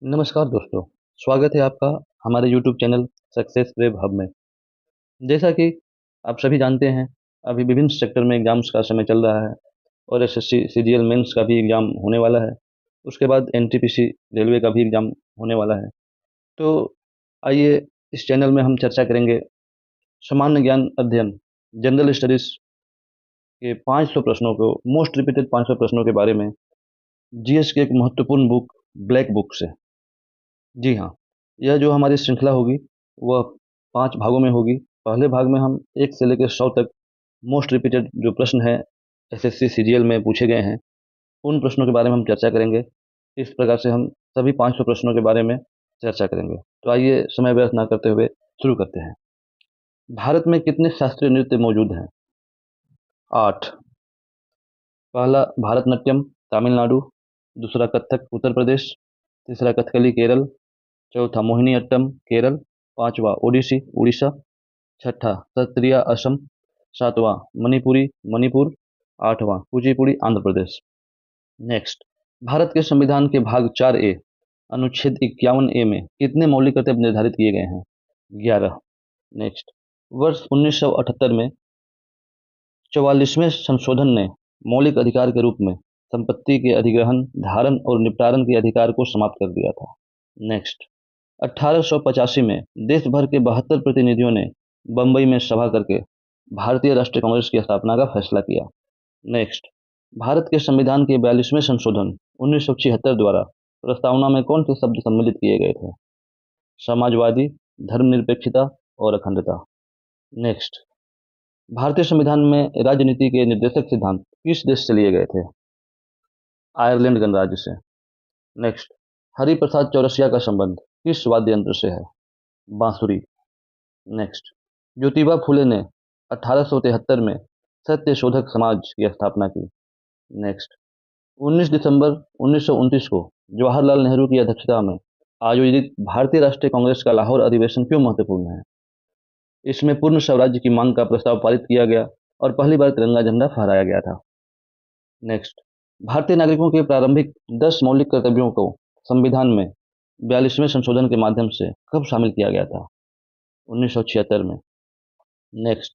नमस्कार दोस्तों, स्वागत है आपका हमारे YouTube channel success web hub में। जैसा कि आप सभी जानते हैं, अभी विभिन्न सेक्टर में एग्जाम्स का समय चल रहा है और एसएससी सीजीएल मेंस का भी एग्ज़ाम होने वाला है। उसके बाद एनटीपीसी रेलवे का भी एग्ज़ाम होने वाला है। तो आइए इस चैनल में हम चर्चा करेंगे सामान्य ज्ञान अध्ययन जनरल स्टडीज़ के 500 प्रश्नों को, मोस्ट रिपीटेड 500 प्रश्नों के बारे में, जीएस की एक महत्वपूर्ण बुक ब्लैक बुक से। जी हाँ, यह जो हमारी श्रृंखला होगी वह 5 भागों में होगी। पहले भाग में हम 1 से लेकर 100 तक मोस्ट रिपीटेड जो प्रश्न हैं एसएससी सीजीएल में पूछे गए हैं, उन प्रश्नों के बारे में हम चर्चा करेंगे। इस प्रकार से हम सभी 500 प्रश्नों के बारे में चर्चा करेंगे। तो आइए समय व्यर्थ ना करते हुए शुरू करते हैं। भारत में कितने शास्त्रीय नृत्य मौजूद हैं? 8। पहला भारतनाट्यम तमिलनाडु, दूसरा कथक उत्तर प्रदेश, तीसरा कथकली केरल, चौथा मोहिनीअट्टम केरल, पांचवा ओडिसी उड़ीसा, छठा सत्रिया असम, सातवां मणिपुरी मणिपुर, आठवां कुचिपुड़ी आंध्र प्रदेश। नेक्स्ट, भारत के संविधान के भाग 4A अनुच्छेद 51A में कितने मौलिक कर्तव्य निर्धारित किए गए हैं? 11। नेक्स्ट, वर्ष 1978 में 44वें संशोधन ने मौलिक अधिकार के रूप में संपत्ति के अधिग्रहण, धारण और निपटान के अधिकार को समाप्त कर दिया था। नेक्स्ट, 1885 में देश भर के 72 प्रतिनिधियों ने बंबई में सभा करके भारतीय राष्ट्रीय कांग्रेस की स्थापना का फैसला किया। नेक्स्ट, भारत के संविधान के 42वें संशोधन 1976 द्वारा प्रस्तावना में कौन से शब्द सम्मिलित किए गए थे? समाजवादी, धर्मनिरपेक्षता और अखंडता। नेक्स्ट, भारतीय संविधान में राजनीति के निर्देशक सिद्धांत किस देश से लिए गए थे? आयरलैंड गणराज्य से। नेक्स्ट, हरिप्रसाद चौरसिया का संबंध किस वाद्य यंत्र से है? बांसुरी। नेक्स्ट, ज्योतिबा फुले ने 1873 में सत्य शोधक समाज की स्थापना की। नेक्स्ट, 19 दिसंबर 1929 को जवाहरलाल नेहरू की अध्यक्षता में आयोजित भारतीय राष्ट्रीय कांग्रेस का लाहौर अधिवेशन क्यों महत्वपूर्ण है? इसमें पूर्ण स्वराज्य की मांग का प्रस्ताव पारित किया गया और पहली बार तिरंगा झंडा फहराया गया था। नेक्स्ट, भारतीय नागरिकों के प्रारंभिक 10 मौलिक कर्तव्यों को संविधान में 42वें संशोधन के माध्यम से कब शामिल किया गया था? 1976 में। नेक्स्ट,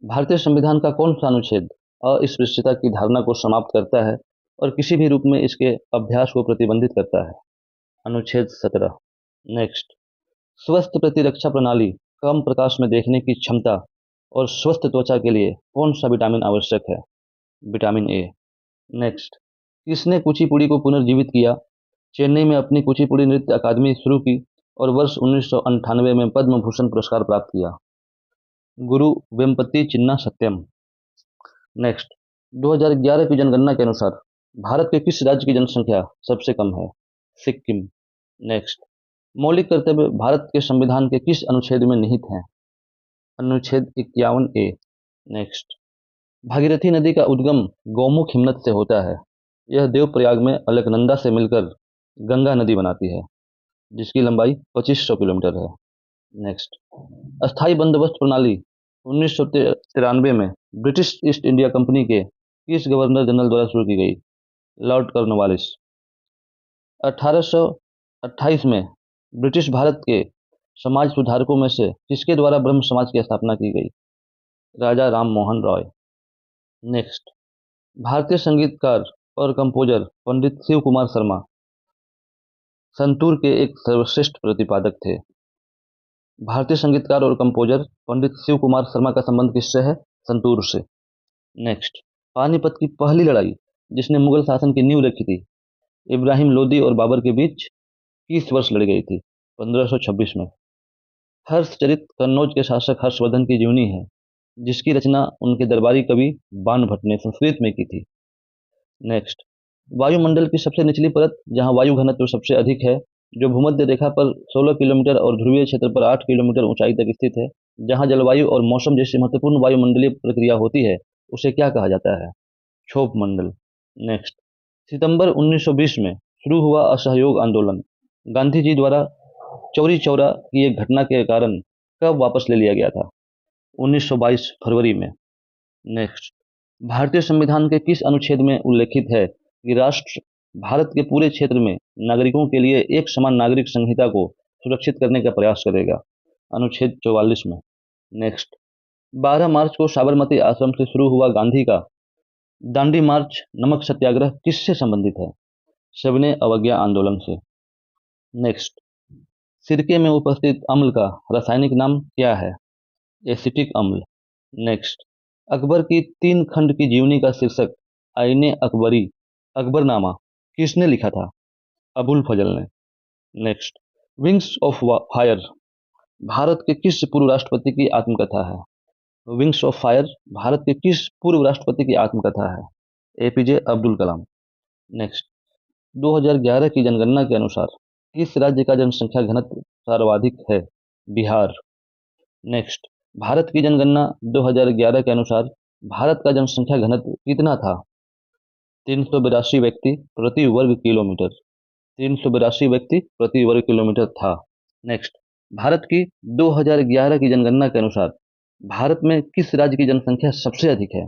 भारतीय संविधान का कौन सा अनुच्छेद अस्पृश्यता की धारणा को समाप्त करता है और किसी भी रूप में इसके अभ्यास को प्रतिबंधित करता है? अनुच्छेद 17। नेक्स्ट, स्वस्थ प्रतिरक्षा प्रणाली, कम प्रकाश में देखने की क्षमता और स्वस्थ त्वचा के लिए कौन सा विटामिन आवश्यक है? Vitamin A. नेक्स्ट, किसने कुचिपुड़ी को पुनर्जीवित किया? चेन्नई में अपनी कुचिपुड़ी नृत्य अकादमी शुरू की और वर्ष 1998 में पद्म भूषण पुरस्कार प्राप्त किया। गुरु वेम्पति चिन्ना सत्यम। नेक्स्ट, 2011 की जनगणना के अनुसार भारत के किस राज्य की जनसंख्या सबसे कम है? सिक्किम। नेक्स्ट, मौलिक कर्तव्य भारत के संविधान के किस अनुच्छेद में निहित हैं? अनुच्छेद 51A। नेक्स्ट, भागीरथी नदी का उद्गम गौमुख हिमनद से होता है। यह देवप्रयाग में अलकनंदा से मिलकर गंगा नदी बनाती है, जिसकी लंबाई 2500 किलोमीटर है। नेक्स्ट, अस्थाई बंदोबस्त प्रणाली 1993 में ब्रिटिश ईस्ट इंडिया कंपनी के किस गवर्नर जनरल द्वारा शुरू की गई? Lord Cornwallis. 1828 में ब्रिटिश भारत के समाज सुधारकों में से किसके द्वारा ब्रह्म समाज की स्थापना की गई? राजा राम मोहन रॉय। नेक्स्ट, भारतीय संगीतकार और कंपोजर पंडित शिव कुमार शर्मा संतूर के एक सर्वश्रेष्ठ प्रतिपादक थे। भारतीय संगीतकार और कंपोजर पंडित शिव कुमार शर्मा का संबंध किससे है? संतूर से। नेक्स्ट, पानीपत की पहली लड़ाई जिसने मुगल शासन की नींव रखी थी, इब्राहिम लोदी और बाबर के बीच किस वर्ष लड़ी गई थी? 1526 में। हर्षचरित कन्नौज के शासक हर्षवर्धन की जीवनी है, जिसकी रचना उनके दरबारी कवि बाण भट्ट ने संस्कृत में की थी। नेक्स्ट, वायुमंडल की सबसे निचली परत जहां वायु घनत्व सबसे अधिक है, जो भूमध्य रेखा पर 16 किलोमीटर और ध्रुवीय क्षेत्र पर 8 किलोमीटर ऊंचाई तक स्थित है, जहां जलवायु और मौसम जैसी महत्वपूर्ण वायुमंडलीय प्रक्रिया होती है, उसे क्या कहा जाता है? क्षोभ मंडल। नेक्स्ट, सितंबर 1920 में शुरू हुआ असहयोग आंदोलन गांधी जी द्वारा चौरी चौरा की एक घटना के कारण कब वापस ले लिया गया था? 1922 फरवरी में। नेक्स्ट, भारतीय संविधान के किस अनुच्छेद में उल्लेखित है कि राष्ट्र भारत के पूरे क्षेत्र में नागरिकों के लिए एक समान नागरिक संहिता को सुरक्षित करने का प्रयास करेगा, अनुच्छेद 44 में। नेक्स्ट, 12 मार्च को साबरमती आश्रम से शुरू हुआ गांधी का दांडी मार्च नमक सत्याग्रह किससे संबंधित है? सविनय अवज्ञा आंदोलन से। नेक्स्ट, सिरके में उपस्थित अम्ल का रासायनिक नाम क्या है? एसिटिक अम्ल। नेक्स्ट, अकबर की 3 खंड की जीवनी का शीर्षक आईने अकबरी अकबरनामा किसने लिखा था? अबुल फजल ने। Next, wings of fire Bharat के किस पूर्व राष्ट्रपति की आत्मकथा है? विंग्स ऑफ फायर भारत के किस पूर्व राष्ट्रपति की आत्मकथा है? एपीजे अब्दुल कलाम। नेक्स्ट, 2011 की जनगणना के अनुसार किस राज्य का जनसंख्या घनत्व सर्वाधिक है? बिहार। नेक्स्ट, भारत की जनगणना 2011 के अनुसार भारत का जनसंख्या घनत्व कितना था? 382 व्यक्ति प्रति वर्ग किलोमीटर। 382 व्यक्ति प्रति वर्ग किलोमीटर था। नेक्स्ट, भारत की 2011 की जनगणना के अनुसार भारत में किस राज्य की जनसंख्या सबसे अधिक है?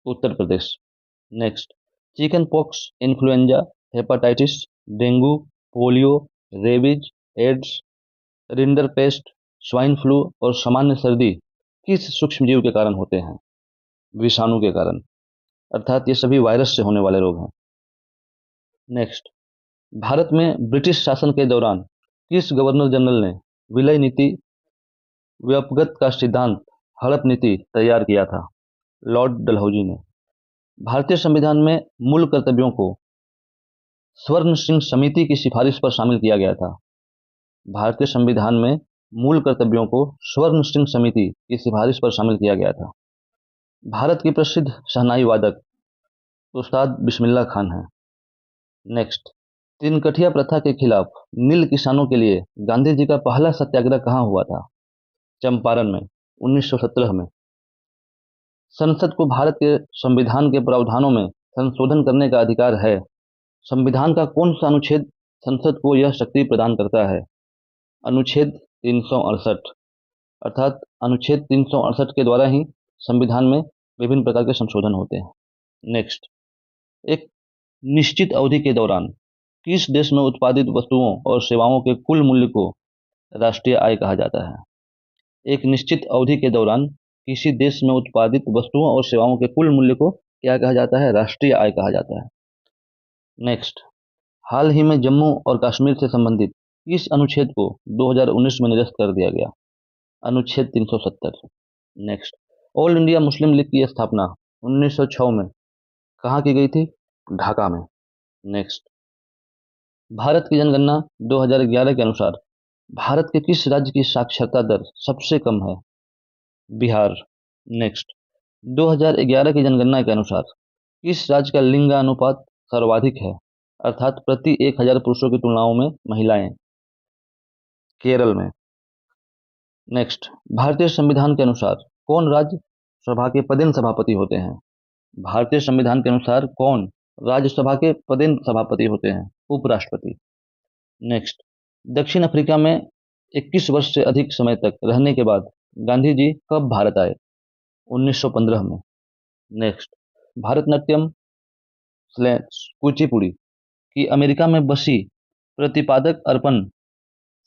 Uttar Pradesh. Next, chickenpox, influenza, hepatitis, dengue, polio, rabies, AIDS, rinderpest, swine flu और सामान्य सर्दी किस सूक्ष्मजीव के कारण होते हैं? विषाणु के कारण, अर्थात ये सभी वायरस से होने वाले रोग हैं। नेक्स्ट, भारत में ब्रिटिश शासन के दौरान किस गवर्नर जनरल ने विलय नीति, व्युपगत का सिद्धांत, हड़प नीति तैयार किया था? लॉर्ड डलहौजी ने। भारतीय संविधान में मूल कर्तव्यों को स्वर्ण सिंह समिति की सिफारिश पर शामिल किया गया था। भारतीय संविधान में मूल कर्तव्यों को स्वर्ण सिंह समिति की सिफारिश पर शामिल किया गया था। भारत की प्रसिद्ध शहनाई वादक उस्ताद बिस्मिल्लाह खान हैं। नेक्स्ट, तिनकठिया प्रथा के खिलाफ नील किसानों के लिए गांधी जी का पहला सत्याग्रह कहाँ हुआ था? चंपारण में, 1917 में। संसद को भारत के संविधान के प्रावधानों में संशोधन करने का अधिकार है। संविधान का कौन सा अनुच्छेद संसद को यह शक्ति प्रदान करता है? अनुच्छेद 368। अर्थात अनुच्छेद 368 के द्वारा ही संविधान में विभिन्न प्रकार के संशोधन होते हैं। नेक्स्ट, एक निश्चित अवधि के दौरान किस देश में उत्पादित वस्तुओं और सेवाओं के कुल मूल्य को राष्ट्रीय आय कहा जाता है? एक निश्चित अवधि के दौरान किसी देश में उत्पादित वस्तुओं और सेवाओं के कुल मूल्य को क्या कहा जाता है? राष्ट्रीय आय कहा जाता है। नेक्स्ट, हाल ही में जम्मू और कश्मीर से संबंधित किस अनुच्छेद को 2019 में निरस्त कर दिया गया? अनुच्छेद 370। Next, all India Muslim league की स्थापना 1906 में कहाँ की गई थी? ढाका में। नेक्स्ट, भारत की जनगणना 2011 के अनुसार भारत के किस राज्य की साक्षरता दर सबसे कम है? बिहार। नेक्स्ट, 2011 की जनगणना के अनुसार किस राज्य का लिंगानुपात सर्वाधिक है, अर्थात प्रति 1000 पुरुषों की तुलनाओं में महिलाएं? केरल में। नेक्स्ट, भारतीय संविधान के अनुसार कौन राज्यसभा के पदेन सभापति होते हैं? भारतीय संविधान के अनुसार कौन राज्यसभा के पदेन सभापति होते हैं? उपराष्ट्रपति। नेक्स्ट, दक्षिण अफ्रीका में 21 वर्ष से अधिक समय तक रहने के बाद गांधी जी कब भारत आए? 1915 में। नेक्स्ट, भारतनाट्यम कुचिपुड़ी की अमेरिका में बसी प्रतिपादक अर्पण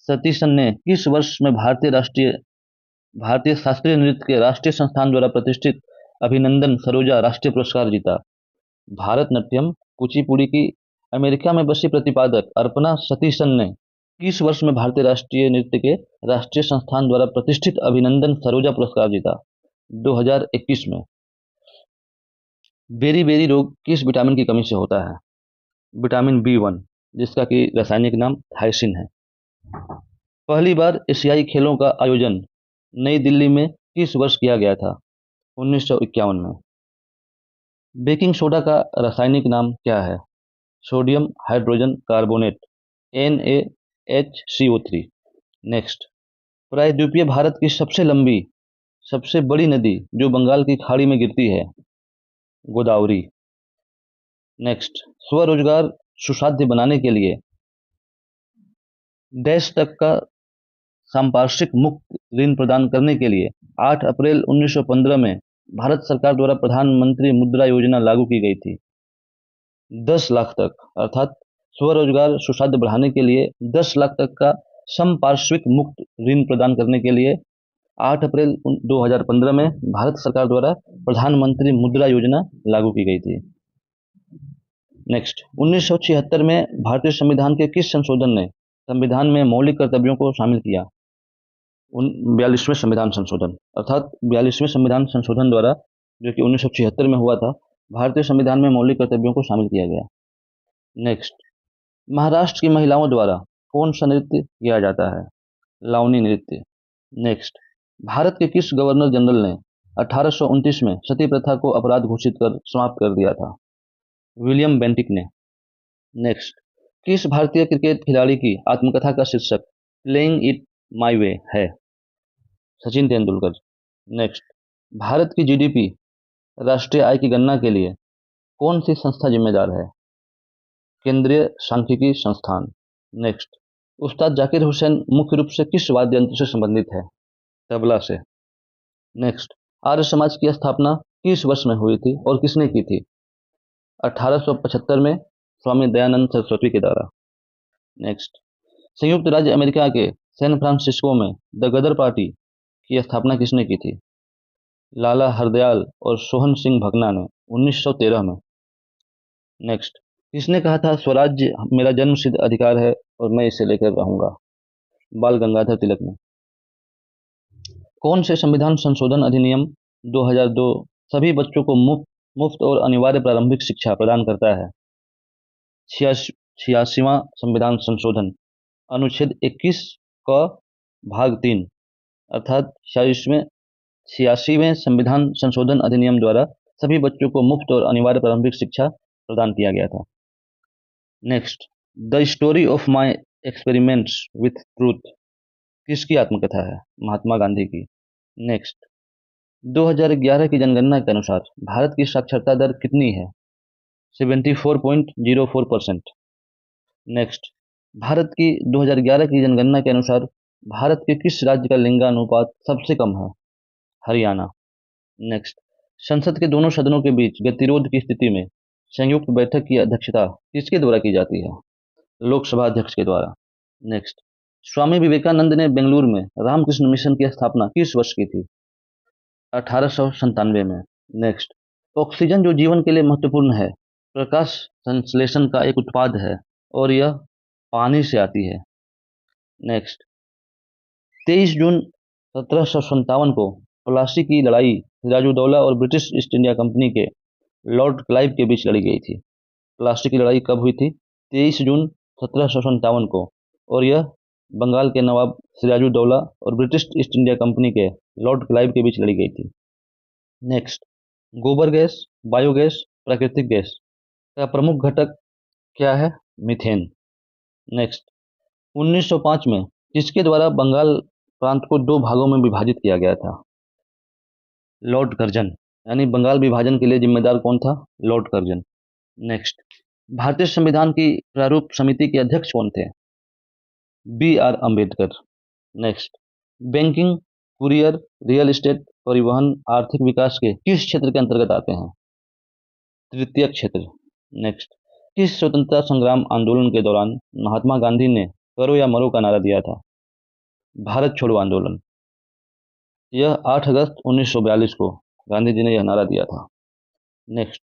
सतीशन ने किस वर्ष में भारतीय शास्त्रीय नृत्य के राष्ट्रीय संस्थान द्वारा प्रतिष्ठित अभिनंदन सरोजा राष्ट्रीय पुरस्कार जीता? भारतनाट्यम कुचिपुड़ी की अमेरिका में बसी प्रतिपादक अर्पणा सतीशन ने किस वर्ष में भारतीय राष्ट्रीय नृत्य के राष्ट्रीय संस्थान द्वारा प्रतिष्ठित अभिनंदन सरोजा पुरस्कार जीता? 2021 में। बेरी बेरी रोग किस विटामिन की कमी से होता है? विटामिन B1, जिसका कि रासायनिक नाम थायसिन है। पहली बार एशियाई खेलों का आयोजन नई दिल्ली में किस वर्ष किया गया था? 1951 में। बेकिंग सोडा का रासायनिक नाम क्या है? Sodium hydrogen carbonate, NaHCO3। Next, प्रायद्वीपीय भारत की सबसे बड़ी नदी जो बंगाल की खाड़ी में गिरती है? गोदावरी। नेक्स्ट, स्वरोजगार सुसाध्य बनाने के लिए डैश तक का संपार्श्विक मुक्त ऋण प्रदान करने के लिए 8 अप्रैल 1915 में भारत सरकार द्वारा प्रधानमंत्री मुद्रा योजना लागू की गई थी। 10 लाख तक, अर्थात स्वरोजगार सुशासन बढ़ाने के लिए 10 लाख तक का संपार्श्विक मुक्त ऋण प्रदान करने के लिए 8 अप्रैल 2015 में भारत सरकार द्वारा प्रधानमंत्री मुद्रा योजना लागू की गई थी। नेक्स्ट, 1976 में भारतीय संविधान के किस संशोधन ने संविधान में मौलिक कर्तव्यों को शामिल किया? 42वें संविधान संशोधन, अर्थात 42वें संविधान संशोधन द्वारा, जो कि 1976 में हुआ था, भारतीय संविधान में मौलिक कर्तव्यों को शामिल किया गया। नेक्स्ट, महाराष्ट्र की महिलाओं द्वारा कौन सा नृत्य किया जाता है? लावनी नृत्य। नेक्स्ट, भारत के किस गवर्नर जनरल ने 1829 में सती प्रथा को अपराध घोषित कर समाप्त कर दिया था? विलियम बेंटिक ने। नेक्स्ट, किस भारतीय क्रिकेट खिलाड़ी की आत्मकथा का शीर्षक प्लेइंग इट माई वे है? सचिन तेंदुलकर। नेक्स्ट, भारत की जीडीपी राष्ट्रीय आय की गणना के लिए कौन सी संस्था जिम्मेदार है? केंद्रीय सांख्यिकी संस्थान। नेक्स्ट, उस्ताद जाकिर हुसैन मुख्य रूप से किस वाद्य यंत्र से संबंधित है? तबला से। नेक्स्ट, आर्य समाज की स्थापना किस वर्ष में हुई थी और किसने की थी? 1875 में स्वामी दयानंद सरस्वती के द्वारा। नेक्स्ट, संयुक्त राज्य अमेरिका के सैन फ्रांसिस्को में द गदर पार्टी की स्थापना किसने की थी? लाला हरदयाल और सोहन सिंह भकना ने 1913 में। नेक्स्ट, किसने कहा था स्वराज्य मेरा जन्मसिद्ध अधिकार है और मैं इसे लेकर रहूंगा? बाल गंगाधर तिलक ने। कौन से संविधान संशोधन अधिनियम 2002 सभी बच्चों को मुफ्त और अनिवार्य प्रारंभिक शिक्षा प्रदान करता है? 86वां संविधान संशोधन अनुच्छेद 21 का भाग 3, अर्थात 86वें संविधान संशोधन अधिनियम द्वारा सभी बच्चों को मुफ्त और अनिवार्य प्रारंभिक शिक्षा प्रदान किया गया था। Next, the story of my experiments with truth किसकी आत्मकथा है? महात्मा गांधी की। नेक्स्ट, 2011 की जनगणना के अनुसार भारत की साक्षरता दर कितनी है? 74.04%। नेक्स्ट, भारत की 2011 की जनगणना के अनुसार भारत के किस राज्य का लिंगानुपात सबसे कम है? हरियाणा। नेक्स्ट, संसद के दोनों सदनों के बीच गतिरोध की स्थिति में संयुक्त बैठक की अध्यक्षता किसके द्वारा की जाती है? लोकसभा अध्यक्ष के द्वारा। नेक्स्ट, स्वामी विवेकानंद ने बेंगलुरु में रामकृष्ण मिशन की स्थापना किस वर्ष की थी? 1897 में। नेक्स्ट, ऑक्सीजन जो जीवन के लिए महत्वपूर्ण है, प्रकाश संश्लेषण का एक उत्पाद है और यह पानी से आती है। नेक्स्ट, 23 जून 1757 को प्लासी की लड़ाई सिराजुद्दौला और ब्रिटिश ईस्ट इंडिया कंपनी के लॉर्ड क्लाइव के बीच लड़ी गई थी। प्लासी की लड़ाई कब हुई थी? 23 जून 1757 को, और यह बंगाल के नवाब सिराजुद्दौला और ब्रिटिश ईस्ट इंडिया कंपनी के लॉर्ड क्लाइव के बीच लड़ी गई थी। नेक्स्ट, गोबर गैस, बायोगैस, प्राकृतिक गैस का प्रमुख घटक क्या है? मीथेन। नेक्स्ट, 1905 में किसके द्वारा बंगाल प्रांत को 2 भागों में विभाजित किया गया था? Lord Curzon. यानी बंगाल विभाजन के लिए जिम्मेदार कौन था? Lord Curzon. नेक्स्ट, भारतीय संविधान की प्रारूप समिति के अध्यक्ष कौन थे? BR Ambedkar. Next, banking, courier, real estate, परिवहन आर्थिक विकास के किस क्षेत्र के अंतर्गत आते हैं? तृतीय क्षेत्र। नेक्स्ट, किस स्वतंत्रता संग्राम आंदोलन के दौरान महात्मा गांधी ने करो या मरो का नारा दिया था? भारत छोड़ो आंदोलन। यह 8 अगस्त 1942 को गांधी जी ने यह नारा दिया था। नेक्स्ट,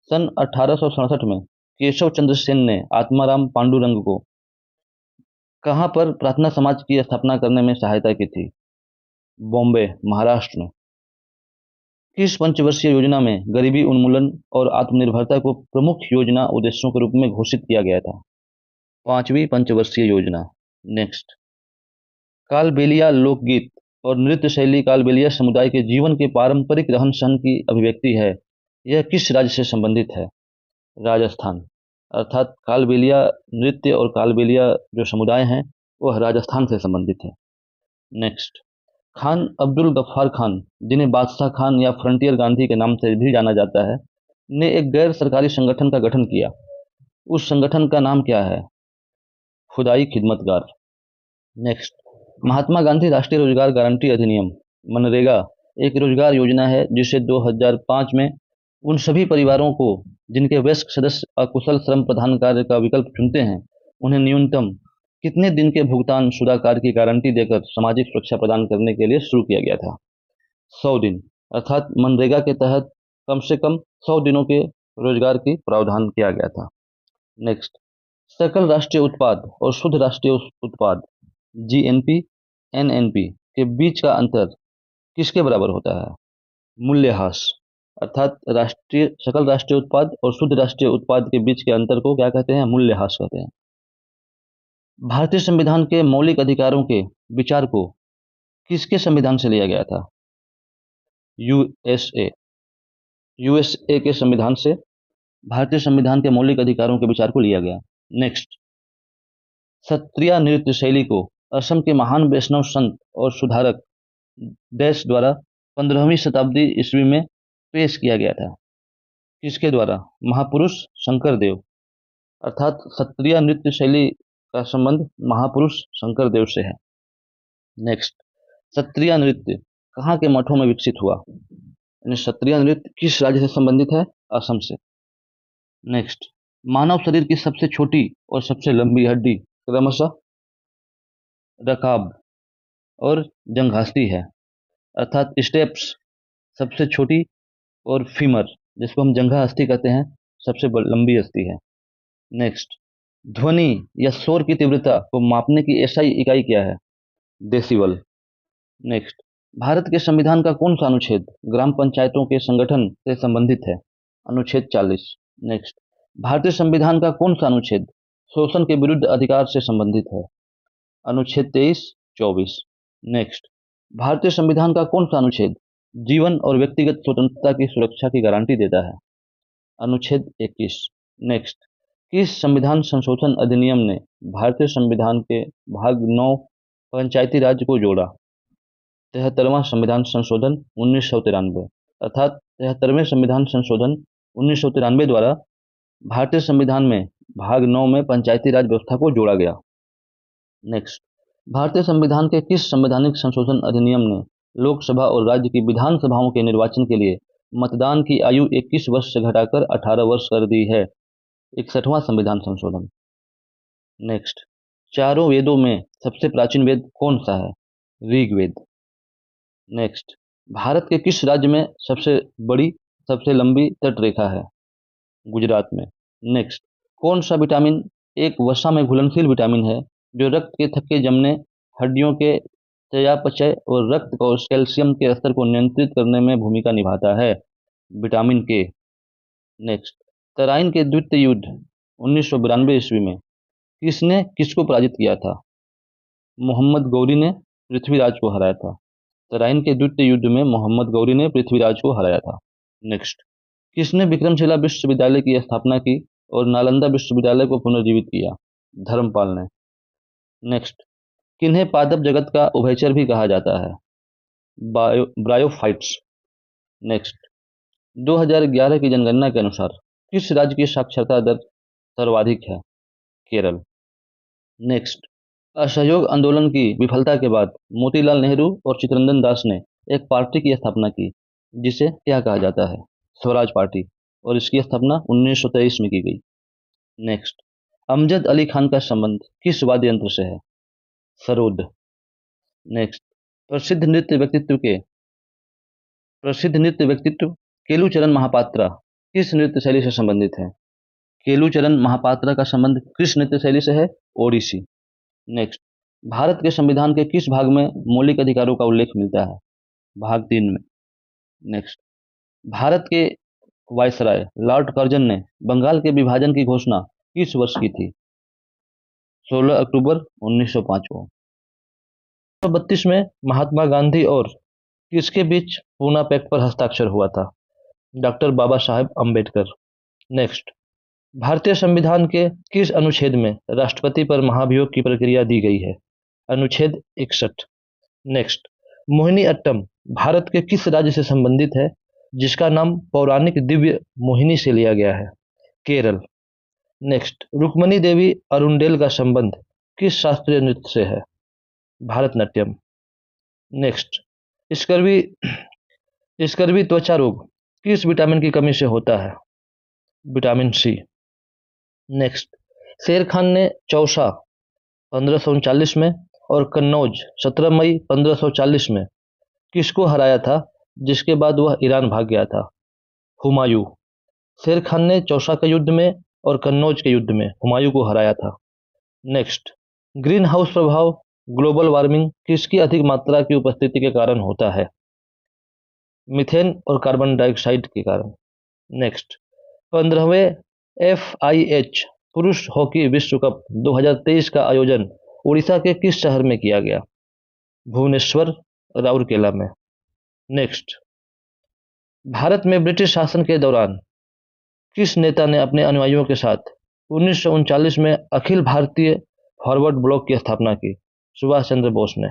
सन 1867 में केशव चंद्र सेन ने आत्माराम पांडुरंग को कहां पर प्रार्थना समाज की स्थापना करने में सहायता की थी? बॉम्बे, महाराष्ट्र में। किस पंचवर्षीय योजना में गरीबी उन्मूलन और आत्मनिर्भरता को प्रमुख योजना उद्देश्यों के रूप में घोषित किया गया था? 5वीं पंचवर्षीय योजना। नेक्स्ट, कालबेलिया लोकगीत और नृत्य शैली कालबेलिया समुदाय के जीवन के पारंपरिक रहन सहन की अभिव्यक्ति है। यह किस राज्य से संबंधित है? राजस्थान। अर्थात कालबेलिया नृत्य और कालबेलिया जो समुदाय हैं वह राजस्थान से संबंधित है। नेक्स्ट, खान अब्दुल गफ्फार खान, जिन्हें बादशाह खान या फ्रंटियर गांधी के नाम से भी जाना जाता है, ने एक गैर सरकारी संगठन का गठन किया। उस संगठन का नाम क्या है? खुदाई खिदमतगार। नेक्स्ट, महात्मा गांधी राष्ट्रीय रोजगार गारंटी अधिनियम मनरेगा एक रोजगार योजना है जिसे 2005 में उन सभी परिवारों को जिनके वयस्क सदस्य अकुशल श्रम प्रधान कार्य का विकल्प चुनते हैं, उन्हें न्यूनतम कितने दिन के भुगतान शुदा कार्य की गारंटी देकर सामाजिक सुरक्षा प्रदान करने के लिए शुरू किया गया था? 100 दिन, अर्थात मनरेगा के तहत कम से कम 100 दिनों के रोजगार की प्रावधान किया गया था। नेक्स्ट, सकल राष्ट्रीय उत्पाद और शुद्ध राष्ट्रीय उत्पाद जीएनपी एनएनपी के बीच का अंतर किसके बराबर होता है? मूल्यह्रास, अर्थात सकल राष्ट्रीय उत्पाद और शुद्ध राष्ट्रीय उत्पाद के बीच के अंतर को क्या कहते हैं? मूल्यह्रास कहते हैं। भारतीय संविधान के मौलिक अधिकारों के विचार को किसके संविधान से लिया गया था? यूएसए के संविधान से भारतीय संविधान के मौलिक अधिकारों के विचार को लिया गया। नेक्स्ट, सत्रिया नृत्य शैली को असम के महान वैष्णव संत और सुधारक डैश द्वारा 15वीं शताब्दी ईस्वी में पेश किया गया था। किसके द्वारा? महापुरुष शंकर देव, अर्थात सत्रिया नृत्य शैली का संबंध महापुरुष शंकर देव से है। नेक्स्ट, सत्रिया नृत्य कहाँ के मठों में विकसित हुआ? यानी सत्रिया नृत्य किस राज्य से संबंधित है? असम से। नेक्स्ट, मानव शरीर की सबसे छोटी और सबसे लंबी हड्डी क्रमशः रकाब और जंघास्थी है, अर्थात स्टेप्स सबसे छोटी और फीमर जिसको हम जंघा अस्थि कहते हैं सबसे लंबी अस्थि है। नेक्स्ट, ध्वनि या शोर की तीव्रता को मापने की एसआई इकाई क्या है? डेसिबल। नेक्स्ट, भारत के संविधान का कौन सा अनुच्छेद ग्राम पंचायतों के संगठन से संबंधित है? अनुच्छेद 40। नेक्स्ट, भारतीय संविधान का कौन सा अनुच्छेद शोषण के विरुद्ध अधिकार से संबंधित है? अनुच्छेद 23, 24। नेक्स्ट, भारतीय संविधान का कौन सा अनुच्छेद जीवन और व्यक्तिगत स्वतंत्रता की सुरक्षा की गारंटी देता है? अनुच्छेद 21। नेक्स्ट, किस संविधान संशोधन अधिनियम ने भारतीय संविधान के भाग 9 पंचायती राज को जोड़ा? 73वां संविधान संशोधन 1993, अर्थात 73वें संविधान संशोधन 1993 द्वारा भारतीय संविधान में भाग 9 में पंचायती राज व्यवस्था को जोड़ा गया। नेक्स्ट, भारतीय संविधान के किस संवैधानिक संशोधन अधिनियम ने लोकसभा और राज्य की विधानसभाओं के निर्वाचन के लिए मतदान की आयु 21 वर्ष से घटाकर 18 वर्ष कर दी है? 61वां संविधान संशोधन। नेक्स्ट, चारों वेदों में सबसे प्राचीन वेद कौन सा है? ऋग्वेद। नेक्स्ट, भारत के किस राज्य में सबसे बड़ी सबसे लंबी तट रेखा है? गुजरात में। नेक्स्ट, कौन सा विटामिन एक वसा में घुलनशील विटामिन है जो रक्त के थक्के जमने, हड्डियों के चयापचय और रक्त और कैल्शियम के स्तर को नियंत्रित करने में भूमिका निभाता है? विटामिन के। नेक्स्ट, तराइन के द्वितीय युद्ध 1992 ईस्वी में किसने किसको पराजित किया था? मोहम्मद गौरी ने पृथ्वीराज को हराया था। तराइन के द्वितीय युद्ध में मोहम्मद गौरी ने पृथ्वीराज को हराया था। नेक्स्ट, किसने विक्रमशिला विश्वविद्यालय की स्थापना की और नालंदा विश्वविद्यालय को पुनर्जीवित किया? धर्मपाल ने। नेक्स्ट, किन्हें पादप जगत का उभयचर भी कहा जाता है? ब्रायोफाइट्स। नेक्स्ट, 2011 की जनगणना के अनुसार किस राज्य की साक्षरता दर सर्वाधिक है? केरल। नेक्स्ट, असहयोग आंदोलन की विफलता के बाद मोतीलाल नेहरू और चित्तरंजन दास ने एक पार्टी की स्थापना की जिसे क्या कहा जाता है? स्वराज पार्टी, और इसकी स्थापना 1923 में की गई। नेक्स्ट, अमजद अली खान का संबंध किस वाद्य यंत्र से है? सरोद। नेक्स्ट, प्रसिद्ध नृत्य व्यक्तित्व केलूचरण महापात्रा किस नृत्य शैली से संबंधित है? केलूचरण महापात्रा का संबंध किस नृत्य शैली से है? ओडिसी। नेक्स्ट, भारत के संविधान के किस भाग में मौलिक अधिकारों का उल्लेख मिलता है? भाग 3 में। नेक्स्ट, भारत के वायसराय लॉर्ड कर्जन ने बंगाल के विभाजन की घोषणा किस वर्ष की थी? 16 अक्टूबर 1905 को। 1932 में महात्मा गांधी और किसके बीच पूना पैक्ट पर हस्ताक्षर हुआ था? डॉक्टर बाबा साहेब अम्बेडकर। नेक्स्ट, भारतीय संविधान के किस अनुच्छेद में राष्ट्रपति पर महाभियोग की प्रक्रिया दी गई है? अनुच्छेद 61। नेक्स्ट, मोहिनी अट्टम भारत के किस राज्य से संबंधित है जिसका नाम पौराणिक दिव्य मोहिनी से लिया गया है? केरल। नेक्स्ट, रुक्मणी देवी अरुंडेल का संबंध किस शास्त्रीय नृत्य से है? भारतनाट्यम। नेक्स्ट, स्कर्वी त्वचा रोग किस विटामिन की कमी से होता है? Vitamin C. नेक्स्ट, शेर खान ने चौसा 1539 में और कन्नौज 17 मई 1540 में किसको हराया था, जिसके बाद वह ईरान भाग गया था? हुमायूं। शेर खान ने चौसा के युद्ध में और कन्नौज के युद्ध में हुमायूं को हराया था। नेक्स्ट, ग्रीन हाउस प्रभाव ग्लोबल वार्मिंग किसकी अधिक मात्रा की उपस्थिति के कारण होता है? मीथेन और कार्बन डाइऑक्साइड के कारण। नेक्स्ट, 15वें FIH पुरुष हॉकी विश्व कप 2023 का आयोजन उड़ीसा के किस शहर में किया गया? भुवनेश्वर, राउरकेला में। नेक्स्ट, भारत में ब्रिटिश शासन के दौरान किस नेता ने अपने अनुयायियों के साथ 1939 में अखिल भारतीय फॉरवर्ड ब्लॉक की स्थापना की? सुभाष चंद्र बोस ने।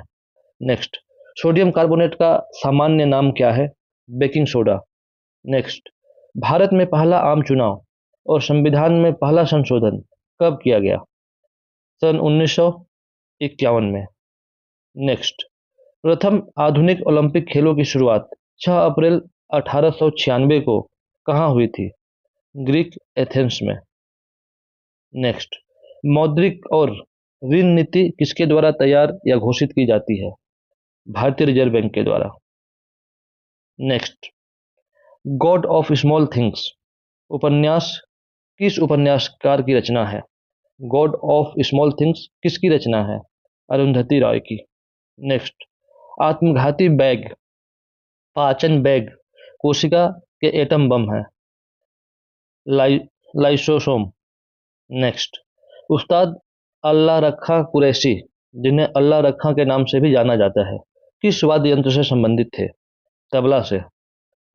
नेक्स्ट, सोडियम कार्बोनेट का सामान्य नाम क्या है? Baking soda. नेक्स्ट, भारत में पहला आम चुनाव और संविधान में पहला संशोधन कब किया गया? सन 1951 में। नेक्स्ट, प्रथम आधुनिक ओलंपिक खेलों की शुरुआत 6 अप्रैल 1896 को कहाँ हुई थी? ग्रीक एथेंस में। नेक्स्ट, मौद्रिक और ऋण नीति किसके द्वारा तैयार या घोषित की जाती है? भारतीय रिजर्व बैंक के द्वारा। Next, God of small things उपन्यास किस उपन्यासकार की रचना है? गॉड ऑफ स्मॉल थिंग्स किसकी रचना है? अरुंधति रॉय की। नेक्स्ट, आत्मघाती बैग पाचन बैग कोशिका के एटम बम है? लाइसोसोम। नेक्स्ट, उस्ताद अल्लाह रखा कुरैशी जिन्हें अल्लाह रखा के नाम से भी जाना जाता है किस वाद्य यंत्र से संबंधित थे? तबला से।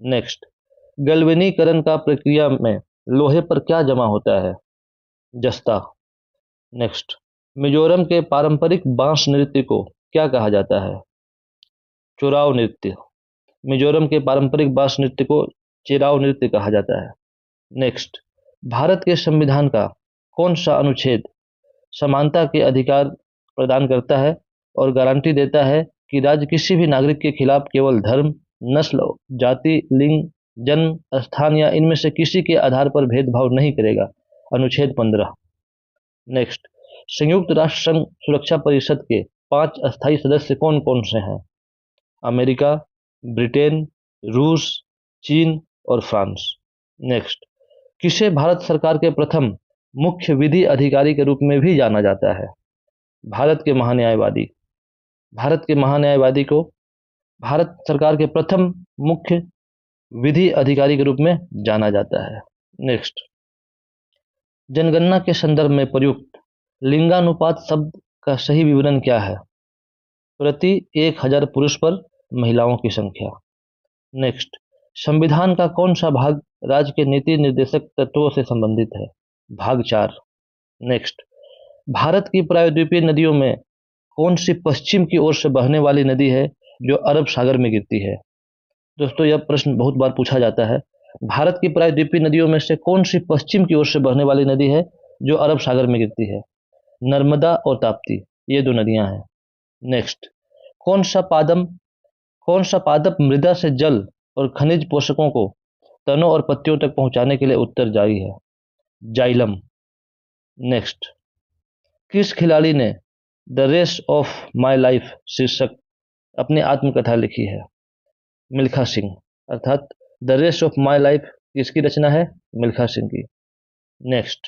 नेक्स्ट, गैल्वेनीकरण का प्रक्रिया में लोहे पर क्या जमा होता है? जस्ता। नेक्स्ट, मिजोरम के पारंपरिक बांस नृत्य को क्या कहा जाता है? चुराव नृत्य। मिजोरम के पारंपरिक बांस नृत्य को चिराव नृत्य कहा जाता है। नेक्स्ट, भारत के संविधान का कौन सा अनुच्छेद समानता के अधिकार प्रदान करता है और गारंटी देता है कि राज्य किसी भी नागरिक के खिलाफ केवल धर्म, नस्ल, जाति, लिंग, जन्म स्थान या इनमें से किसी के आधार पर भेदभाव नहीं करेगा? अनुच्छेद 15। नेक्स्ट, संयुक्त राष्ट्र संघ सुरक्षा परिषद के 5 अस्थायी सदस्य कौन कौन से हैं? अमेरिका, ब्रिटेन, रूस, चीन और फ्रांस। नेक्स्ट, किसे भारत सरकार के प्रथम मुख्य विधि अधिकारी के रूप में भी जाना जाता है? भारत के महान्यायवादी। भारत के महान्यायवादी को भारत सरकार के प्रथम मुख्य विधि अधिकारी के रूप में जाना जाता है। नेक्स्ट, जनगणना के संदर्भ में प्रयुक्त लिंगानुपात शब्द का सही विवरण क्या है? प्रति 1000 पुरुष पर महिलाओं की संख्या। नेक्स्ट, संविधान का कौन सा भाग राज्य के नीति निर्देशक तत्वों से संबंधित है? भाग 4। नेक्स्ट, भारत की प्रायद्वीपीय नदियों में कौन सी पश्चिम की ओर से बहने वाली नदी है जो अरब सागर में गिरती है? दोस्तों, यह प्रश्न बहुत बार पूछा जाता है। भारत की प्रायद्वीपीय नदियों में से कौन सी पश्चिम की ओर से बहने वाली नदी है जो अरब सागर में गिरती है? नर्मदा और ताप्ती, ये 2 नदियां हैं। नेक्स्ट, कौन सा पादप मृदा से जल और खनिज पोषकों को तनों और पत्तियों तक पहुंचाने के लिए उत्तरदायी है? जाइलम। नेक्स्ट, किस खिलाड़ी ने the race of my life शीर्षक अपनी आत्मकथा लिखी है? मिल्खा सिंह। अर्थात the race of my life किसकी रचना है? मिल्खा सिंह की। नेक्स्ट,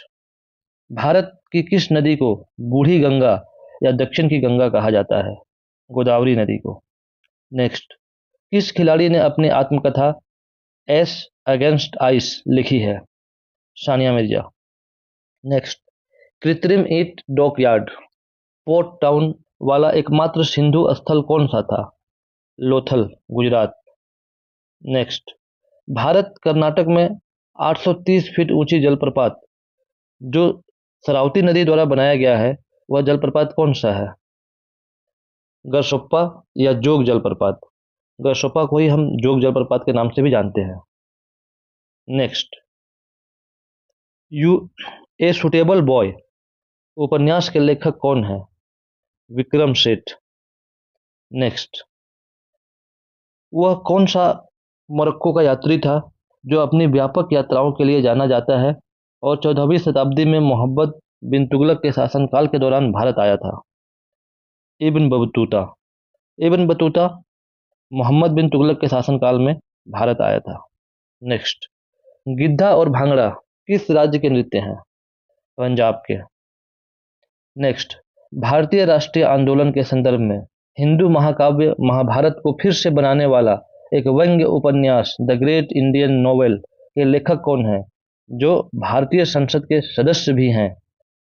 भारत की किस नदी को बूढ़ी गंगा या दक्षिण की गंगा कहा जाता है? गोदावरी नदी को। नेक्स्ट, किस खिलाड़ी ने अपनी आत्मकथा एस अगेंस्ट आइस लिखी है? सानिया मिर्जा। नेक्स्ट, कृत्रिम ईंट डॉकयार्ड पोर्ट टाउन वाला एकमात्र सिंधु स्थल कौन सा था? लोथल, गुजरात। नेक्स्ट, भारत कर्नाटक में 830 फीट ऊंची जलप्रपात जो शरावती नदी द्वारा बनाया गया है, वह जलप्रपात कौन सा है? गरसोप्पा या जोग जलप्रपात। गरसोप्पा को ही हम जोग जलप्रपात के नाम से भी जानते हैं। Next, U a suitable boy उपन्यास के लेखक कौन है? विक्रम सेठ। नेक्स्ट, वह कौन सा मोरक्को का यात्री था जो अपनी व्यापक यात्राओं के लिए जाना जाता है और 14वीं शताब्दी में मोहम्मद बिन तुगलक के शासनकाल के दौरान भारत आया था। Ibn Battuta. Ibn Battuta Muhammad bin Tughlaq के शासनकाल में भारत आया था। नेक्स्ट, गिद्धा और भांगड़ा किस राज्य के नृत्य हैं? पंजाब के। नेक्स्ट, भारतीय राष्ट्रीय आंदोलन के संदर्भ में हिंदू महाकाव्य महाभारत को फिर से बनाने वाला एक व्यंग्य उपन्यास द ग्रेट इंडियन नोवेल के लेखक कौन है, जो भारतीय संसद के सदस्य भी हैं?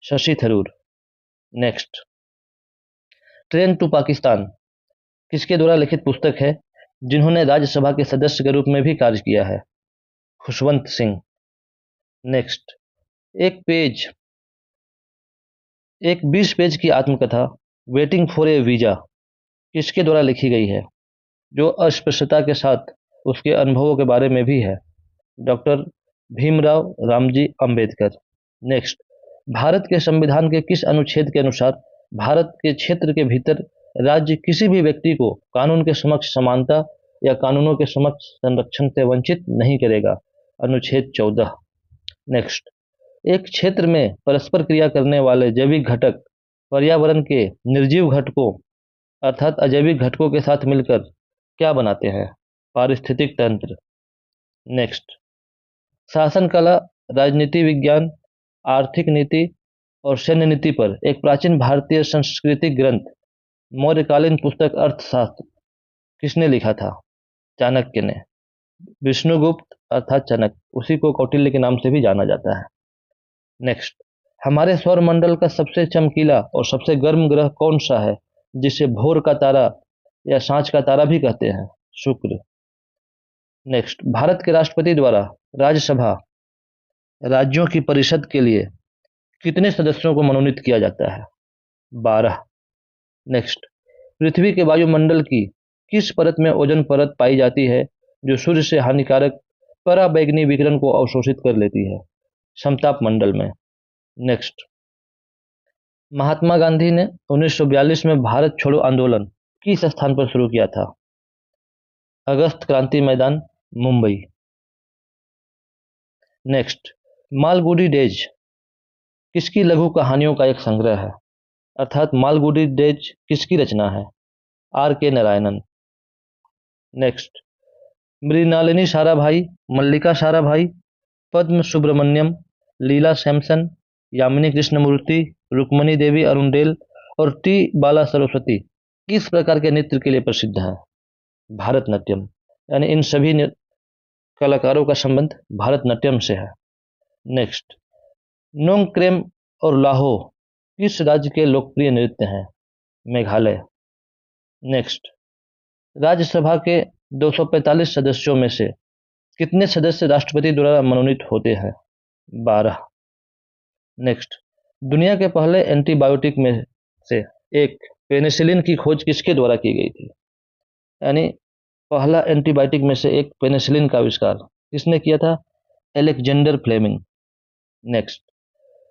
Shashi Tharoor. Next, train to Pakistan किसके द्वारा लिखित पुस्तक है, जिन्होंने राज्यसभा के सदस्य के रूप में भी कार्य किया है? खुशवंत सिंह। नेक्स्ट, एक 20 पेज की आत्मकथा वेटिंग फॉर ए वीजा किसके द्वारा लिखी गई है, जो अस्पृश्यता के साथ उसके अनुभवों के बारे में भी है? डॉक्टर भीमराव रामजी अंबेडकर। नेक्स्ट, भारत के संविधान के किस अनुच्छेद के अनुसार भारत के क्षेत्र के भीतर राज्य किसी भी व्यक्ति को कानून के समक्ष समानता या कानूनों के समक्ष संरक्षण से वंचित नहीं करेगा? अनुच्छेद 14। नेक्स्ट, एक क्षेत्र में परस्पर क्रिया करने वाले जैविक घटक पर्यावरण के निर्जीव घटकों अर्थात अजैविक घटकों के साथ मिलकर क्या बनाते हैं? पारिस्थितिक तंत्र। नेक्स्ट, शासन कला, राजनीति विज्ञान, आर्थिक नीति और सैन्य नीति पर एक प्राचीन भारतीय सांस्कृतिक ग्रंथ मौर्यकालीन पुस्तक अर्थशास्त्र किसने लिखा था? चाणक्य ने। विष्णुगुप्त अर्थात चाणक्य, उसी को कौटिल्य के नाम से भी जाना जाता है। नेक्स्ट, हमारे सौरमंडल का सबसे चमकीला और सबसे गर्म ग्रह कौन सा है, जिसे भोर का तारा या सांझ का तारा भी कहते हैं? शुक्र। नेक्स्ट, भारत के राष्ट्रपति द्वारा राज्यसभा राज्यों की परिषद के लिए कितने सदस्यों को मनोनीत किया जाता है? 12। नेक्स्ट, पृथ्वी के वायुमंडल की किस परत में ओजोन परत पाई जाती है, जो सूर्य से हानिकारक पराबैंगनी विकिरण को अवशोषित कर लेती है? समताप मंडल में। नेक्स्ट, महात्मा गांधी ने 1942 में भारत छोड़ो आंदोलन किस स्थान पर शुरू किया था? अगस्त क्रांति मैदान, मुंबई। नेक्स्ट, मालगुडी डेज किसकी लघु कहानियों का एक संग्रह है, अर्थात मालगुडी डेज किसकी रचना है? आर के नारायणन। नेक्स्ट, मृणालिनी साराभाई, मल्लिका साराभाई, पद्म सुब्रमण्यम, लीला सैमसन, यामिनी कृष्णमूर्ति, रुक्मणी देवी अरुणडेल और टी बाला सरस्वती किस प्रकार के नृत्य के लिए प्रसिद्ध है? भारतनाट्यम। यानी इन सभी कलाकारों का संबंध भारतनाट्यम से है। नेक्स्ट, नोंगक्रेम और लाहो किस राज्य के लोकप्रिय नृत्य हैं? मेघालय। नेक्स्ट, राज्यसभा के 245 सदस्यों में से कितने सदस्य राष्ट्रपति द्वारा मनोनीत होते हैं? 12। नेक्स्ट, दुनिया के पहले एंटीबायोटिक में से एक पेनिसिलिन की खोज किसके द्वारा की गई थी? यानी पहला एंटीबायोटिक में से एक पेनिसिलिन का आविष्कार किसने किया था? Alexander Fleming. Next,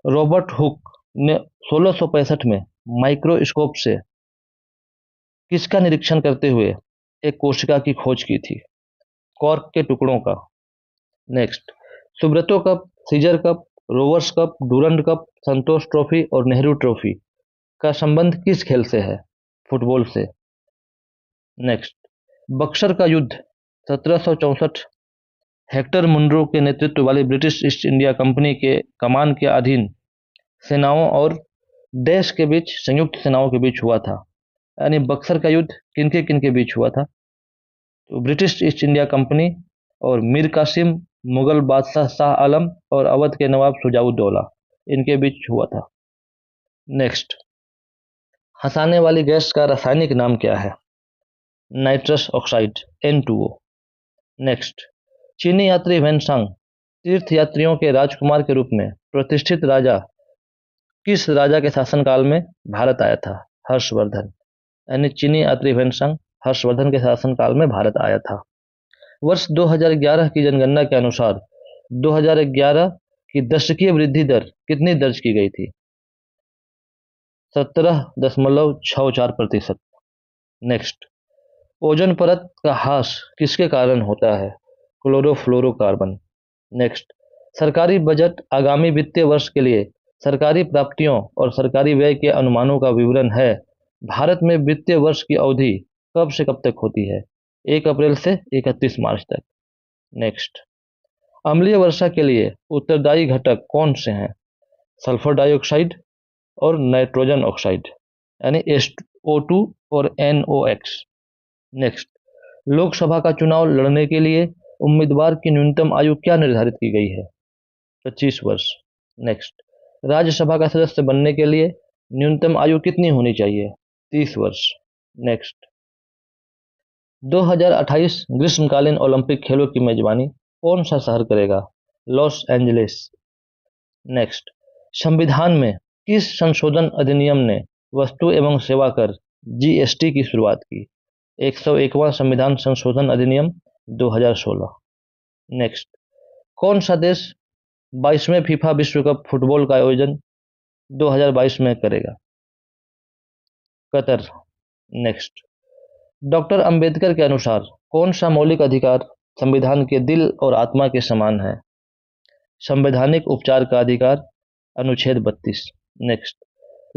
Robert Hooke ने 1665 में माइक्रोस्कोप से किसका निरीक्षण करते हुए एक कोशिका की खोज की थी? कॉर्क के टुकड़ों का। Next, Subroto Cup, Scissors Cup, Rovers Cup, Durand Cup, Santosh Trophy और नेहरू ट्रॉफी का संबंध किस खेल से है? फुटबॉल से। नेक्स्ट, बक्सर का युद्ध 1764 हेक्टर मुनरो के नेतृत्व वाली ब्रिटिश ईस्ट इंडिया कंपनी के कमान के अधीन सेनाओं और देश के बीच संयुक्त सेनाओं के बीच हुआ था। यानी बक्सर का युद्ध किनके बीच हुआ था? तो ब्रिटिश ईस्ट इंडिया कंपनी और मीर कासिम, मुगल बादशाह शाह आलम और अवध के नवाब शुजाउद्दौला, इनके बीच हुआ था। नेक्स्ट, हंसाने वाली गैस का रासायनिक नाम क्या है? Nitrous oxide, N2O। नेक्स्ट, चीनी यात्री वेनसांग तीर्थ यात्रियों के राजकुमार के रूप में प्रतिष्ठित राजा किस राजा के शासनकाल में भारत आया था? हर्षवर्धन। यानी चीनी यात्री वेनसांग हर्षवर्धन के शासनकाल में भारत आया था। वर्ष 2011 की जनगणना के अनुसार 2011 की दशकीय वृद्धि दर कितनी दर्ज की गई थी? 17.64%। नेक्स्ट, ओजोन परत का ह्रास किसके कारण होता है? क्लोरोफ्लोरोकार्बन। नेक्स्ट, सरकारी बजट आगामी वित्तीय वर्ष के लिए सरकारी प्राप्तियों और सरकारी व्यय के अनुमानों का विवरण है। भारत में वित्तीय वर्ष की अवधि कब से कब तक होती है? 1 अप्रैल से 31 मार्च तक। नेक्स्ट, अम्लीय वर्षा के लिए उत्तरदायी घटक कौन से हैं? सल्फर डाइऑक्साइड और नाइट्रोजन ऑक्साइड, यानी SO2 और NOx। नेक्स्ट, लोकसभा का चुनाव लड़ने के लिए उम्मीदवार की न्यूनतम आयु क्या निर्धारित की गई है? 25 वर्ष। नेक्स्ट, राज्यसभा का सदस्य बनने के लिए न्यूनतम आयु कितनी होनी चाहिए? 30 वर्ष। नेक्स्ट, 2028 ग्रीष्मकालीन ओलंपिक खेलों की मेजबानी कौन सा शहर करेगा? Los Angeles. नेक्स्ट, संविधान में किस संशोधन अधिनियम ने वस्तु एवं सेवा कर GST की शुरुआत की? 101वां संविधान संशोधन अधिनियम 2016। नेक्स्ट, कौन सा देश 22वें फीफा विश्व कप फुटबॉल का आयोजन 2022 में करेगा? कतर। नेक्स्ट, डॉक्टर अंबेडकर के अनुसार कौन सा मौलिक अधिकार संविधान के दिल और आत्मा के समान है? संवैधानिक उपचार का अधिकार, अनुच्छेद 32। नेक्स्ट,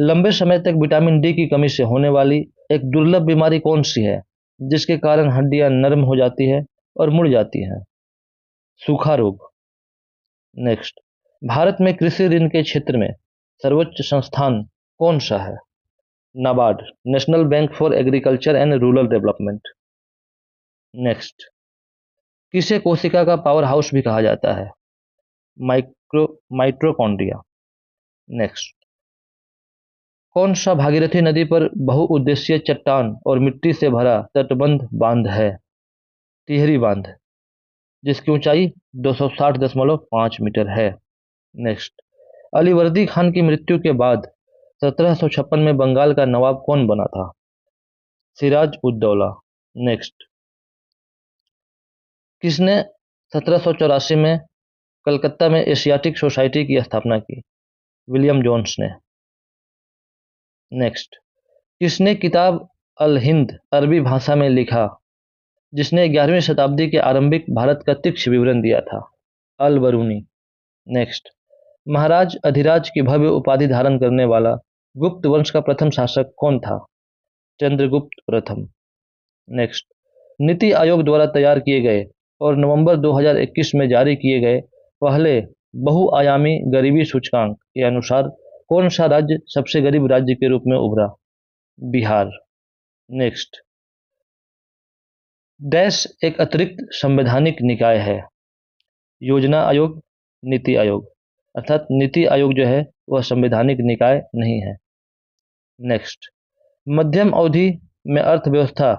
लंबे समय तक विटामिन डी की कमी से होने वाली एक दुर्लभ बीमारी कौन सी है जिसके कारण हड्डियां नरम हो जाती है और मुड़ जाती हैं? सूखा रोग। नेक्स्ट, भारत में कृषि ऋण के क्षेत्र में सर्वोच्च संस्थान कौन सा है? NABARD, national bank for agriculture and rural development. Next, किसे कोशिका का पावर हाउस भी कहा जाता है? माइटोकॉन्ड्रिया। नेक्स्ट, कौन सा भागीरथी नदी पर बहुउद्देशीय चट्टान और मिट्टी से भरा तटबंध बांध है? टिहरी बांध, जिसकी ऊंचाई 260.5 मीटर है। नेक्स्ट, अलीवर्दी खान की मृत्यु के बाद 1756 में बंगाल का नवाब कौन बना था? सिराज उद दौला। नेक्स्ट, किसने 1784 में कलकत्ता में एशियाटिक सोसाइटी की स्थापना की? विलियम जोन्स ने। नेक्स्ट, किसने किताब अल हिंद अरबी भाषा में लिखा जिसने 11वीं शताब्दी के आरंभिक भारत का तीक्ष्ण विवरण दिया था? अल बरूनी। नेक्स्ट, महाराज अधिराज की भव्य उपाधि धारण करने वाला गुप्त वंश का प्रथम शासक कौन था? चंद्रगुप्त प्रथम। नेक्स्ट, नीति आयोग द्वारा तैयार किए गए और नवंबर 2021 में जारी किए गए पहले बहुआयामी गरीबी सूचकांक के अनुसार कौन सा राज्य सबसे गरीब राज्य के रूप में उभरा? बिहार। नेक्स्ट, डैश एक अतिरिक्त संवैधानिक निकाय है? योजना आयोग, नीति आयोग। अर्थात नीति आयोग जो है वह संवैधानिक निकाय नहीं है। नेक्स्ट, मध्यम अवधि में अर्थव्यवस्था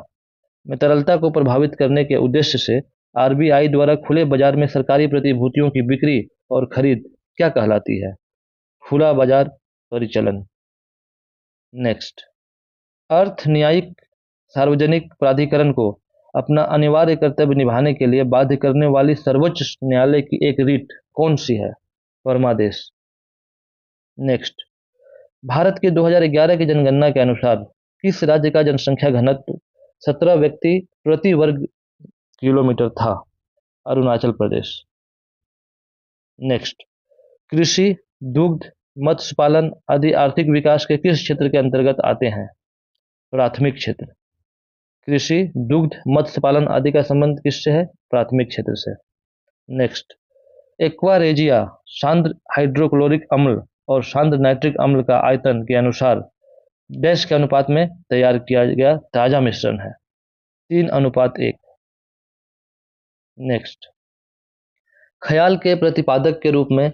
में तरलता को प्रभावित करने के उद्देश्य से RBI द्वारा खुले बाजार में सरकारी प्रतिभूतियों की बिक्री और खरीद क्या कहलाती है? खुला बाजार परिचालन। नेक्स्ट, अर्थ न्यायिक सार्वजनिक प्राधिकरण को अपना अनिवार्य कर्तव्य निभाने के लिए बाध्य करने वाली सर्वोच्च न्यायालय की एक रीट कौन सी है? परमादेश। नेक्स्ट, भारत के 2011 की जनगणना के अनुसार किस राज्य का जनसंख्या घनत्व 17 व्यक्ति प्रति वर्ग किलोमीटर था? अरुणाचल प्रदेश। नेक्स्ट, कृषि, दुग्ध, मत्स्य पालन आदि आर्थिक विकास के किस क्षेत्र के अंतर्गत आते हैं? प्राथमिक क्षेत्र। कृषि, दुग्ध, मत्स्य पालन आदि का संबंध किससे है? प्राथमिक क्षेत्र से। नेक्स्ट, एक्वारेजिया सांद्र हाइड्रोक्लोरिक अम्ल और सांद्र नाइट्रिक अम्ल का आयतन के अनुसार डैश के अनुपात में तैयार किया गया ताजा मिश्रण है? 3:1। नेक्स्ट, ख्याल के प्रतिपादक के रूप में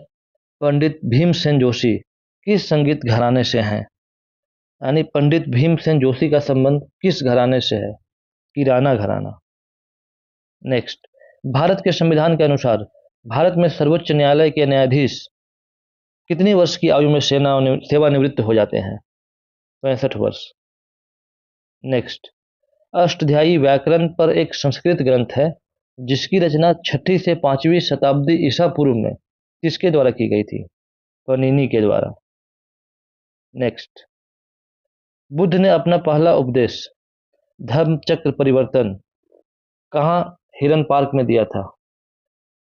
पंडित भीमसेन जोशी किस संगीत घराने से हैं? यानी पंडित भीमसेन जोशी का संबंध किस घराने से है? किराना घराना। नेक्स्ट, भारत के संविधान के अनुसार भारत में सर्वोच्च न्यायालय के न्यायाधीश कितनी वर्ष की आयु में सेवानिवृत्त हो जाते हैं? 65 वर्ष। नेक्स्ट, अष्टाध्यायी व्याकरण पर एक संस्कृत ग्रंथ है जिसकी रचना 6वीं से 5वीं शताब्दी ईसा पूर्व में किसके द्वारा की गई थी? पनीनी के द्वारा। नेक्स्ट, बुद्ध ने अपना पहला उपदेश धर्म चक्र परिवर्तन कहाँ हिरन पार्क में दिया था?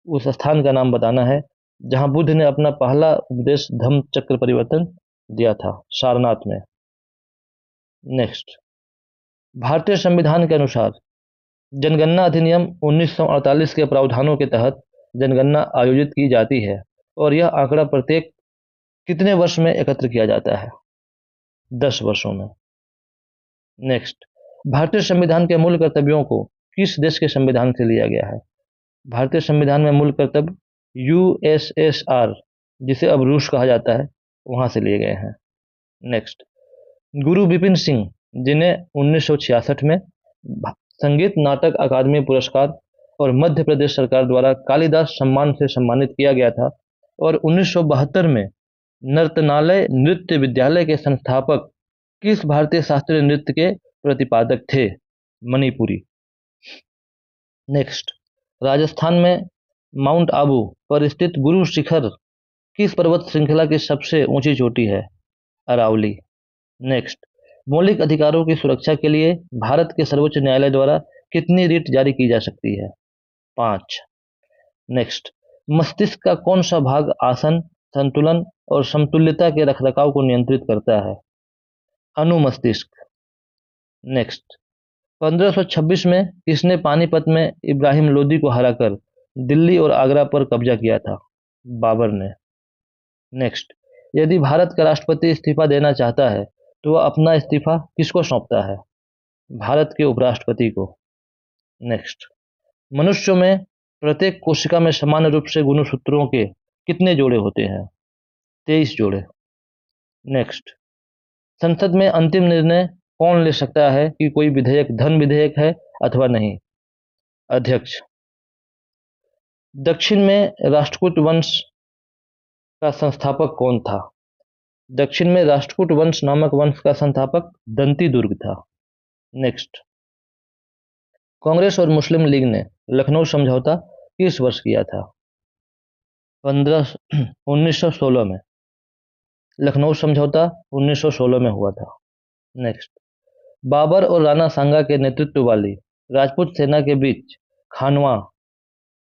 उस स्थान का नाम बताना है जहां बुद्ध ने अपना पहला उपदेश धम्म चक्र परिवर्तन दिया था, सारनाथ में। नेक्स्ट, भारतीय संविधान के अनुसार जनगणना अधिनियम 1948 के प्रावधानों के तहत जनगणना आयोजित की जाती है और यह आंकड़ा प्रत्येक कितने वर्ष में एकत्र किया जाता है? 10 वर्षों में। नेक्स्ट, भारतीय संविधान के मूल कर्तव्यों को किस देश के संविधान से लिया गया है? भारतीय संविधान में मूल कर्तव्य यूएसएसआर, जिसे अब रूस कहा जाता है, वहां से लिए गए हैं। नेक्स्ट, गुरु बिपिन सिंह, जिन्हें 1966 में संगीत नाटक अकादमी पुरस्कार और मध्य प्रदेश सरकार द्वारा कालिदास सम्मान से सम्मानित किया गया था, और 1972 में नर्तनालय नृत्य विद्यालय के संस्थापक किस भारतीय शास्त्रीय नृत्य के प्रतिपादक थे? मणिपुरी। नेक्स्ट, राजस्थान में माउंट आबू पर स्थित गुरु शिखर किस पर्वत श्रृंखला की सबसे ऊंची चोटी है? अरावली। नेक्स्ट, मौलिक अधिकारों की सुरक्षा के लिए भारत के सर्वोच्च न्यायालय द्वारा कितनी रिट जारी की जा सकती है? 5। नेक्स्ट, मस्तिष्क का कौन सा भाग आसन, संतुलन और समतुल्यता के रखरखाव को नियंत्रित करता है? अनुमस्तिष्क। नेक्स्ट, 1526 में किसने पानीपत में इब्राहिम लोदी को हराकर दिल्ली और आगरा पर कब्जा किया था? बाबर ने। नेक्स्ट, यदि भारत का राष्ट्रपति इस्तीफा देना चाहता है तो वह अपना इस्तीफा किसको सौंपता है? भारत के उपराष्ट्रपति को। नेक्स्ट, मनुष्यों में प्रत्येक कोशिका में समान रूप से गुणसूत्रों के कितने जोड़े होते हैं? 23 जोड़े। नेक्स्ट, संसद में अंतिम निर्णय कौन ले सकता है कि कोई विधेयक धन विधेयक है अथवा नहीं? अध्यक्ष। दक्षिण में राष्ट्रकूट वंश का संस्थापक कौन था? दक्षिण में राष्ट्रकूट वंश नामक वंश का संस्थापक दंती दुर्ग था। नेक्स्ट, कांग्रेस और मुस्लिम लीग ने लखनऊ समझौता किस वर्ष किया था? 1916 में। लखनऊ समझौता 1916 में हुआ था। नेक्स्ट, बाबर और राणा सांगा के नेतृत्व वाली राजपूत सेना के बीच खानवा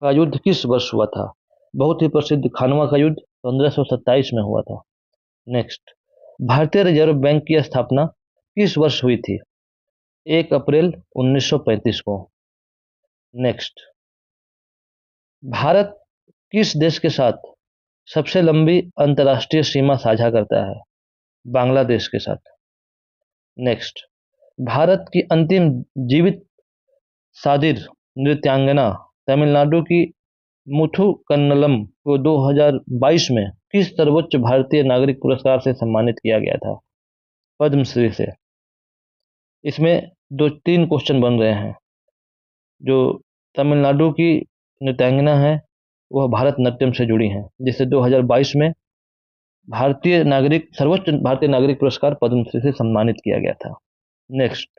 का युद्ध किस वर्ष हुआ था? बहुत ही प्रसिद्ध खानवा का युद्ध 1527 में हुआ था। नेक्स्ट, भारतीय रिजर्व बैंक की स्थापना किस वर्ष हुई थी? 1 अप्रैल 1935 को। नेक्स्ट, भारत किस देश के साथ सबसे लंबी अंतर्राष्ट्रीय सीमा साझा करता है? बांग्लादेश के साथ। नेक्स्ट, भारत की अंतिम जीवित सादिर नृत्यांगना तमिलनाडु की मुथुकन्नलम को 2022 में किस सर्वोच्च भारतीय नागरिक पुरस्कार से सम्मानित किया गया था? पद्मश्री से। इसमें 2-3 क्वेश्चन बन रहे हैं। जो तमिलनाडु की नृत्यांगना है वह भारतनाट्यम से जुड़ी हैं, जिसे 2022 में सर्वोच्च भारतीय नागरिक पुरस्कार पद्मश्री से सम्मानित किया गया था। नेक्स्ट,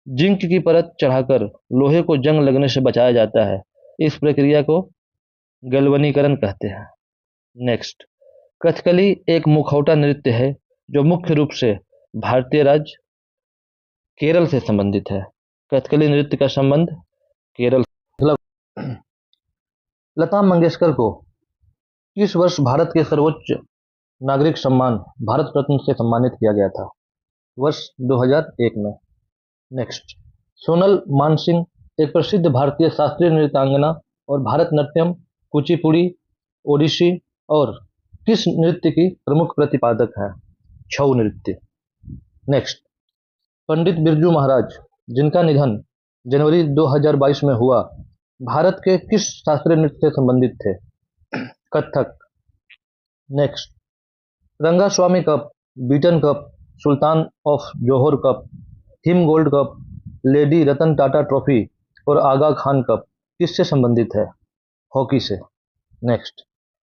जिंक की परत चढ़ाकर लोहे को जंग लगने से बचाया जाता है, इस प्रक्रिया को गलवनीकरण कहते हैं। नेक्स्ट, कथकली एक मुखौटा नृत्य है जो मुख्य रूप से भारतीय राज्य केरल से संबंधित है। कथकली नृत्य का संबंध केरल। लता मंगेशकर को किस वर्ष भारत के सर्वोच्च नागरिक सम्मान भारत रत्न से सम्मानित किया गया था? वर्ष 2001 में। नेक्स्ट, सोनल मानसिंह एक प्रसिद्ध भारतीय शास्त्रीय नृत्यांगना और भारतनाट्यम, कुचिपुड़ी, ओडिसी और किस नृत्य की प्रमुख प्रतिपादक है? छऊ नृत्य। नेक्स्ट, पंडित बिरजू महाराज, जिनका निधन जनवरी 2022 में हुआ, भारत के किस शास्त्रीय नृत्य से संबंधित थे? Kathak. Next, Rangaswamy cup, beaten cup, Sultan of Johor cup, him gold cup, lady Ratan Tata trophy और आगा खान कप किससे संबंधित है? हॉकी से। नेक्स्ट,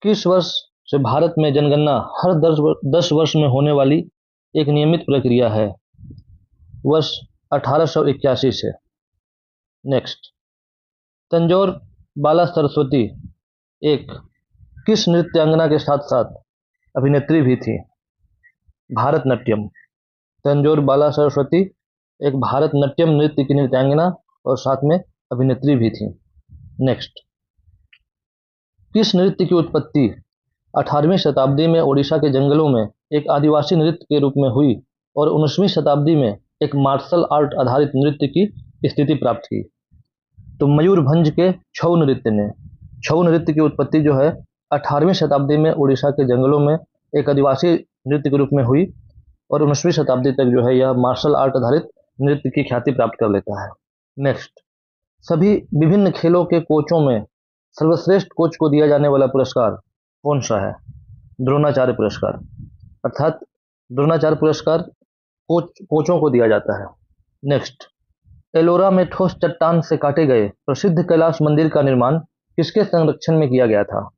किस वर्ष से भारत में जनगणना हर 10 वर्ष में होने वाली एक नियमित प्रक्रिया है? वर्ष 1881 से। नेक्स्ट, तंजौर बाला सरस्वती एक किस नृत्यांगना के साथ साथ अभिनेत्री भी थी? भारतनाट्यम। तंजौर बाला सरस्वती एक भारतनाट्यम नृत्य की नृत्यांगना और साथ में अभिनेत्री भी थी। नेक्स्ट, किस नृत्य की उत्पत्ति 18वीं शताब्दी में ओडिशा के जंगलों में एक आदिवासी नृत्य के रूप में हुई और 19वीं शताब्दी में एक मार्शल आर्ट आधारित नृत्य की स्थिति प्राप्त की? तो मयूरभंज के छऊ नृत्य ने। छऊ नृत्य की उत्पत्ति जो है 18वीं शताब्दी में उड़ीसा के जंगलों में एक आदिवासी नृत्य के रूप में हुई और 19वीं शताब्दी तक जो है यह मार्शल आर्ट आधारित नृत्य की ख्याति प्राप्त कर लेता है। नेक्स्ट, सभी विभिन्न खेलों के कोचों में सर्वश्रेष्ठ कोच को दिया जाने वाला पुरस्कार कौन सा है? द्रोणाचार्य पुरस्कार। अर्थात द्रोणाचार्य पुरस्कार कोचों को दिया जाता है। नेक्स्ट, एलोरा में ठोस चट्टान से काटे गए प्रसिद्ध कैलाश मंदिर का निर्माण किसके संरक्षण में किया गया था?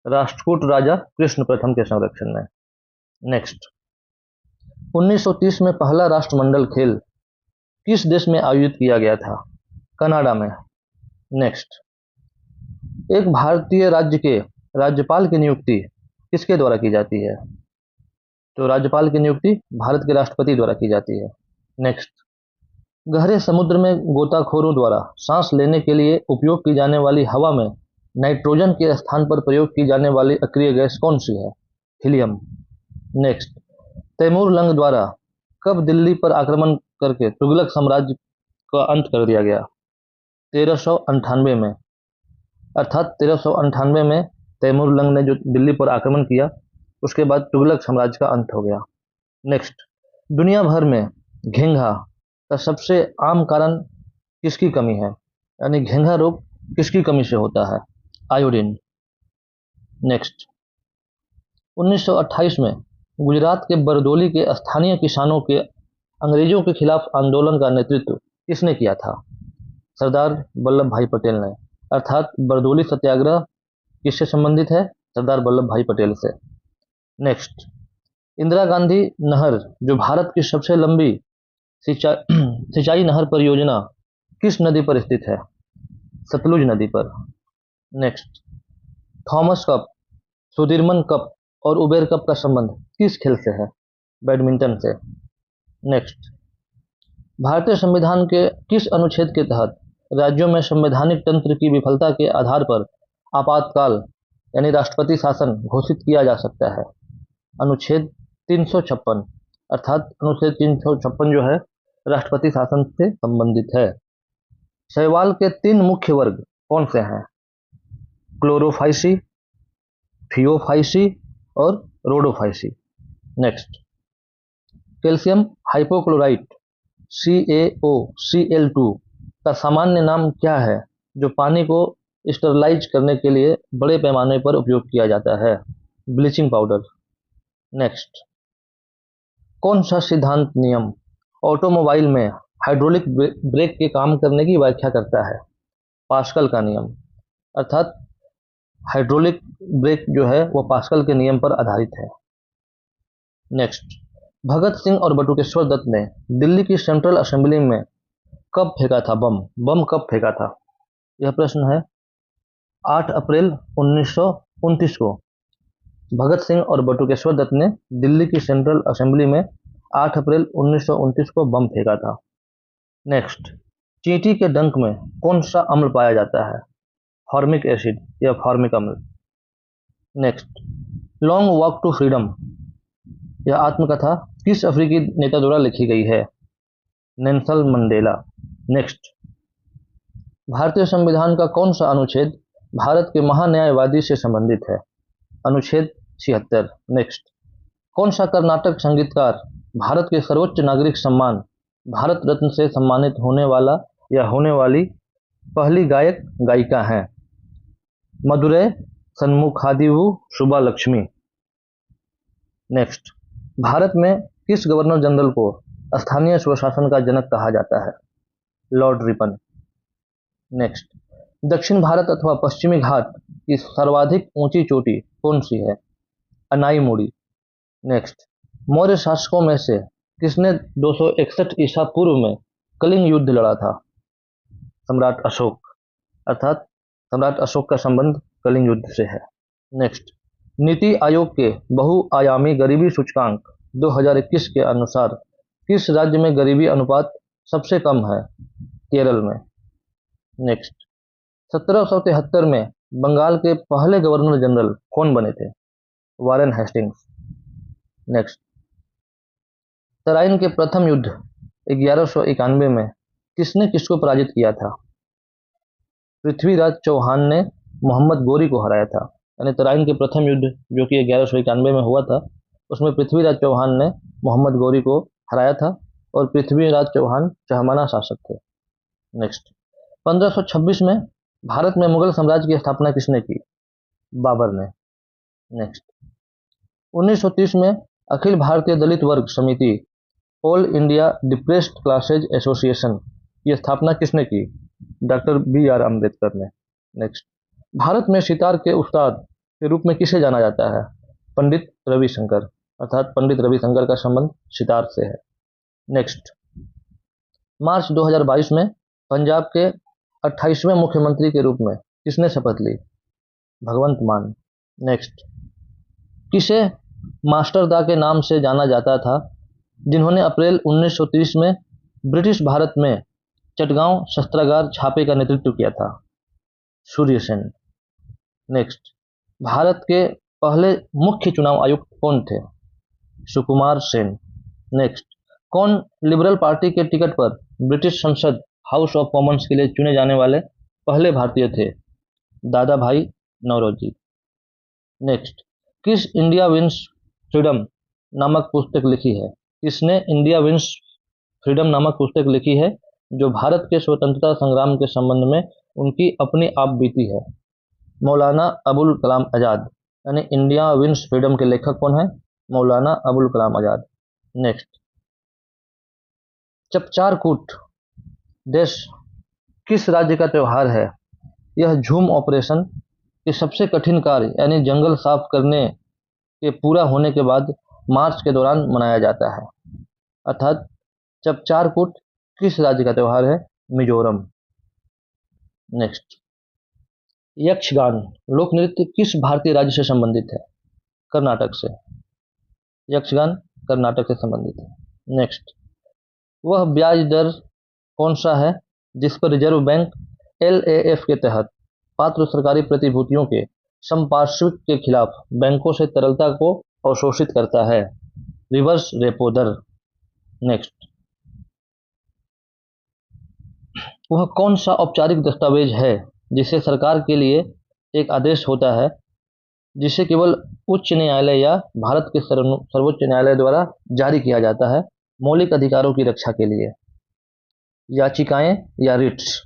राष्ट्रकूट राजा कृष्ण प्रथम के संरक्षण में। नेक्स्ट, 1930 में पहला राष्ट्रमंडल खेल किस देश में आयोजित किया गया था? कनाडा में। नेक्स्ट, एक भारतीय राज्य के राज्यपाल की नियुक्ति किसके द्वारा की जाती है? तो राज्यपाल की नियुक्ति भारत के राष्ट्रपति द्वारा की जाती है। नेक्स्ट, गहरे समुद्र में गोताखोरों द्वारा सांस लेने के लिए उपयोग की जाने वाली हवा में नाइट्रोजन के स्थान पर प्रयोग की जाने वाली अक्रिय गैस कौन सी है? हीलियम। नेक्स्ट, तैमूर लंग द्वारा कब दिल्ली पर आक्रमण करके तुगलक साम्राज्य का अंत कर दिया गया? 1398 में। अर्थात 1398 में तैमूर लंग ने जो दिल्ली पर आक्रमण किया उसके बाद तुगलक साम्राज्य का अंत हो गया। नेक्स्ट, दुनिया भर में घेंघा का सबसे आम कारण किसकी कमी है? यानी घेंघा रोग किसकी कमी से होता है? आयोडीन। नेक्स्ट, 1928 में गुजरात के बरदोली के स्थानीय किसानों के अंग्रेजों के खिलाफ आंदोलन का नेतृत्व किसने किया था? सरदार वल्लभ भाई पटेल ने। अर्थात बरदोली सत्याग्रह किससे संबंधित है? सरदार वल्लभ भाई पटेल से। नेक्स्ट, इंदिरा गांधी नहर जो भारत की सबसे लंबी सिंचाई नहर परियोजना किस नदी पर स्थित है? सतलुज नदी पर। Next, Thomas cup, Sudirman cup और उबेर कप का संबंध किस खेल से है? बैडमिंटन से। नेक्स्ट, भारतीय संविधान के किस अनुच्छेद के तहत राज्यों में संवैधानिक तंत्र की विफलता के आधार पर आपातकाल यानी राष्ट्रपति शासन घोषित किया जा सकता है? अनुच्छेद 356। अर्थात अनुच्छेद 356 जो है राष्ट्रपति शासन से संबंधित है। शैवाल के 3 मुख्य वर्ग कौन से हैं? क्लोरोफाइसी, थियोफाइसी और Rhodophyceae. Next, calcium hypochlorite CaOCl2 का सामान्य नाम क्या है जो पानी को स्टरलाइज करने के लिए बड़े पैमाने पर उपयोग किया जाता है? Bleaching powder. नेक्स्ट, कौन सा सिद्धांत नियम ऑटोमोबाइल में हाइड्रोलिक ब्रेक के काम करने की व्याख्या करता है? पास्कल का नियम। अर्थात हाइड्रोलिक ब्रेक जो है वो पास्कल के नियम पर आधारित है। नेक्स्ट, भगत सिंह और बटुकेश्वर दत्त ने दिल्ली की सेंट्रल असेंबली में कब फेंका था बम कब फेंका था? यह प्रश्न है। 8 अप्रैल 1929 को भगत सिंह और बटुकेश्वर दत्त ने दिल्ली की सेंट्रल असेंबली में 8 अप्रैल 1929 को बम फेंका था। नेक्स्ट, चींटी के डंक में कौन सा अम्ल पाया जाता है? फॉर्मिक एसिड या फॉर्मिक अम्ल। Next, long walk to freedom यह आत्मकथा किस अफ्रीकी नेता द्वारा लिखी गई है? Nelson Mandela. नेक्स्ट, भारतीय संविधान का कौन सा अनुच्छेद भारत के महान्यायवादी से संबंधित है? अनुच्छेद 76। नेक्स्ट, कौन सा कर्नाटक संगीतकार भारत के सर्वोच्च नागरिक सम्मान भारत रत्न से सम्मानित होने वाला या होने वाली पहली गायक गायिका हैं? मदुरै सन्मुखादिवु सुब्बा लक्ष्मी। नेक्स्ट, भारत में किस गवर्नर जनरल को स्थानीय स्वशासन का जनक कहा जाता है? Lord Ripon. नेक्स्ट, दक्षिण भारत अथवा पश्चिमी घाट की सर्वाधिक ऊंची चोटी कौन सी है? अनाईमुड़ी। नेक्स्ट, मौर्य शासकों में से किसने 261 ईसा पूर्व में कलिंग युद्ध लड़ा था? सम्राट अशोक। अर्थात सम्राट अशोक का संबंध कलिंग युद्ध से है। नेक्स्ट, नीति आयोग के बहुआयामी गरीबी सूचकांक 2021 के अनुसार किस राज्य में गरीबी अनुपात सबसे कम है? केरल में। नेक्स्ट, 1773 में बंगाल के पहले गवर्नर जनरल कौन बने थे? Warren Hastings. नेक्स्ट, तराइन के प्रथम युद्ध 1191 में किसने किसको पराजित किया था? पृथ्वीराज चौहान ने मोहम्मद गोरी को हराया था। यानी तराइन के प्रथम युद्ध जो कि 1191 में हुआ था, उसमें पृथ्वीराज चौहान ने मोहम्मद गोरी को हराया था और पृथ्वीराज चौहान चहमाना शासक थे। नेक्स्ट, 1526 में भारत में मुगल साम्राज्य की स्थापना किसने की? बाबर ने। नेक्स्ट, 1930 में अखिल भारतीय दलित वर्ग समिति all India depressed classes association की स्थापना किसने की? डॉक्टर BR अम्बेडकर ने। नेक्स्ट, भारत में सितार के उस्ताद के रूप में किसे जाना जाता है? पंडित रविशंकर, अर्थात पंडित रविशंकर का संबंध सितार से है। नेक्स्ट, मार्च 2022 में पंजाब के 28वें मुख्यमंत्री के रूप में किसने शपथ ली? भगवंत मान। नेक्स्ट, किसे मास्टरदा के नाम से जाना जाता था जिन्होंने अप्रैल 1930 में ब्रिटिश भारत में चटगांव शस्त्रागार छापे का नेतृत्व किया था? सूर्य सेन। नेक्स्ट, भारत के पहले मुख्य चुनाव आयुक्त कौन थे? सुकुमार सेन। नेक्स्ट, कौन लिबरल पार्टी के टिकट पर ब्रिटिश संसद हाउस ऑफ कॉमन्स के लिए चुने जाने वाले पहले भारतीय थे? दादा भाई नौरोजी। नेक्स्ट, किस इंडिया विंस फ्रीडम नामक पुस्तक लिखी है? किसने इंडिया विंस फ्रीडम नामक पुस्तक लिखी है जो भारत के स्वतंत्रता संग्राम के संबंध में उनकी अपनी आप बीती है? मौलाना अबुल कलाम आज़ाद। यानी इंडिया विंस फ्रीडम के लेखक कौन है? मौलाना अबुल कलाम आज़ाद। नेक्स्ट, चपचार कूट देश किस राज्य का त्यौहार है? यह झूम ऑपरेशन के सबसे कठिन कार्य यानी जंगल साफ करने के पूरा होने के बाद मार्च के दौरान मनाया जाता है। अर्थात चपचार कूट किस राज्य का त्यौहार है? मिजोरम। नेक्स्ट, यक्षगान लोक नृत्य किस भारतीय राज्य से संबंधित है? कर्नाटक से। यक्षगान कर्नाटक से संबंधित है। नेक्स्ट, वह ब्याज दर कौन सा है जिस पर रिजर्व बैंक LAF के तहत पात्र सरकारी प्रतिभूतियों के संपार्श्विक के खिलाफ बैंकों से तरलता को अवशोषित करता है? रिवर्स रेपो दर। नेक्स्ट, वह कौन सा औपचारिक दस्तावेज है जिसे सरकार के लिए एक आदेश होता है जिसे केवल उच्च न्यायालय या भारत के सर्वोच्च न्यायालय द्वारा जारी किया जाता है मौलिक अधिकारों की रक्षा के लिए? याचिकाएं या रिट्स।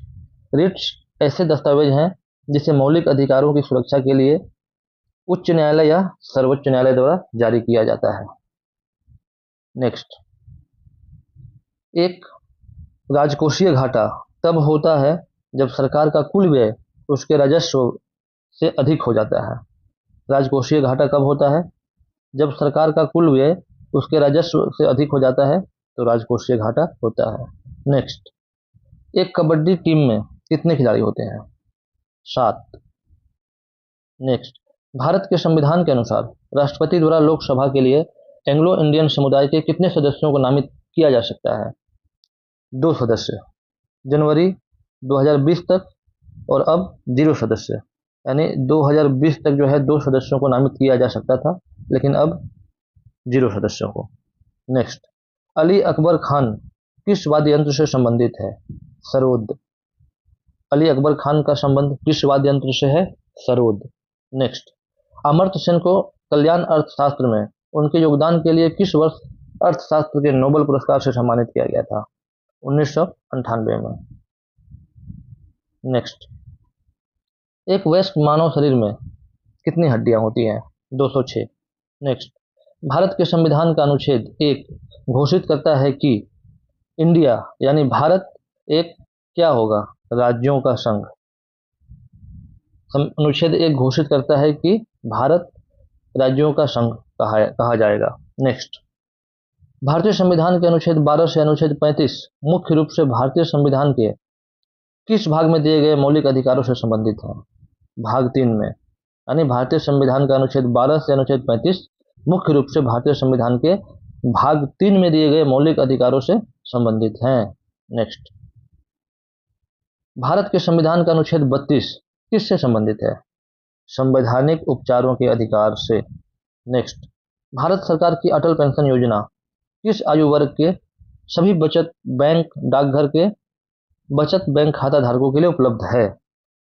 रिट्स ऐसे दस्तावेज हैं जिसे मौलिक अधिकारों की सुरक्षा के लिए उच्च न्यायालय या सर्वोच्च न्यायालय द्वारा जारी किया जाता है। नेक्स्ट, एक राजकोषीय घाटा तब होता है जब सरकार का कुल व्यय उसके राजस्व से अधिक हो जाता है। राजकोषीय घाटा कब होता है? जब सरकार का कुल व्यय उसके राजस्व से अधिक हो जाता है तो राजकोषीय घाटा होता है। नेक्स्ट, एक कबड्डी टीम में कितने खिलाड़ी होते हैं? 7। नेक्स्ट, भारत के संविधान के अनुसार राष्ट्रपति द्वारा लोकसभा के लिए एंग्लो इंडियन समुदाय के कितने सदस्यों को नामित किया जा सकता है? 2 सदस्य। जनवरी 2020 तक और अब 0 सदस्य। यानी 2020 तक जो है 2 सदस्यों को नामित किया जा सकता था, लेकिन अब 0 सदस्यों को। नेक्स्ट, अली अकबर खान किस वाद्य यंत्र से संबंधित है? सरोद। अली अकबर खान का संबंध किस वाद्य यंत्र से है? सरोद। नेक्स्ट, अमर्त्य सेन को कल्याण अर्थशास्त्र में उनके योगदान के लिए किस वर्ष अर्थशास्त्र के नोबेल पुरस्कार से सम्मानित किया गया था? 1998 में। नेक्स्ट, एक वयस्क मानव शरीर में कितनी हड्डियां होती हैं? 206। नेक्स्ट, भारत के संविधान का अनुच्छेद 1 घोषित करता है कि इंडिया यानी भारत एक क्या होगा? राज्यों का संघ। अनुच्छेद 1 घोषित करता है कि भारत राज्यों का संघ कहा जाएगा। नेक्स्ट, भारतीय संविधान के अनुच्छेद 12 से अनुच्छेद 35 मुख्य रूप से भारतीय संविधान के किस भाग में दिए गए मौलिक अधिकारों से संबंधित है? भाग 3 में। यानी भारतीय संविधान का अनुच्छेद 12 से अनुच्छेद 35 मुख्य रूप से भारतीय संविधान के भाग 3 में दिए गए मौलिक अधिकारों से संबंधित हैं। नेक्स्ट, भारत के संविधान का अनुच्छेद 32 किससे संबंधित है? संवैधानिक उपचारों के अधिकार से। नेक्स्ट, भारत सरकार की अटल पेंशन योजना किस आयु वर्ग के सभी बचत बैंक डाकघर के बचत बैंक खाता धारकों के लिए उपलब्ध है?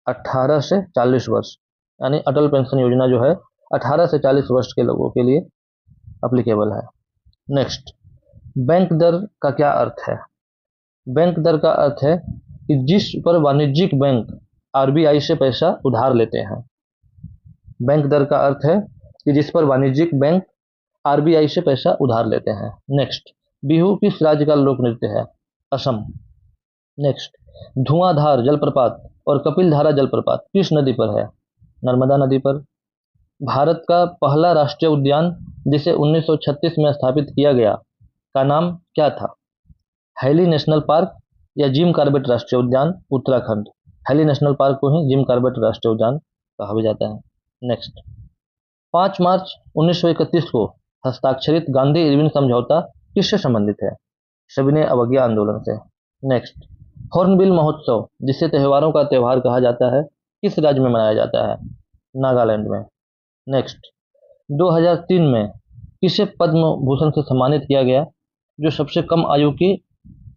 18 से 40 वर्ष, यानी अटल पेंशन योजना जो है 18 से 40 वर्ष के लोगों के लिए अप्लीकेबल है। नेक्स्ट, बैंक दर का क्या अर्थ है? बैंक दर का अर्थ है कि जिस पर वाणिज्यिक बैंक आरबीआई से पैसा उधार लेते हैं। बैंक दर का अर्थ है कि जिस पर वाणिज्यिक बैंक आरबीआई से पैसा उधार लेते हैं। नेक्स्ट, बिहू किस राज्य का लोक नृत्य है? असम। नेक्स्ट, धुआंधार जलप्रपात और कपिलधारा जलप्रपात किस नदी पर है? नर्मदा नदी पर। भारत का पहला राष्ट्रीय उद्यान जिसे 1936 में स्थापित किया गया का नाम क्या था? हैली नेशनल पार्क या जिम कॉर्बेट राष्ट्रीय उद्यान, उत्तराखंड। हैली नेशनल पार्क को ही जिम कॉर्बेट राष्ट्रीय उद्यान कहा भी जाता है। नेक्स्ट, 5 मार्च 1931 को हस्ताक्षरित गांधी इरविन समझौता किससे संबंधित है? सविनय अवज्ञा आंदोलन से। नेक्स्ट, हॉर्नबिल महोत्सव जिसे त्योहारों का त्योहार कहा जाता है किस राज्य में मनाया जाता है? नागालैंड में। नेक्स्ट, 2003 में किसे पद्म भूषण से सम्मानित किया गया जो सबसे कम आयु की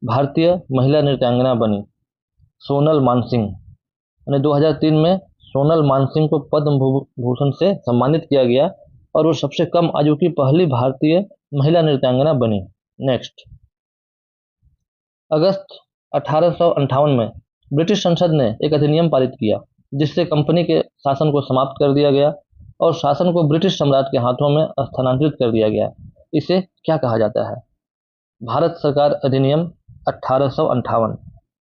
भारतीय महिला नृत्यांगना बनी? सोनल मानसिंह। यानी 2003 में सोनल मानसिंह को पद्म भूषण से सम्मानित किया गया और वो सबसे कम आयु की पहली भारतीय महिला नृत्यांगना बनी। नेक्स्ट, अगस्त 1858 में ब्रिटिश संसद ने एक अधिनियम पारित किया जिससे कंपनी के शासन को समाप्त कर दिया गया और शासन को ब्रिटिश सम्राट के हाथों में स्थानांतरित कर दिया गया। इसे क्या कहा जाता है? भारत सरकार अधिनियम 1858।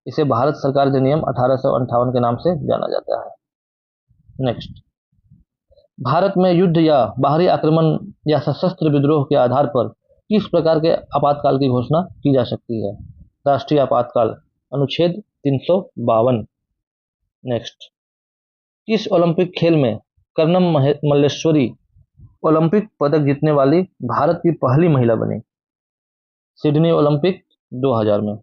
इसे भारत सरकार अधिनियम 1858 के नाम से जाना जाता है। नेक्स्ट, भारत में युद्ध या बाहरी आक्रमण या सशस्त्र विद्रोह के आधार पर किस प्रकार के आपातकाल की घोषणा की जा सकती है? राष्ट्रीय आपातकाल, अनुच्छेद 352। नेक्स्ट, किस ओलंपिक खेल में कर्णम मल्लेश्वरी ओलंपिक पदक जीतने वाली भारत की पहली महिला बनी? सिडनी ओलंपिक 2000 में।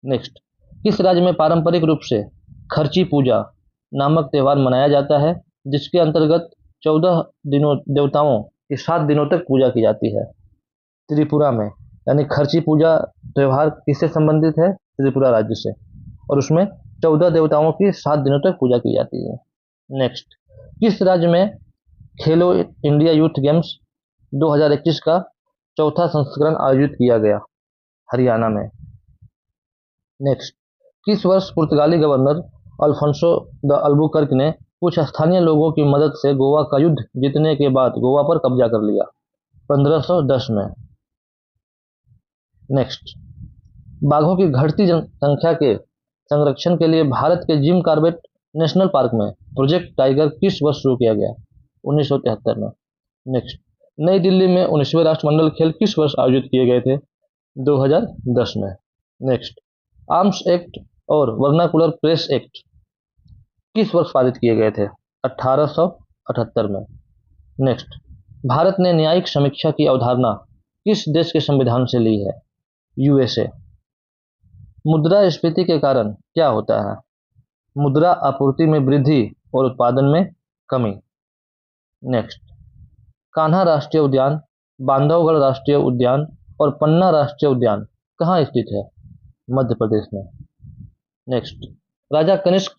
नेक्स्ट, किस राज्य में पारंपरिक रूप से खर्ची पूजा नामक त्यौहार मनाया जाता है जिसके अंतर्गत 14 दिनों देवताओं की 7 दिनों तक पूजा की जाती है? त्रिपुरा में। यानी खर्ची पूजा त्यौहार किससे संबंधित है? त्रिपुरा राज्य से, और उसमें 14 देवताओं की 7 दिनों तक पूजा की जाती है। नेक्स्ट, किस राज्य में खेलो इंडिया यूथ गेम्स 2021 का चौथा संस्करण आयोजित किया गया? हरियाणा में। नेक्स्ट, किस वर्ष पुर्तगाली गवर्नर अल्फोंसो द अल्बुकर्क ने कुछ स्थानीय लोगों की मदद से गोवा का युद्ध जीतने के बाद गोवा पर कब्जा कर लिया? 1510 में। नेक्स्ट, बाघों की घटती जनसंख्या के संरक्षण के लिए भारत के जिम कॉर्बेट नेशनल पार्क में प्रोजेक्ट टाइगर किस वर्ष शुरू किया गया? 1973 में। नेक्स्ट, नई दिल्ली में 19वें राष्ट्रमंडल खेल किस वर्ष आयोजित किए गए थे? 2010 में। नेक्स्ट, आर्म्स एक्ट और वर्नाकुलर प्रेस एक्ट किस वर्ष पारित किए गए थे? 1878 में। नेक्स्ट, भारत ने न्यायिक समीक्षा की अवधारणा किस देश के संविधान से ली है? यूएसए। मुद्रास्फीति के कारण क्या होता है? मुद्रा आपूर्ति में वृद्धि और उत्पादन में कमी। नेक्स्ट, कान्हा राष्ट्रीय उद्यान, बांधवगढ़ राष्ट्रीय उद्यान और पन्ना राष्ट्रीय उद्यान कहाँ स्थित है? मध्य प्रदेश में। नेक्स्ट, राजा कनिष्क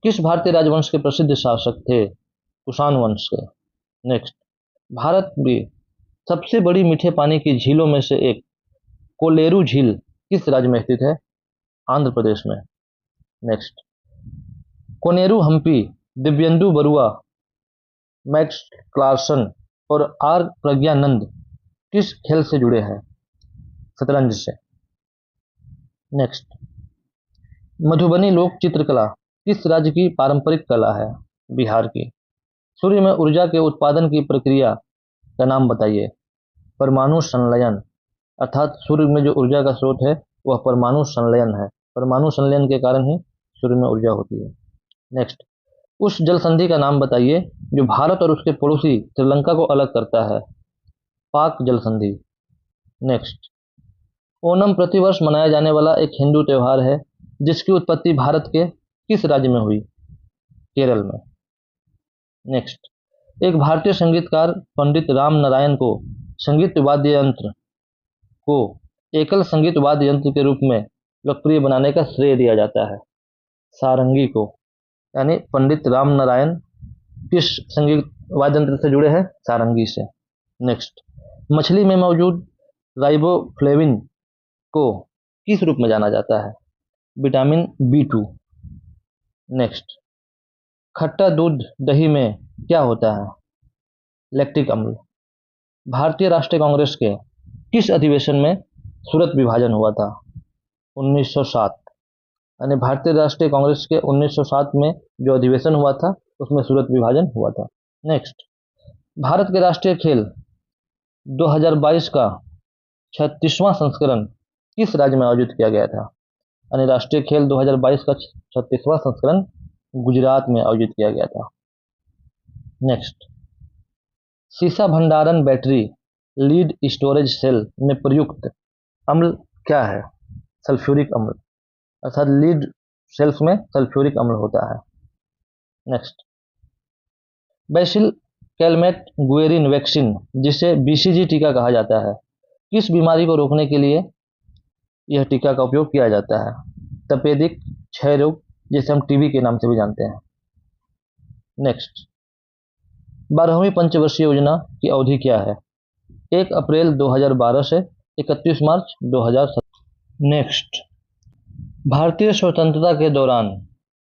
किस भारतीय राजवंश के प्रसिद्ध शासक थे? कुषाण वंश के। नेक्स्ट, भारत में सबसे बड़ी मीठे पानी की झीलों में से एक कोलेरू झील किस राज्य में स्थित है? आंध्र प्रदेश में। Next, Koneru Humpy Dibyendu Barua, Max Carlsen और आर प्रज्ञानंद किस खेल से जुड़े हैं? शतरंज से। नेक्स्ट, मधुबनी लोक चित्रकला किस राज्य की पारंपरिक कला है? बिहार की। सूर्य में ऊर्जा के उत्पादन की प्रक्रिया का नाम बताइए। परमाणु संलयन, अर्थात सूर्य में जो ऊर्जा का स्रोत है वह परमाणु संलयन है। परमाणु संलयन के कारण ही सूर्य में ऊर्जा होती है। नेक्स्ट, उस जल संधि का नाम बताइए जो भारत और उसके पड़ोसी श्रीलंका को अलग करता है। पाक जल संधि। नेक्स्ट, ओणम प्रतिवर्ष मनाया जाने वाला एक हिंदू त्यौहार है जिसकी उत्पत्ति भारत के किस राज्य में हुई? केरल में। नेक्स्ट, एक भारतीय संगीतकार पंडित राम नारायण को संगीत वाद्य यंत्र को एकल संगीत वाद्य यंत्र के रूप में लोकप्रिय बनाने का श्रेय दिया जाता है। सारंगी को, यानी पंडित राम नारायण किस संगीत वाद्य यंत्र से जुड़े हैं? सारंगी से। नेक्स्ट, मछली में मौजूद राइबोफ्लेविन को किस रूप में जाना जाता है? Vitamin B2। नेक्स्ट, खट्टा दूध दही में क्या होता है? लैक्टिक अम्ल। भारतीय राष्ट्रीय कांग्रेस के किस अधिवेशन में सूरत विभाजन हुआ था? 1907। यानी भारतीय राष्ट्रीय कांग्रेस के 1907 में जो अधिवेशन हुआ था उसमें सूरत विभाजन हुआ था। नेक्स्ट, भारत के राष्ट्रीय खेल 2022 का 36वां संस्करण किस राज्य में आयोजित किया गया था? यानी राष्ट्रीय खेल 2022 का 36वां संस्करण गुजरात में आयोजित किया गया था। नेक्स्ट, सीसा भंडारण बैटरी लीड स्टोरेज सेल में प्रयुक्त अम्ल क्या है? सल्फ्यूरिक अम्ल, अर्थात लीड सेल्स में सल्फ्यूरिक अम्ल होता है। नेक्स्ट, बैसिल कैलमेट गुएरिन वैक्सीन, जिसे BCG टीका कहा जाता है, किस बीमारी को रोकने के लिए यह टीका का उपयोग किया जाता है? तपेदिक क्षय रोग, जिसे हम TB के नाम से भी जानते हैं। नेक्स्ट, 12वीं पंचवर्षीय योजना की अवधि क्या है? 1 अप्रैल 2012 से 31 मार्च 2017। नेक्स्ट, भारतीय स्वतंत्रता के दौरान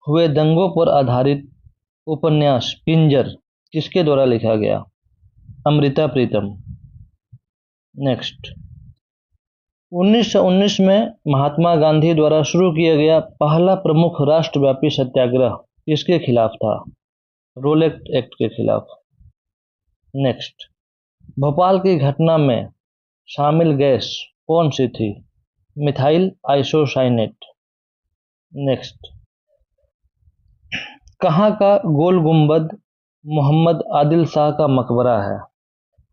हुए दंगों पर आधारित उपन्यास पिंजर किसके द्वारा लिखा गया? अमृता प्रीतम। नेक्स्ट, 1919 में महात्मा गांधी द्वारा शुरू किया गया पहला प्रमुख राष्ट्रव्यापी सत्याग्रह किसके खिलाफ था? रोलेट एक्ट के खिलाफ। नेक्स्ट, भोपाल की घटना में शामिल गैस कौन सी थी? Methyl isocyanate. नेक्स्ट, कहाँ का गोल गुंबद मोहम्मद आदिल शाह का मकबरा है?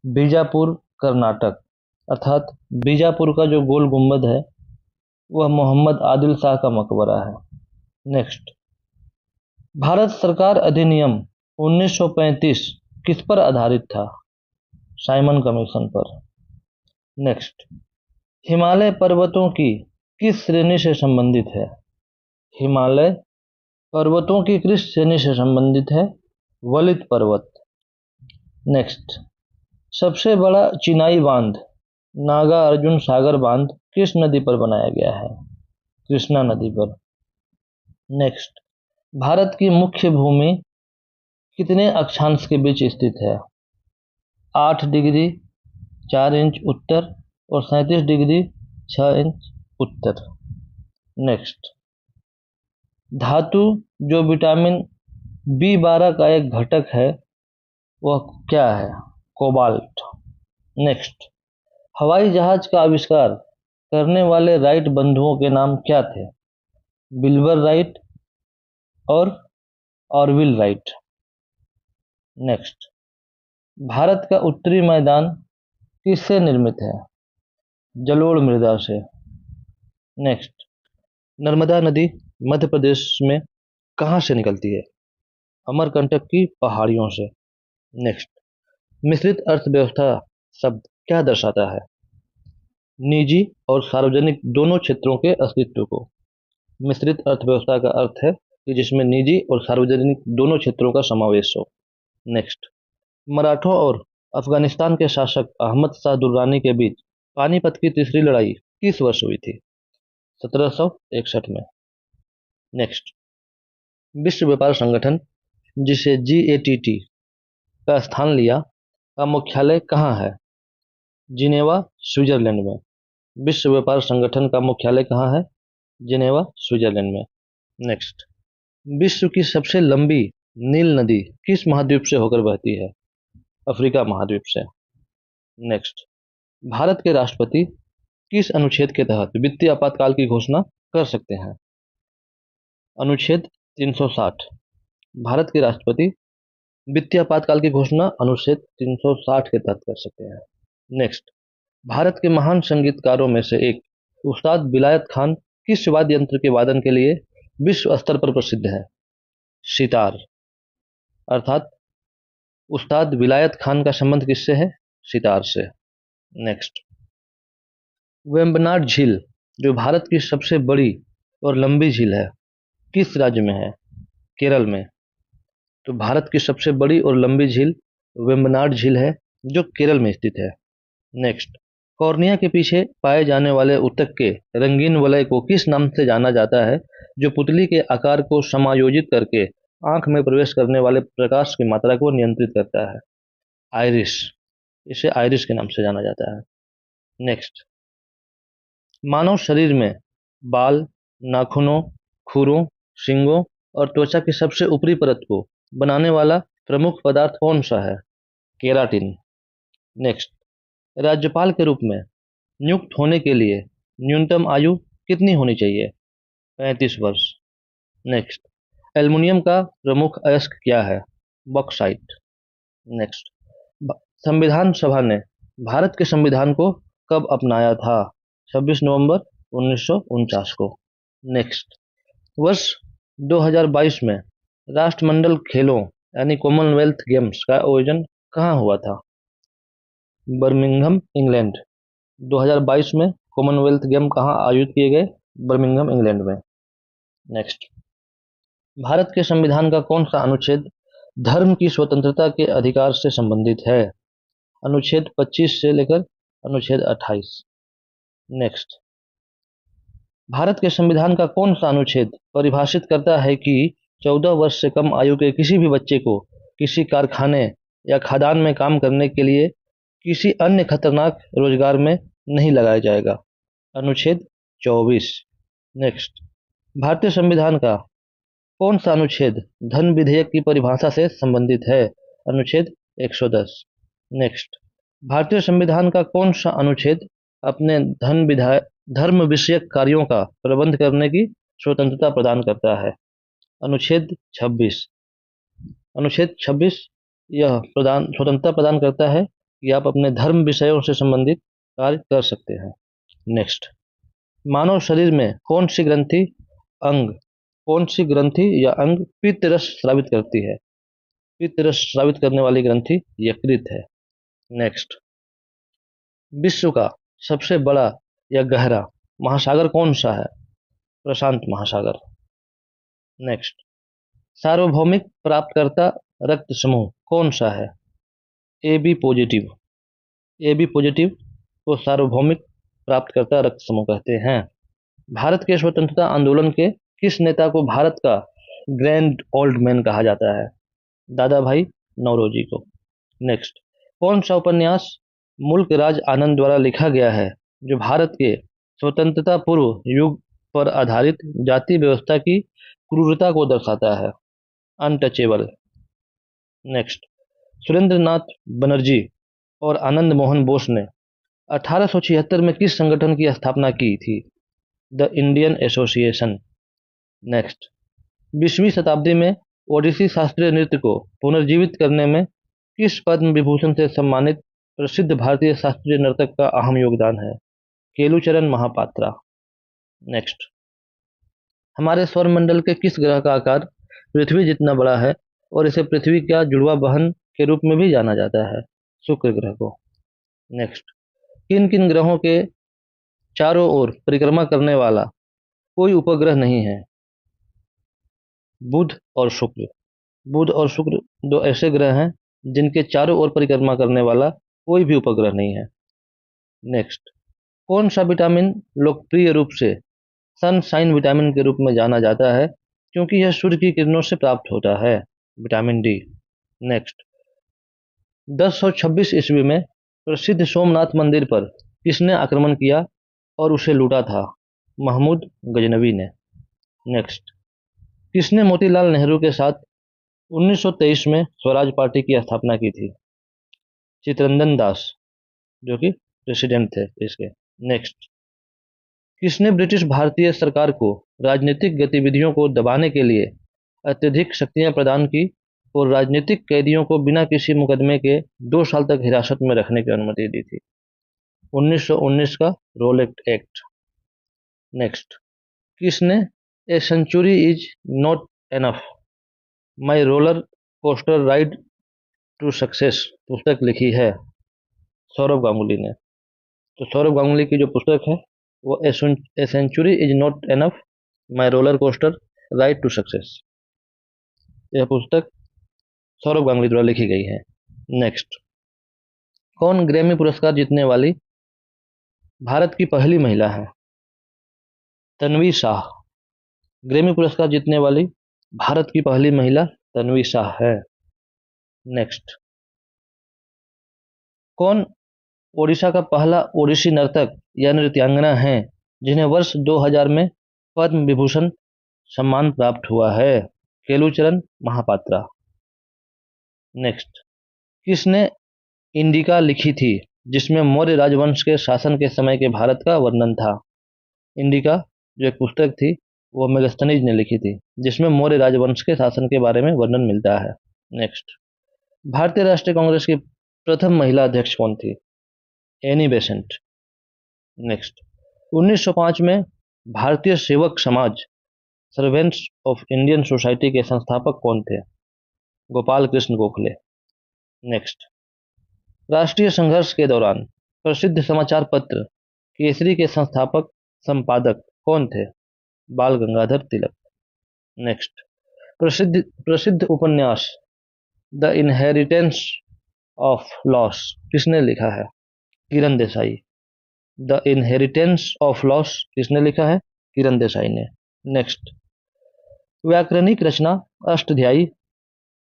बीजापुर कर्नाटक, अर्थात बीजापुर का जो गोल गुंबद है वह मोहम्मद आदिल शाह का मकबरा है। नेक्स्ट, भारत सरकार अधिनियम 1935 किस पर आधारित था? साइमन कमीशन पर। नेक्स्ट, हिमालय पर्वतों की किस श्रेणी से संबंधित है? हिमालय पर्वतों की किस श्रेणी से संबंधित है? वलित पर्वत। नेक्स्ट, सबसे बड़ा चिनाई बांध नागा अर्जुन सागर बांध किस नदी पर बनाया गया है? कृष्णा नदी पर। नेक्स्ट, भारत की मुख्य भूमि कितने अक्षांश के बीच स्थित है? 8 डिग्री 4 इंच उत्तर और 37 डिग्री 6 इंच उत्तर। नेक्स्ट, धातु जो विटामिन B12 का एक घटक है वह क्या है? कोबाल्ट। नेक्स्ट, हवाई जहाज का आविष्कार करने वाले राइट बंधुओं के नाम क्या थे? विल्बर राइट और ऑरविल राइट। नेक्स्ट, भारत का उत्तरी मैदान किससे निर्मित है? जलोढ़ मृदा से। नेक्स्ट, नर्मदा नदी मध्य प्रदेश में कहाँ से निकलती है? अमरकंटक की पहाड़ियों से। नेक्स्ट, मिश्रित अर्थव्यवस्था शब्द क्या दर्शाता है? निजी और सार्वजनिक दोनों क्षेत्रों के अस्तित्व को। मिश्रित अर्थव्यवस्था का अर्थ है कि जिसमें निजी और सार्वजनिक दोनों क्षेत्रों का समावेश हो। नेक्स्ट, मराठों और अफगानिस्तान के शासक अहमद शाह दुर्रानी के बीच पानीपत की तीसरी लड़ाई किस वर्ष हुई थी? 1761 में। नेक्स्ट, विश्व व्यापार संगठन जिसे GATT का स्थान लिया का मुख्यालय कहाँ है? जिनेवा स्विट्जरलैंड में। विश्व व्यापार संगठन का मुख्यालय कहाँ है? जिनेवा स्विट्जरलैंड में। नेक्स्ट, विश्व की सबसे लंबी नील नदी किस महाद्वीप से होकर बहती है? अफ्रीका महाद्वीप से। नेक्स्ट, भारत के राष्ट्रपति किस अनुच्छेद के तहत वित्तीय आपातकाल की घोषणा कर सकते हैं? अनुच्छेद 360। भारत के राष्ट्रपति वित्तीय आपातकाल की घोषणा अनुच्छेद 360 के तहत कर सकते हैं। नेक्स्ट, भारत के महान संगीतकारों में से एक उस्ताद विलायत खान किस वाद्य यंत्र के वादन के लिए विश्व स्तर पर प्रसिद्ध है? सितार, अर्थात उस्ताद विलायत खान का संबंध किससे है? सितार से। नेक्स्ट, वेम्बनाड झील जो भारत की सबसे बड़ी और लंबी झील है, किस राज्य में है? केरल में। तो भारत की सबसे बड़ी और लंबी झील वेम्बनाड झील है, जो केरल में स्थित है। नेक्स्ट, कॉर्निया के पीछे पाए जाने वाले ऊतक के रंगीन वलय को किस नाम से जाना जाता है, जो पुतली के आकार को समायोजित करके आंख में प्रवेश करने वाले प्रकाश की मात्रा को नियंत्रित करता है? आइरिस। इसे आइरिस के नाम से जाना जाता है। नेक्स्ट, मानव शरीर में बाल, नाखूनों, खुरों, सींगों और त्वचा की सबसे ऊपरी परत को बनाने वाला प्रमुख पदार्थ कौन सा है? केराटिन। नेक्स्ट, राज्यपाल के रूप में नियुक्त होने के लिए न्यूनतम आयु कितनी होनी चाहिए? 35 वर्ष। नेक्स्ट, एल्युमिनियम का प्रमुख अयस्क क्या है? बॉक्साइट। नेक्स्ट, संविधान सभा ने भारत के संविधान को कब अपनाया था? 26 नवंबर 1949 को। नेक्स्ट, वर्ष 2022 में राष्ट्रमंडल खेलों यानी कॉमनवेल्थ गेम्स का आयोजन कहाँ हुआ था? Birmingham, England. 2022 में कॉमनवेल्थ गेम कहाँ आयोजित किए गए? बर्मिंघम, इंग्लैंड में। नेक्स्ट, भारत के संविधान का कौन सा अनुच्छेद धर्म की स्वतंत्रता के अधिकार से संबंधित है? अनुच्छेद 25 से लेकर अनुच्छेद 28। नेक्स्ट, भारत के संविधान का कौन सा अनुच्छेद परिभाषित करता है कि 14 वर्ष से कम आयु के किसी भी बच्चे को किसी कारखाने या खदान में काम करने के लिए किसी अन्य खतरनाक रोजगार में नहीं लगाया जाएगा? अनुच्छेद 24। नेक्स्ट, भारतीय संविधान का कौन सा अनुच्छेद धन विधेयक की परिभाषा से संबंधित है? अनुच्छेद 110। नेक्स्ट, भारतीय संविधान का कौन सा अनुच्छेद अपने धर्म विषयक कार्यों का प्रबंध करने की स्वतंत्रता प्रदान करता है? अनुच्छेद 26। अनुच्छेद 26 यह स्वतंत्रता प्रदान करता है कि आप अपने धर्म विषयों से संबंधित कार्य कर सकते हैं। नेक्स्ट, मानव शरीर में कौन सी ग्रंथि या अंग पित्त रस स्रावित करती है? पित्त रस स्रावित करने वाली ग्रंथि यकृत है। नेक्स्ट, विश्व का सबसे बड़ा या गहरा महासागर कौन सा है? प्रशांत महासागर। नेक्स्ट, सार्वभौमिक प्राप्तकर्ता रक्त समूह कौन सा है? A B positive. A B positive को सार्वभौमिक प्राप्तकर्ता रक्त समूह कहते हैं। भारत के स्वतंत्रता आंदोलन के किस नेता को भारत का ग्रैंड ओल्ड मैन कहा जाता है? दादा भाई नौरोजी को। नेक्स्ट, कौन सा उपन्यास मुल्क राज आनंद द्वारा लिखा गया है जो भारत के स्वतंत्रता पूर्व युग पर आधारित जाति व्यवस्था की क्रूरता को दर्शाता है? अनटचेबल। नेक्स्ट, सुरेंद्र नाथ बनर्जी और आनंद मोहन बोस ने 1876 में किस संगठन की स्थापना की थी? The Indian association. नेक्स्ट, 20वीं शताब्दी में ओडिसी शास्त्रीय नृत्य को पुनर्जीवित करने में किस पद्म विभूषण से सम्मानित प्रसिद्ध भारतीय शास्त्रीय नर्तक का अहम योगदान है? केलुचरण महापात्रा। नेक्स्ट, हमारे सौरमंडल के किस ग्रह का आकार पृथ्वी जितना बड़ा है और इसे पृथ्वी का जुड़वा बहन के रूप में भी जाना जाता है? शुक्र ग्रह को। नेक्स्ट, किन किन ग्रहों के चारों ओर परिक्रमा करने वाला कोई उपग्रह नहीं है? बुध और शुक्र। बुध और शुक्र दो ऐसे ग्रह हैं जिनके चारों ओर परिक्रमा करने वाला कोई भी उपग्रह नहीं है। नेक्स्ट, कौन सा विटामिन लोकप्रिय रूप से सनशाइन विटामिन के रूप में जाना जाता है क्योंकि यह सूर्य की किरणों से प्राप्त होता है? Vitamin D. नेक्स्ट, 1026 ईस्वी में प्रसिद्ध सोमनाथ मंदिर पर किसने आक्रमण किया और उसे लूटा था? महमूद गजनवी ने। नेक्स्ट, किसने मोतीलाल नेहरू के साथ 1923 में स्वराज पार्टी की स्थापना की थी? चितरंजन दास, जो कि प्रेसिडेंट थे इसके। नेक्स्ट, किसने ब्रिटिश भारतीय सरकार को राजनीतिक गतिविधियों को दबाने के लिए अत्यधिक शक्तियां प्रदान की और राजनीतिक कैदियों को बिना किसी मुकदमे के 2 साल तक हिरासत में रखने की अनुमति दी थी? 1919 का रोलेट एक्ट। नेक्स्ट, किसने a century is not enough, my roller coaster ride to success पुस्तक लिखी है? सौरभ गांगुली ने। तो सौरभ गांगुली की जो पुस्तक है वो a century is not enough, my roller coaster ride to success, यह पुस्तक सौरभ गांगुली द्वारा लिखी गई है। नेक्स्ट, कौन ग्रैमी पुरस्कार जीतने वाली भारत की पहली महिला है? तन्वी शाह। ग्रैमी पुरस्कार जीतने वाली भारत की पहली महिला तन्वी शाह है। नेक्स्ट, कौन ओडिशा का पहला ओडिसी नर्तक या नृत्यांगना है जिन्हें वर्ष 2000 में पद्म विभूषण सम्मान प्राप्त हुआ है? केलुचरण महापात्रा। नेक्स्ट, किसने इंडिका लिखी थी जिसमें मौर्य राजवंश के शासन के समय के भारत का वर्णन था? इंडिका जो एक पुस्तक थी वो मेगस्थनीज ने लिखी थी जिसमें मौर्य राजवंश के शासन के बारे में वर्णन मिलता है। नेक्स्ट, भारतीय राष्ट्रीय कांग्रेस की प्रथम महिला अध्यक्ष कौन थी? Annie Besant. नेक्स्ट, 1905 में भारतीय सेवक समाज सर्वेंट्स ऑफ इंडियन सोसाइटी के संस्थापक कौन थे? गोपाल कृष्ण गोखले। नेक्स्ट, राष्ट्रीय संघर्ष के दौरान प्रसिद्ध समाचार पत्र केसरी के संस्थापक संपादक कौन थे? बाल गंगाधर तिलक। नेक्स्ट, प्रसिद्ध प्रसिद्ध उपन्यास द इनहेरिटेंस ऑफ लॉस किसने लिखा है? Kiran Desai. The inheritance of loss किसने लिखा है? किरण देसाई ने। नेक्स्ट, व्याकरणिक रचना अष्टध्यायी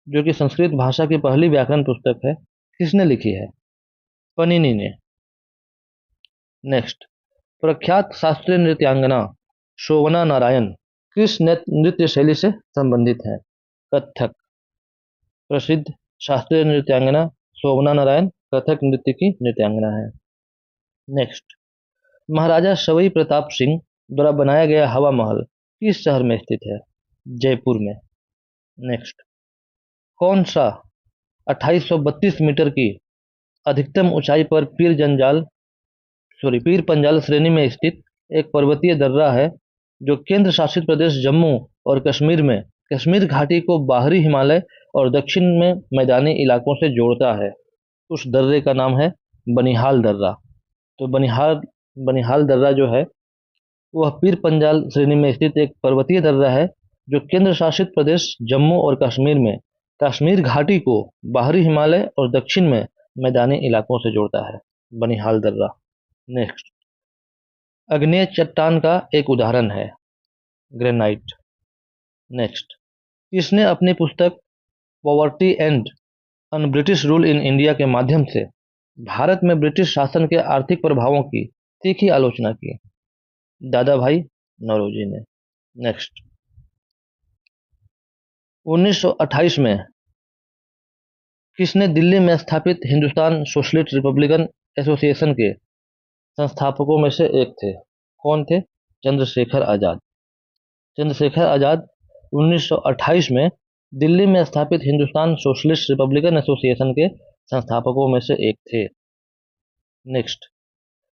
जो कि संस्कृत भाषा की पहली व्याकरण पुस्तक है किसने लिखी है? पनिनी ने। नेक्स्ट, प्रख्यात शास्त्रीय नृत्यांगना शोभना नारायण किस नृत्य शैली से संबंधित है? कथक। प्रसिद्ध शास्त्रीय नृत्यांगना शोभना नारायण कथक नृत्य की नृत्यांगना है। नेक्स्ट, महाराजा सवाई प्रताप सिंह द्वारा बनाया गया हवा महल किस शहर में स्थित है? जयपुर में। नेक्स्ट, कौन सा 2832 मीटर की अधिकतम ऊंचाई पर पीर पंजाल श्रेणी में स्थित एक पर्वतीय दर्रा है जो केंद्र शासित प्रदेश जम्मू और कश्मीर में कश्मीर घाटी को बाहरी हिमालय और दक्षिण में मैदानी इलाकों से जोड़ता है? उस दर्रे का नाम है बनिहाल दर्रा। तो बनिहाल दर्रा जो है वह पीर पंजाल श्रेणी में स्थित एक पर्वतीय दर्रा है जो केंद्र शासित प्रदेश जम्मू और कश्मीर में कश्मीर घाटी को बाहरी हिमालय और दक्षिण में मैदानी इलाकों से जोड़ता है। बनिहाल दर्रा। नेक्स्ट, अग्नेय चट्टान का एक उदाहरण है ग्रेनाइट। नेक्स्ट, इसने अपनी पुस्तक poverty and un British rule in India के माध्यम से भारत में ब्रिटिश शासन के आर्थिक प्रभावों की तीखी आलोचना की? दादा भाई नौरोजी ने। नेक्स्ट, 1928 में किसने दिल्ली में स्थापित हिंदुस्तान सोशलिस्ट रिपब्लिकन एसोसिएशन के संस्थापकों में से एक थे? कौन थे? चंद्रशेखर आजाद। चंद्रशेखर आजाद 1928 में दिल्ली में स्थापित हिंदुस्तान सोशलिस्ट रिपब्लिकन एसोसिएशन के संस्थापकों में से एक थे। नेक्स्ट,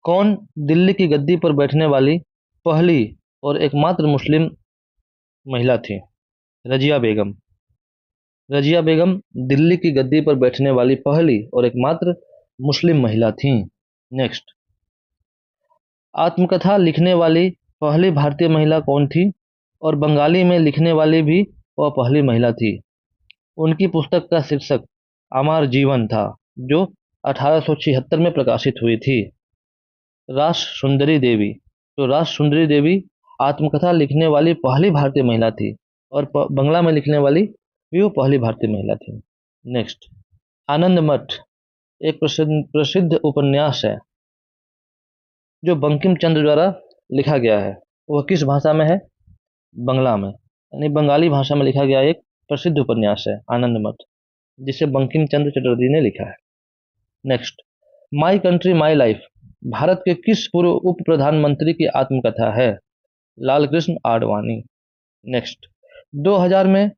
कौन दिल्ली की गद्दी पर बैठने वाली पहली और एकमात्र मुस्लिम महिला थी? रजिया बेगम। रजिया बेगम दिल्ली की गद्दी पर बैठने वाली पहली और एकमात्र मुस्लिम महिला थीं। नेक्स्ट, आत्मकथा लिखने वाली पहली भारतीय महिला कौन थी और बंगाली में लिखने वाली भी वह पहली महिला थी? उनकी पुस्तक का शीर्षक अमर जीवन था जो 1876 में प्रकाशित हुई थी। रास सुंदरी देवी। तो रास सुंदरी देवी आत्मकथा लिखने वाली पहली भारतीय महिला थी और बंगला में लिखने वाली भी वो पहली भारतीय महिला थी। नेक्स्ट, आनंद मठ एक प्रसिद्ध उपन्यास है जो बंकिम चंद्र द्वारा लिखा गया है। वह किस भाषा में है? बंगला में, यानी बंगाली भाषा में लिखा गया एक प्रसिद्ध उपन्यास है आनंद मठ जिसे बंकिम चंद्र चटर्जी ने लिखा है। Next, my country my life Bharat के किस पूर्व उप प्रधानमंत्री की आत्मकथा है? लालकृष्ण आडवाणी। नेक्स्ट, 2000 में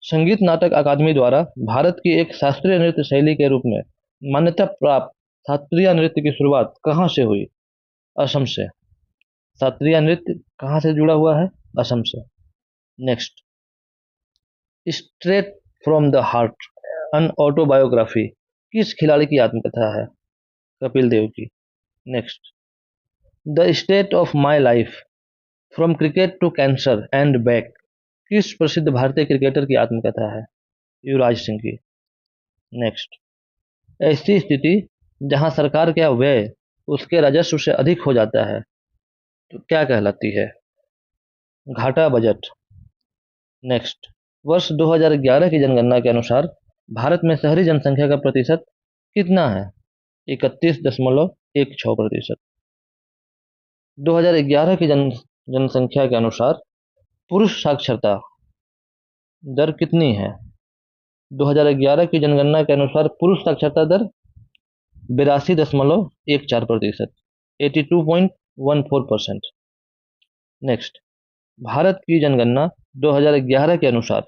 संगीत नाटक अकादमी द्वारा भारत की एक शास्त्रीय नृत्य शैली के रूप में मान्यता प्राप्त शास्त्रीय नृत्य की शुरुआत कहाँ से हुई? असम से। शास्त्रीय नृत्य कहाँ से जुड़ा हुआ है? असम से। Next, straight from the heart an autobiography किस खिलाड़ी की आत्मकथा है? कपिल देव की। Next, the state of my life from cricket to cancer and back किस प्रसिद्ध भारतीय क्रिकेटर की आत्मकथा है? युवराज सिंह की। नेक्स्ट, ऐसी स्थिति जहां सरकार का व्यय उसके राजस्व से अधिक हो जाता है तो क्या कहलाती है? घाटा बजट। नेक्स्ट, वर्ष 2011 की जनगणना के अनुसार भारत में शहरी जनसंख्या का प्रतिशत कितना है? 31.16%। 2011 की जनसंख्या के अनुसार पुरुष साक्षरता दर कितनी है? 2011 की जनगणना के अनुसार पुरुष साक्षरता दर 82.14%, 82.14%। नेक्स्ट, भारत की जनगणना 2011 के अनुसार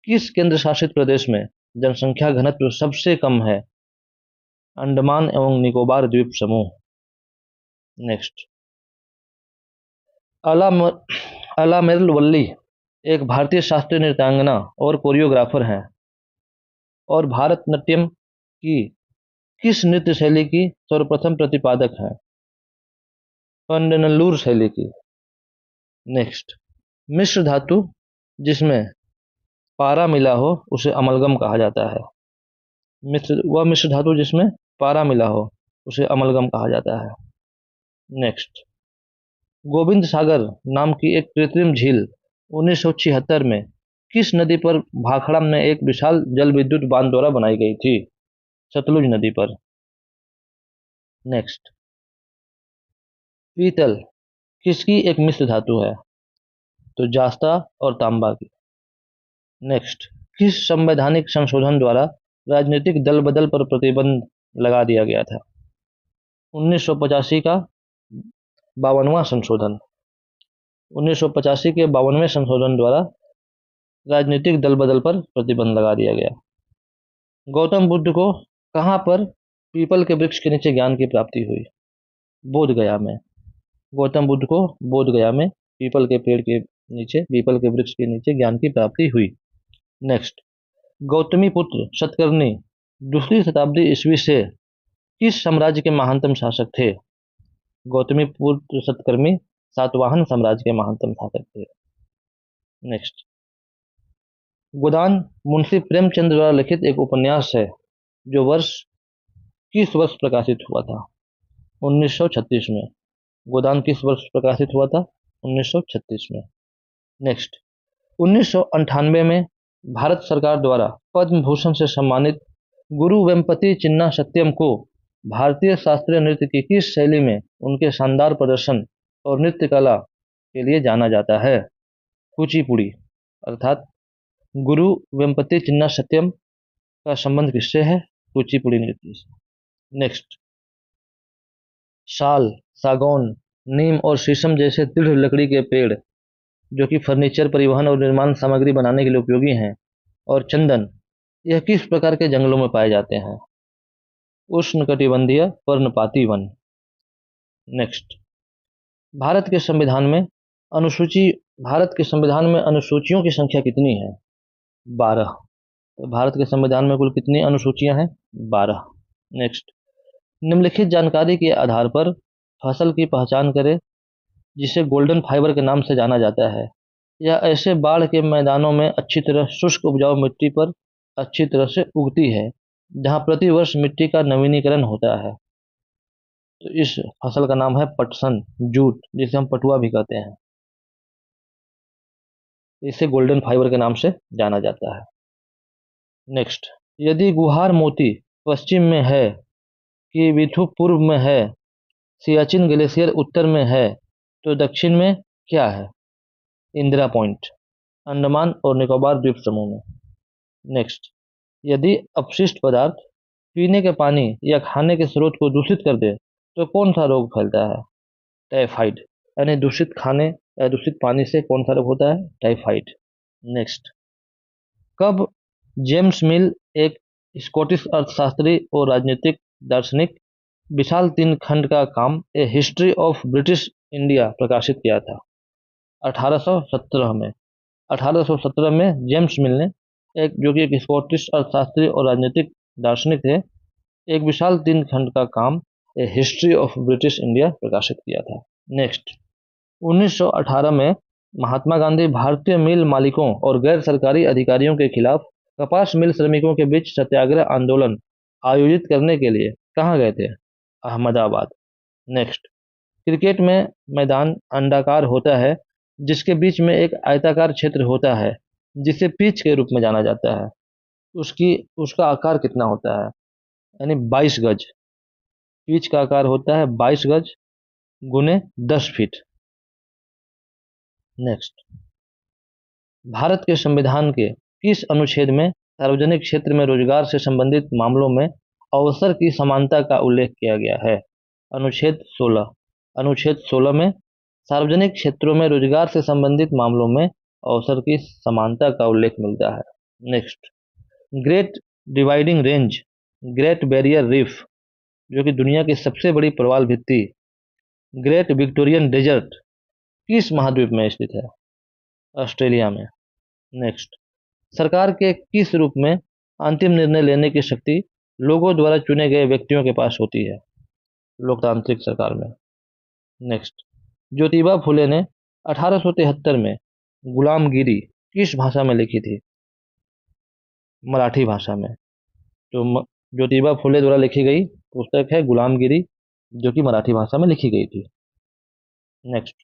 किस केंद्र शासित प्रदेश में जनसंख्या घनत्व सबसे कम है? अंडमान एवं निकोबार द्वीप समूह। नेक्स्ट, अलामेरवल्ली एक भारतीय शास्त्रीय नृत्यांगना और कोरियोग्राफर हैं और भारतनाट्यम की किस नृत्य शैली की सर्वप्रथम प्रतिपादक हैं? पंडनल्लूर शैली की। नेक्स्ट, मिश्र धातु जिसमें पारा मिला हो उसे अमलगम कहा जाता है। मिश्र धातु जिसमें पारा मिला हो उसे अमलगम कहा जाता है। नेक्स्ट, गोविंद सागर नाम की एक कृत्रिम झील 1976 में किस नदी पर भाखड़ा में एक विशाल जल विद्युत बांध द्वारा बनाई गई थी? सतलुज नदी पर। नेक्स्ट, पीतल किसकी एक मिश्र धातु है? तो जास्ता और तांबा की। नेक्स्ट, किस संवैधानिक संशोधन द्वारा राजनीतिक दल बदल पर प्रतिबंध लगा दिया गया था? 1985 का 52वां संशोधन। 1985 के 52वें संशोधन द्वारा राजनीतिक दल बदल पर प्रतिबंध लगा दिया गया। गौतम बुद्ध को कहाँ पर पीपल के वृक्ष के नीचे ज्ञान की प्राप्ति हुई? बोध गया में। गौतम बुद्ध को बोध गया में पीपल के पेड़ के नीचे, पीपल के वृक्ष के नीचे ज्ञान की प्राप्ति हुई। नेक्स्ट, गौतमी पुत्र सतकर्णी 2री शताब्दी ईस्वी से किस साम्राज्य के महानतम शासक थे? गौतमी पुत्र सतकर्णी सातवाहन साम्राज्य के महानतम शासक थे। नेक्स्ट, गोदान मुंशी प्रेमचंद द्वारा लिखित एक उपन्यास है जो किस वर्ष प्रकाशित हुआ था? 1936 में। गोदान किस वर्ष प्रकाशित हुआ था? 1936 में। नेक्स्ट, 1998 में भारत सरकार द्वारा पद्म भूषण से सम्मानित गुरु वेम्पति चिन्ना सत्यम को भारतीय शास्त्रीय नृत्य की किस शैली में उनके शानदार प्रदर्शन और नृत्य कला के लिए जाना जाता है? कुचिपुड़ी। अर्थात गुरु वेम्पति चिन्ना सत्यम का संबंध किससे है? कुचिपुड़ी नृत्य से। नेक्स्ट, साल, सागौन, नीम और शीशम जैसे दृढ़ लकड़ी के पेड़ जो कि फर्नीचर, परिवहन और निर्माण सामग्री बनाने के लिए उपयोगी हैं, और चंदन, यह किस प्रकार के जंगलों में पाए जाते हैं? उष्णकटिबंधीय पर्णपाती वन। नेक्स्ट, भारत के संविधान में अनुसूचियों की संख्या कितनी है? 12। तो भारत के संविधान में कुल कितनी अनुसूचियां हैं? 12। नेक्स्ट, निम्नलिखित जानकारी के आधार पर फसल की पहचान करें जिसे गोल्डन फाइबर के नाम से जाना जाता है। यह ऐसे बाढ़ के मैदानों में अच्छी तरह शुष्क उपजाऊ मिट्टी पर अच्छी तरह से उगती है जहां प्रति वर्ष मिट्टी का नवीनीकरण होता है। तो इस फसल का नाम है पटसन, जूट, जिसे हम पटुआ भी कहते हैं। इसे गोल्डन फाइबर के नाम से जाना जाता है। नेक्स्ट, यदि गुहार मोती पश्चिम में है, किवीथु पूर्व में है, सियाचिन ग्लेशियर उत्तर में है, तो दक्षिण में क्या है? इंदिरा पॉइंट, अंडमान और निकोबार द्वीप समूह में। नेक्स्ट, यदि अपशिष्ट पदार्थ पीने के पानी या खाने के स्रोत को दूषित कर दे तो कौन सा रोग फैलता है? टाइफाइड। यानी दूषित खाने या दूषित पानी से कौन सा रोग होता है? टाइफाइड। नेक्स्ट, कब जेम्स मिल, एक स्कॉटिश अर्थशास्त्री और राजनीतिक दार्शनिक, विशाल 3 खंड का काम ए हिस्ट्री ऑफ ब्रिटिश इंडिया प्रकाशित किया था? 1817 में। 1817 में जेम्स मिल ने जो कि एक स्कॉटिश अर्थशास्त्री और राजनीतिक दार्शनिक थे, एक विशाल 3 खंड का काम ए हिस्ट्री ऑफ ब्रिटिश इंडिया प्रकाशित किया था। नेक्स्ट, 1918 में महात्मा गांधी भारतीय मिल मालिकों और गैर सरकारी अधिकारियों के खिलाफ कपास मिल श्रमिकों के बीच सत्याग्रह आंदोलन आयोजित करने के लिए कहाँ गए थे? अहमदाबाद। नेक्स्ट, क्रिकेट में मैदान अंडाकार होता है जिसके बीच में एक आयताकार क्षेत्र होता है जिसे पिच के रूप में जाना जाता है। उसका आकार कितना होता है? यानी 22 गज। पिच का आकार होता है 22 गज गुने 10 फीट। नेक्स्ट, भारत के संविधान के किस अनुच्छेद में सार्वजनिक क्षेत्र में रोजगार से संबंधित मामलों में अवसर की समानता का उल्लेख किया गया है? अनुच्छेद 16। अनुच्छेद 16 में सार्वजनिक क्षेत्रों में रोजगार से संबंधित मामलों में अवसर की समानता का उल्लेख मिलता है। Next, great dividing range, great barrier reef जो कि दुनिया की सबसे बड़ी प्रवाल भित्ति, ग्रेट विक्टोरियन डेजर्ट किस महाद्वीप में स्थित है? ऑस्ट्रेलिया में। नेक्स्ट, सरकार के किस रूप में अंतिम निर्णय लेने की शक्ति लोगों द्वारा चुने गए व्यक्तियों के पास होती है? लोकतांत्रिक सरकार में। नेक्स्ट, ज्योतिबा फुले ने 1873 में गुलामगिरी किस भाषा में लिखी थी? मराठी भाषा में। तो ज्योतिबा फुले द्वारा लिखी गई पुस्तक है गुलामगिरी, जो कि मराठी भाषा में लिखी गई थी। नेक्स्ट,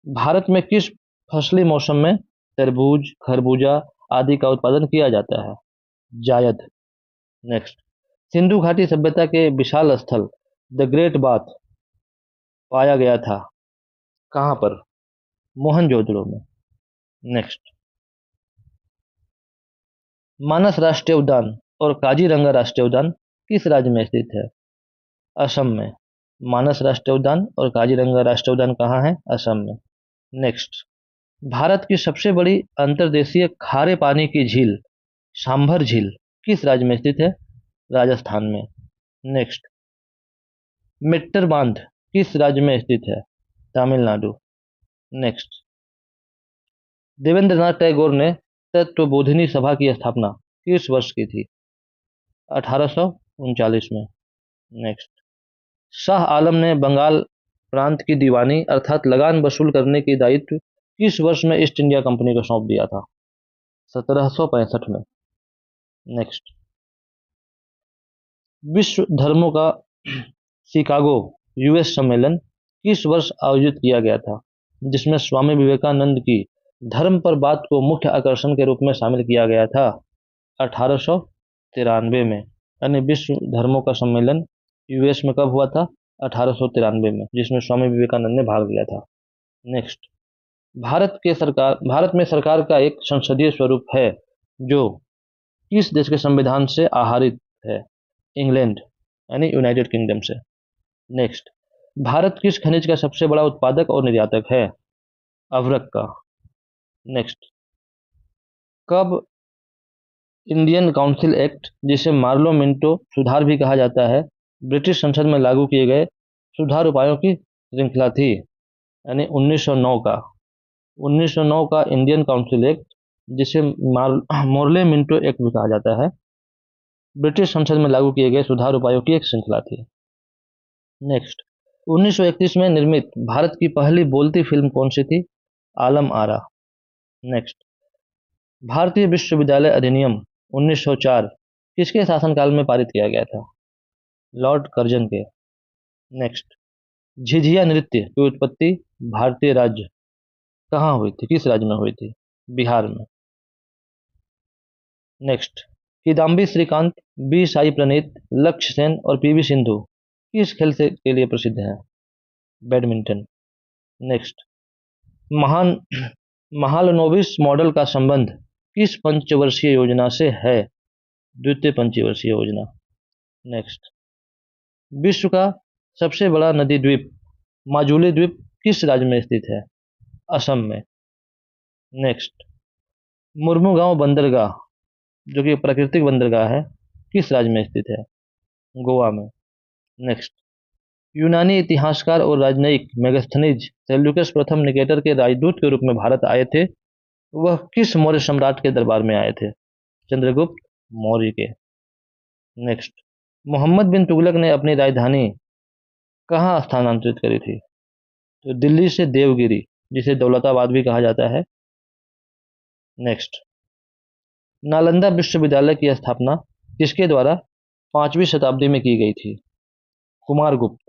भारत में किस फसली मौसम में तरबूज, खरबूजा आदि का उत्पादन किया जाता है? जायद। नेक्स्ट, सिंधु घाटी सभ्यता के विशाल स्थल द ग्रेट बाथ पाया गया था कहाँ पर? मोहनजोदड़ो में। नेक्स्ट, मानस राष्ट्रीय उद्यान और काजीरंगा राष्ट्रीय उद्यान किस राज्य में स्थित है? असम में। मानस राष्ट्रीय उद्यान और काजीरंगा राष्ट्रीय उद्यान कहाँ है? असम में। नेक्स्ट, भारत की सबसे बड़ी अंतर्देशीय खारे पानी की झील सांभर झील किस राज्य में स्थित है? राजस्थान में। नेक्स्ट, मेट्टर बांध किस राज्य में स्थित है? तमिलनाडु। नेक्स्ट, देवेंद्रनाथ टैगोर ने तत्वबोधिनी सभा की स्थापना किस वर्ष की थी? 1839 में। नेक्स्ट, शाह आलम ने बंगाल प्रांत की दीवानी अर्थात लगान वसूल करने की दायित्व किस वर्ष में ईस्ट इंडिया कंपनी को सौंप दिया था? 1765 में। नेक्स्ट, विश्व धर्मों का शिकागो यूएस सम्मेलन किस वर्ष आयोजित किया गया था जिसमें स्वामी विवेकानंद की धर्म पर बात को मुख्य आकर्षण के रूप में शामिल किया गया था? 1893 में। यानी विश्व धर्मों का सम्मेलन यूएस में कब हुआ था? 1893 में, जिसमें स्वामी विवेकानंद ने भाग लिया था। नेक्स्ट, भारत में सरकार का एक संसदीय स्वरूप है जो किस देश के संविधान से आहरित है? इंग्लैंड यानी यूनाइटेड किंगडम से। नेक्स्ट, भारत किस खनिज का सबसे बड़ा उत्पादक और निर्यातक है? अभ्रक का। नेक्स्ट, कब इंडियन काउंसिल एक्ट, जिसे मार्लो मिंटो सुधार भी कहा जाता है, ब्रिटिश संसद में लागू किए गए सुधार उपायों की श्रृंखला थी? यानी 1909 का इंडियन काउंसिल एक्ट, जिसे मोर्ले मिंटो एक्ट भी कहा जाता है, ब्रिटिश संसद में लागू किए गए सुधार उपायों की एक श्रृंखला थी। नेक्स्ट, 1931 में निर्मित भारत की पहली बोलती फिल्म कौन सी थी? आलम आरा। नेक्स्ट, भारतीय विश्वविद्यालय अधिनियम 1904 किसके शासनकाल में पारित किया गया था? लॉर्ड कर्जन के। नेक्स्ट, झिझिया नृत्य की उत्पत्ति भारतीय राज्य कहाँ हुई थी? किस राज्य में हुई थी? बिहार में। नेक्स्ट, किदाम्बी श्रीकांत, बी साई प्रणीत, लक्ष्य सेन और पीवी सिंधु किस खेल से के लिए प्रसिद्ध है? बैडमिंटन। नेक्स्ट, महालनोबिस मॉडल का संबंध किस पंचवर्षीय योजना से है? द्वितीय पंचवर्षीय योजना। नेक्स्ट, विश्व का सबसे बड़ा नदी द्वीप माजुली द्वीप किस राज्य में स्थित है? असम में। नेक्स्ट, मुर्मुगांव बंदरगाह जो कि प्राकृतिक बंदरगाह है किस राज्य में स्थित है? गोवा में। नेक्स्ट, यूनानी इतिहासकार और राजनयिक मेगास्थनीज सेल्यूकस प्रथम निकेटर के राजदूत के रूप में भारत आए थे, वह किस मौर्य सम्राट के दरबार में आए थे? चंद्रगुप्त मौर्य के। नेक्स्ट, मोहम्मद बिन तुगलक ने अपनी राजधानी कहाँ स्थानांतरित करी थी? तो दिल्ली से देवगिरी, जिसे दौलताबाद भी कहा जाता है। नेक्स्ट, नालंदा विश्वविद्यालय की स्थापना किसके द्वारा 5वीं शताब्दी में की गई थी? कुमारगुप्त।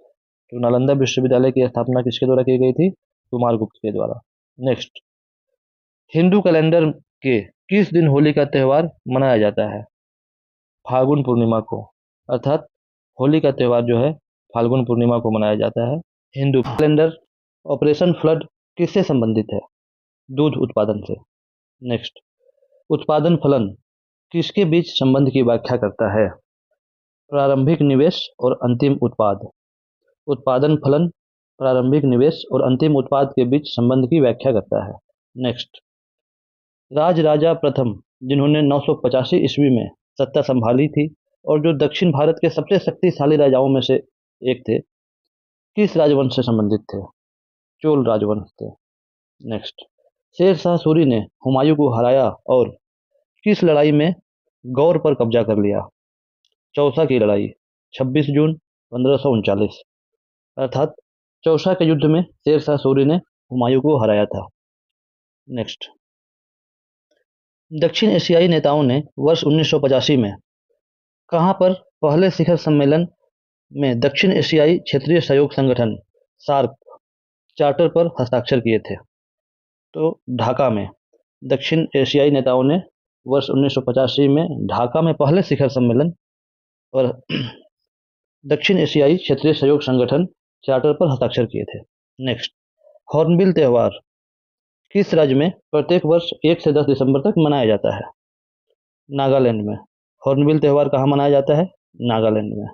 तो नालंदा विश्वविद्यालय की स्थापना किसके द्वारा की गई थी? कुमारगुप्त के द्वारा। नेक्स्ट, हिंदू कैलेंडर के किस दिन होली का त्यौहार मनाया जाता है? फाल्गुन पूर्णिमा को, अर्थात होली का त्यौहार जो है फाल्गुन पूर्णिमा को मनाया जाता है। हिंदू कैलेंडर ऑपरेशन फ्लड किससे संबंधित है? दूध उत्पादन से। नेक्स्ट, उत्पादन फलन किसके बीच संबंध की व्याख्या करता है? प्रारंभिक निवेश और अंतिम उत्पाद। उत्पादन फलन प्रारंभिक निवेश और अंतिम उत्पाद के बीच संबंध की व्याख्या करता है। नेक्स्ट, राजराजा प्रथम, जिन्होंने 985 ईस्वी में सत्ता संभाली थी और जो दक्षिण भारत के सबसे शक्तिशाली राजाओं में से एक थे, किस राजवंश से संबंधित थे? चोल राजवंश थे। नेक्स्ट, शेर शाह सूरी ने हुमायूं को हराया और किस लड़ाई में गौर पर कब्जा कर लिया? चौसा की लड़ाई, 26 जून 1539, अर्थात चौसा के युद्ध में शेर शाह सूरी ने हुमायूं को हराया था। नेक्स्ट, दक्षिण एशियाई नेताओं ने वर्ष 1985 में कहां पर पहले शिखर सम्मेलन में दक्षिण एशियाई क्षेत्रीय सहयोग संगठन सार्क चार्टर पर हस्ताक्षर किए थे? तो ढाका में। दक्षिण एशियाई नेताओं ने वर्ष 1985 में ढाका में पहले शिखर सम्मेलन और दक्षिण एशियाई क्षेत्रीय सहयोग संगठन चार्टर पर हस्ताक्षर किए थे। नेक्स्ट, हॉर्नबिल त्यौहार किस राज्य में प्रत्येक वर्ष 1 से 10 दिसंबर तक मनाया जाता है? नागालैंड में। हॉर्नबिल त्यौहार कहाँ मनाया जाता है? नागालैंड में।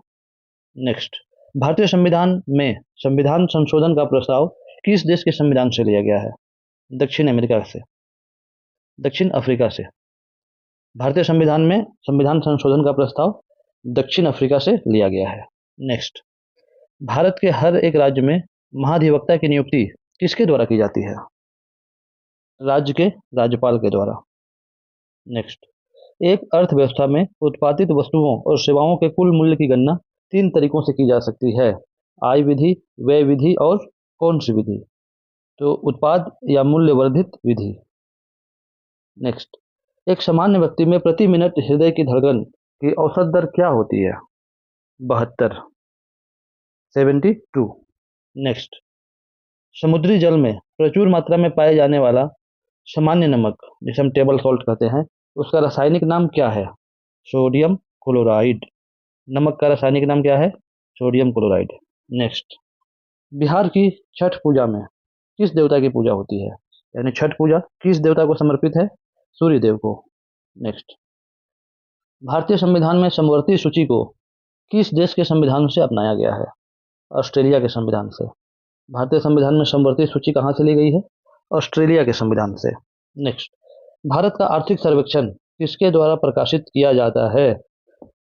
नेक्स्ट, भारतीय संविधान में संविधान संशोधन का प्रस्ताव किस देश के संविधान से लिया गया है? दक्षिण अमेरिका से, दक्षिण अफ्रीका से। भारतीय संविधान में संविधान संशोधन का प्रस्ताव दक्षिण अफ्रीका से लिया गया है। नेक्स्ट, भारत के हर एक राज्य में महाधिवक्ता की नियुक्ति किसके द्वारा की जाती है? राज्य के राज्यपाल के द्वारा। नेक्स्ट, एक अर्थव्यवस्था में उत्पादित वस्तुओं और सेवाओं के कुल मूल्य की गणना 3 तरीकों से की जा सकती है, आय विधि, व्यय विधि और कौन सी विधि? तो उत्पाद या मूल्य वर्धित विधि। नेक्स्ट, एक सामान्य व्यक्ति में प्रति मिनट हृदय की धड़कन की औसत दर क्या होती है? 72, 72। नेक्स्ट, समुद्री जल में प्रचुर मात्रा में पाए जाने वाला सामान्य नमक, जिसे हम टेबल सॉल्ट कहते हैं, उसका रासायनिक नाम क्या है? Sodium chloride. नमक का रासायनिक नाम क्या है? Sodium chloride. नेक्स्ट, बिहार की छठ पूजा में किस देवता की पूजा होती है? यानी छठ पूजा किस देवता को समर्पित है? सूर्य देव को। नेक्स्ट, भारतीय संविधान में समवर्ती सूची को किस देश के संविधान से अपनाया गया है? ऑस्ट्रेलिया के संविधान से। भारतीय संविधान में समवर्ती सूची कहाँ से ली गई है? ऑस्ट्रेलिया के संविधान से। नेक्स्ट, भारत का आर्थिक सर्वेक्षण किसके द्वारा प्रकाशित किया जाता है?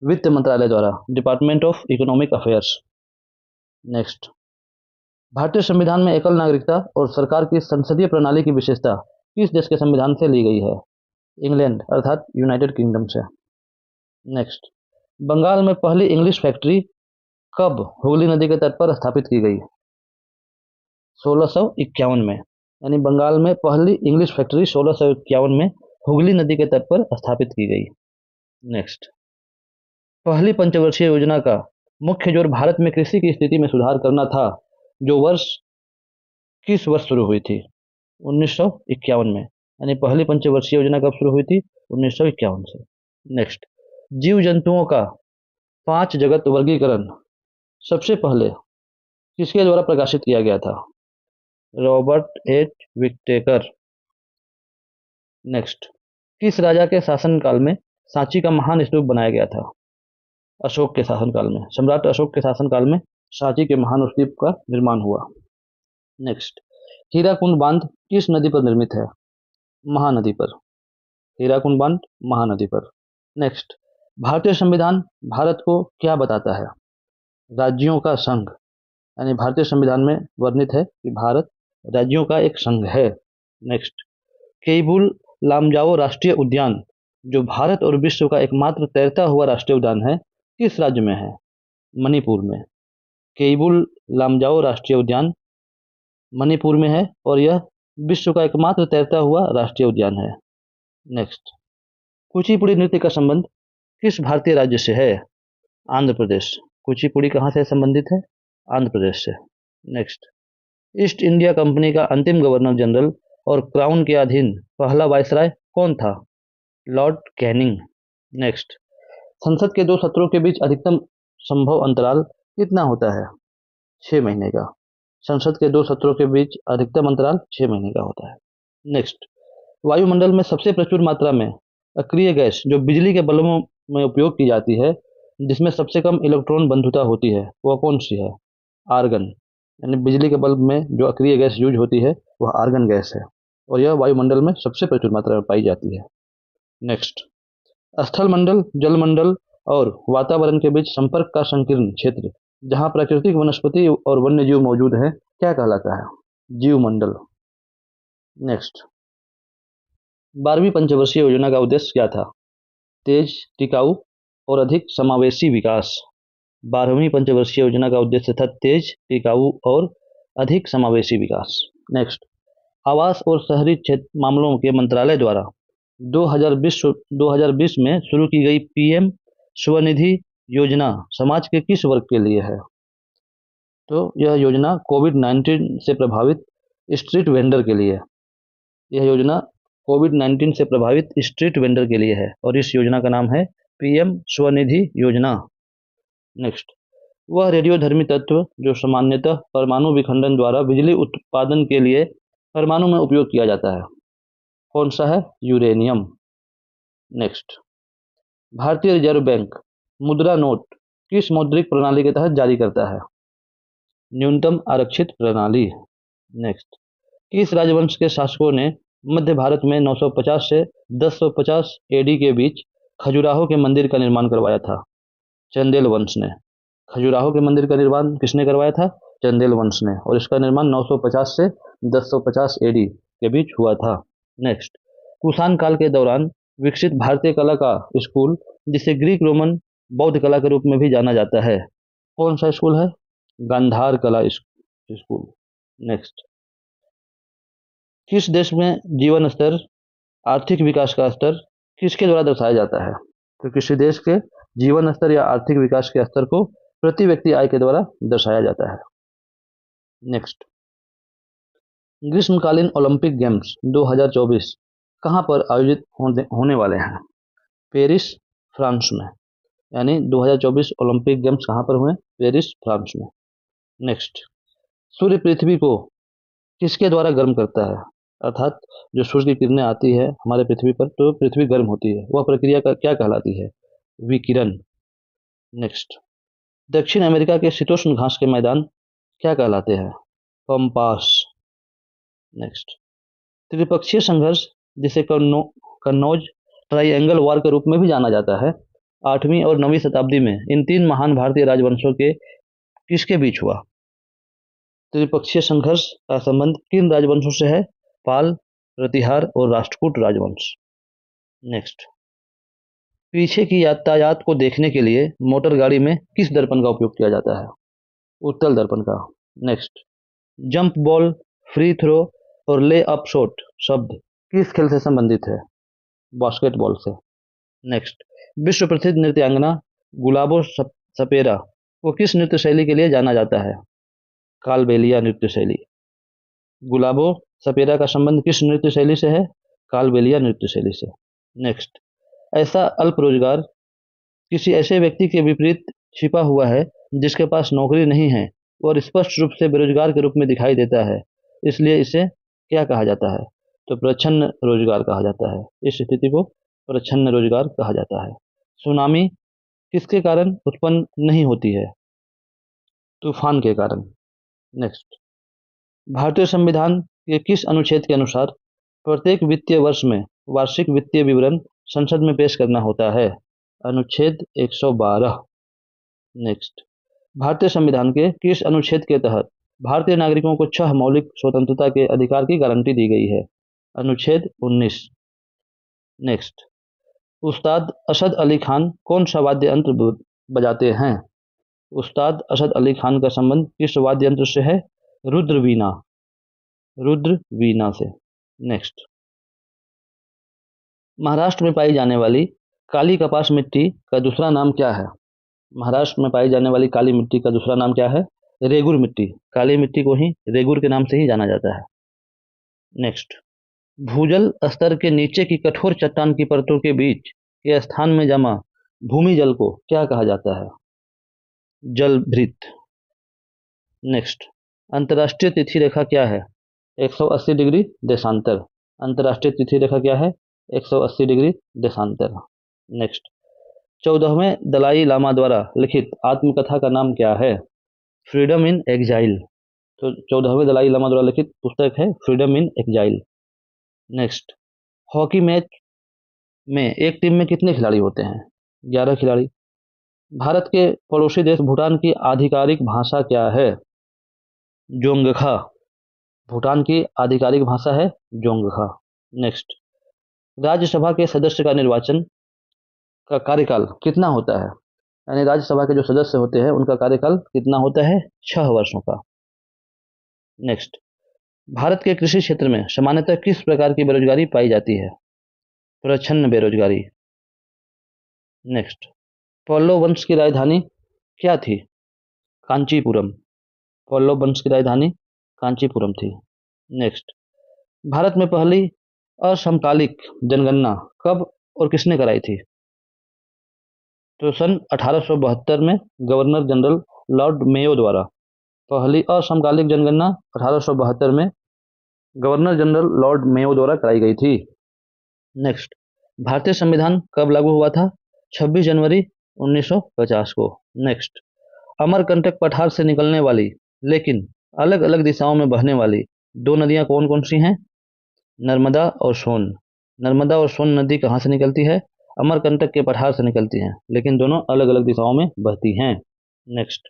वित्त मंत्रालय द्वारा, department of economic affairs. Next, भारतीय संविधान में एकल नागरिकता और सरकार की संसदीय प्रणाली की विशेषता किस देश के संविधान से ली गई है? इंग्लैंड अर्थात यूनाइटेड किंगडम से। नेक्स्ट, बंगाल में पहली इंग्लिश फैक्ट्री कब हुगली नदी के तट पर स्थापित की गई? 1651 में। यानी बंगाल में पहली इंग्लिश फैक्ट्री 1651 में हुगली नदी के तट पर स्थापित की गई। नेक्स्ट, पहली पंचवर्षीय योजना का मुख्य जोर भारत में कृषि की स्थिति में सुधार करना था, जो वर्ष किस वर्ष शुरू हुई थी? 1951 में। यानी पहली पंचवर्षीय योजना कब शुरू हुई थी? 1951 से। नेक्स्ट, जीव जंतुओं का 5 जगत वर्गीकरण सबसे पहले किसके द्वारा प्रकाशित किया गया था? Robert H Whittaker. नेक्स्ट, किस राजा के शासनकाल में सांची का महान स्तूप बनाया गया था? अशोक के शासनकाल में। सम्राट अशोक के शासनकाल में सांची के महान स्तूप का निर्माण हुआ। नेक्स्ट, हीराकुंड बांध किस नदी पर निर्मित है? महानदी पर। हीराकुंड बांध महानदी पर। नेक्स्ट, भारतीय संविधान भारत को क्या बताता है? राज्यों का संघ। यानी भारतीय संविधान में वर्णित है कि भारत राज्यों का एक संघ है। नेक्स्ट, केबुल लामजाओ राष्ट्रीय उद्यान जो भारत और विश्व का एकमात्र तैरता हुआ राष्ट्रीय उद्यान है, किस राज्य में है? मणिपुर में। केइबुल लामजाओ राष्ट्रीय उद्यान मणिपुर में है और यह विश्व का एकमात्र तैरता हुआ राष्ट्रीय उद्यान है। नेक्स्ट, कुचिपुड़ी नृत्य का संबंध किस भारतीय राज्य से है? आंध्र प्रदेश। कुचिपुड़ी कहाँ से संबंधित है? आंध्र प्रदेश से। नेक्स्ट, ईस्ट इंडिया कंपनी का अंतिम गवर्नर जनरल और क्राउन के अधीन पहला वायसराय कौन था? Lord Canning. नेक्स्ट, संसद के दो सत्रों के बीच अधिकतम संभव अंतराल कितना होता है? 6 महीने का। संसद के दो सत्रों के बीच अधिकतम अंतराल 6 महीने का होता है। नेक्स्ट, वायुमंडल में सबसे प्रचुर मात्रा में अक्रिय गैस जो बिजली के बल्बों में उपयोग की जाती है, जिसमें सबसे कम इलेक्ट्रॉन बंधुता होती है, वह कौन सी है? आर्गन। यानी बिजली के बल्ब में जो अक्रिय गैस यूज होती है वह आर्गन गैस है और यह वायुमंडल में सबसे प्रचुर मात्रा में पाई जाती है। नेक्स्ट, स्थल मंडल, जलमंडल और वातावरण के बीच संपर्क का संकीर्ण क्षेत्र जहां प्राकृतिक वनस्पति और वन्य जीव मौजूद हैं, क्या कहलाता है? जीवमंडल। नेक्स्ट, 12वीं पंचवर्षीय योजना का उद्देश्य क्या था? तेज, टिकाऊ और अधिक समावेशी विकास। 12वीं पंचवर्षीय योजना का उद्देश्य था तेज, टिकाऊ और अधिक समावेशी विकास। नेक्स्ट, आवास और शहरी क्षेत्र मामलों के मंत्रालय द्वारा 2020 में शुरू की गई पीएम स्वनिधि योजना समाज के किस वर्ग के लिए है? तो यह योजना कोविड-19 से प्रभावित स्ट्रीट वेंडर के लिए। यह योजना कोविड-19 से प्रभावित स्ट्रीट वेंडर के लिए है और इस योजना का नाम है पीएम स्वनिधि योजना। नेक्स्ट, वह रेडियोधर्मी तत्व जो सामान्यतः परमाणु विखंडन द्वारा बिजली उत्पादन के लिए परमाणु में उपयोग किया जाता है, कौन सा है? यूरेनियम। नेक्स्ट, भारतीय रिजर्व बैंक मुद्रा नोट किस मौद्रिक प्रणाली के तहत जारी करता है? न्यूनतम आरक्षित प्रणाली। नेक्स्ट, किस राजवंश के शासकों ने मध्य भारत में 950 से 1050 एडी के बीच खजुराहो के मंदिर का निर्माण करवाया था? चंदेल वंश ने। खजुराहो के मंदिर का निर्माण किसने करवाया था? चंदेल वंश ने, और इसका निर्माण 950 से 1050 एडी के बीच हुआ था। नेक्स्ट, कुषाण काल के दौरान विकसित भारतीय कला का स्कूल जिसे ग्रीक रोमन बौद्ध कला के रूप में भी जाना जाता है, कौन सा स्कूल है? गांधार कला स्कूल। नेक्स्ट, किस देश में जीवन स्तर, आर्थिक विकास का स्तर किसके द्वारा दर्शाया जाता है? तो किसी देश के जीवन स्तर या आर्थिक विकास के स्तर को प्रति व्यक्ति आय के द्वारा दर्शाया जाता है। नेक्स्ट, ग्रीष्मकालीन ओलंपिक गेम्स 2024 कहां पर आयोजित होने वाले हैं? पेरिस, फ्रांस में। यानी 2024 ओलंपिक गेम्स कहां पर हुए? पेरिस, फ्रांस में। नेक्स्ट, सूर्य पृथ्वी को किसके द्वारा गर्म करता है? अर्थात जो सूर्य की किरणें आती है हमारे पृथ्वी पर तो पृथ्वी गर्म होती है, वह प्रक्रिया का क्या कहलाती है? विकिरण। नेक्स्ट, दक्षिण अमेरिका के शीतोष्ण घास के मैदान क्या कहलाते हैं? पंपास। नेक्स्ट, त्रिपक्षीय संघर्ष जिसे कन्नौज ट्राइएंगल वॉर के रूप में भी जाना जाता है, 8वीं और 9वीं शताब्दी में इन तीन महान भारतीय राजवंशों के किसके बीच हुआ? त्रिपक्षीय संघर्ष का संबंध किन राजवंशों से है? पाल, प्रतिहार और राष्ट्रकूट राजवंश। नेक्स्ट, पीछे की यातायात को देखने के लिए मोटर गाड़ी में किस दर्पण का उपयोग किया जाता है? उत्तल दर्पण का। Next, jump ball, free throw और ले अप शॉट शब्द किस खेल से संबंधित है? बास्केटबॉल से। नेक्स्ट, विश्व प्रसिद्ध नृत्यांगना गुलाबो सपेरा को किस नृत्य शैली के लिए जाना जाता है? कालबेलिया नृत्य शैली। गुलाबो सपेरा का संबंध किस नृत्य शैली से है? कालबेलिया नृत्य शैली से। नेक्स्ट, ऐसा अल्प रोजगार किसी ऐसे व्यक्ति के विपरीत छिपा हुआ है जिसके पास नौकरी नहीं है और स्पष्ट रूप से बेरोजगार के रूप में दिखाई देता है, इसलिए इसे क्या कहा जाता है? तो प्रच्छन्न रोजगार कहा जाता है। इस स्थिति को प्रच्छन्न रोजगार कहा जाता है। सुनामी किसके कारण उत्पन्न नहीं होती है? तूफान के कारण। नेक्स्ट, भारतीय संविधान के किस अनुच्छेद के अनुसार प्रत्येक वित्तीय वर्ष में वार्षिक वित्तीय विवरण संसद में पेश करना होता है? अनुच्छेद 112। नेक्स्ट, भारतीय संविधान के किस अनुच्छेद के तहत भारतीय नागरिकों को 6 मौलिक स्वतंत्रता के अधिकार की गारंटी दी गई है? अनुच्छेद 19। नेक्स्ट, उस्ताद असद अली खान कौन सा वाद्य यंत्र बजाते हैं? उस्ताद असद अली खान का संबंध किस वाद्य यंत्र से है? रुद्र वीणा, रुद्र वीणा से। नेक्स्ट, महाराष्ट्र में पाई जाने वाली काली कपास मिट्टी का दूसरा नाम क्या है? महाराष्ट्र में पाई जाने वाली काली मिट्टी का दूसरा नाम क्या है? रेगुर मिट्टी। काली मिट्टी को ही रेगुर के नाम से ही जाना जाता है। नेक्स्ट, भूजल स्तर के नीचे की कठोर चट्टान की परतों के बीच के स्थान में जमा भूमि जल को क्या कहा जाता है? जलभृत। नेक्स्ट, अंतर्राष्ट्रीय तिथि रेखा क्या है? 180 डिग्री देशांतर। अंतर्राष्ट्रीय तिथि रेखा क्या है? 180 डिग्री देशांतर। नेक्स्ट, 14वें दलाई लामा द्वारा लिखित आत्मकथा का नाम क्या है? फ्रीडम इन एग्जाइल। तो 14वें दलाई लामा द्वारा लिखित पुस्तक है फ्रीडम इन एग्जाइल। नेक्स्ट, हॉकी मैच में एक टीम में कितने खिलाड़ी होते हैं? 11 खिलाड़ी। भारत के पड़ोसी देश भूटान की आधिकारिक भाषा क्या है? जोंगखा। भूटान की आधिकारिक भाषा है जोंगखा। नेक्स्ट, राज्यसभा के सदस्य का निर्वाचन का कार्यकाल कितना होता है? यानी राज्यसभा के जो सदस्य होते हैं उनका कार्यकाल कितना होता है? 6 वर्षों का। नेक्स्ट, भारत के कृषि क्षेत्र में सामान्यतः किस प्रकार की बेरोजगारी पाई जाती है? प्रच्छन्न बेरोजगारी। नेक्स्ट, पल्लव वंश की राजधानी क्या थी? कांचीपुरम। पल्लव वंश की राजधानी कांचीपुरम थी। नेक्स्ट, भारत में पहली असमकालिक जनगणना कब और किसने कराई थी? तो सन 1872 में गवर्नर जनरल लॉर्ड मेयो द्वारा। पहली असमकालिक जनगणना 1872 में गवर्नर जनरल लॉर्ड मेयो द्वारा कराई गई थी। नेक्स्ट, भारतीय संविधान कब लागू हुआ था? 26 जनवरी 1950 को। नेक्स्ट, अमरकंटक पठार से निकलने वाली लेकिन अलग अलग दिशाओं में बहने वाली दो नदियां कौन कौन सी हैं? नर्मदा और सोन। नर्मदा और सोन नदी कहाँ से निकलती है? अमरकंटक के पठार से निकलती हैं, लेकिन दोनों अलग अलग दिशाओं में बहती हैं। नेक्स्ट,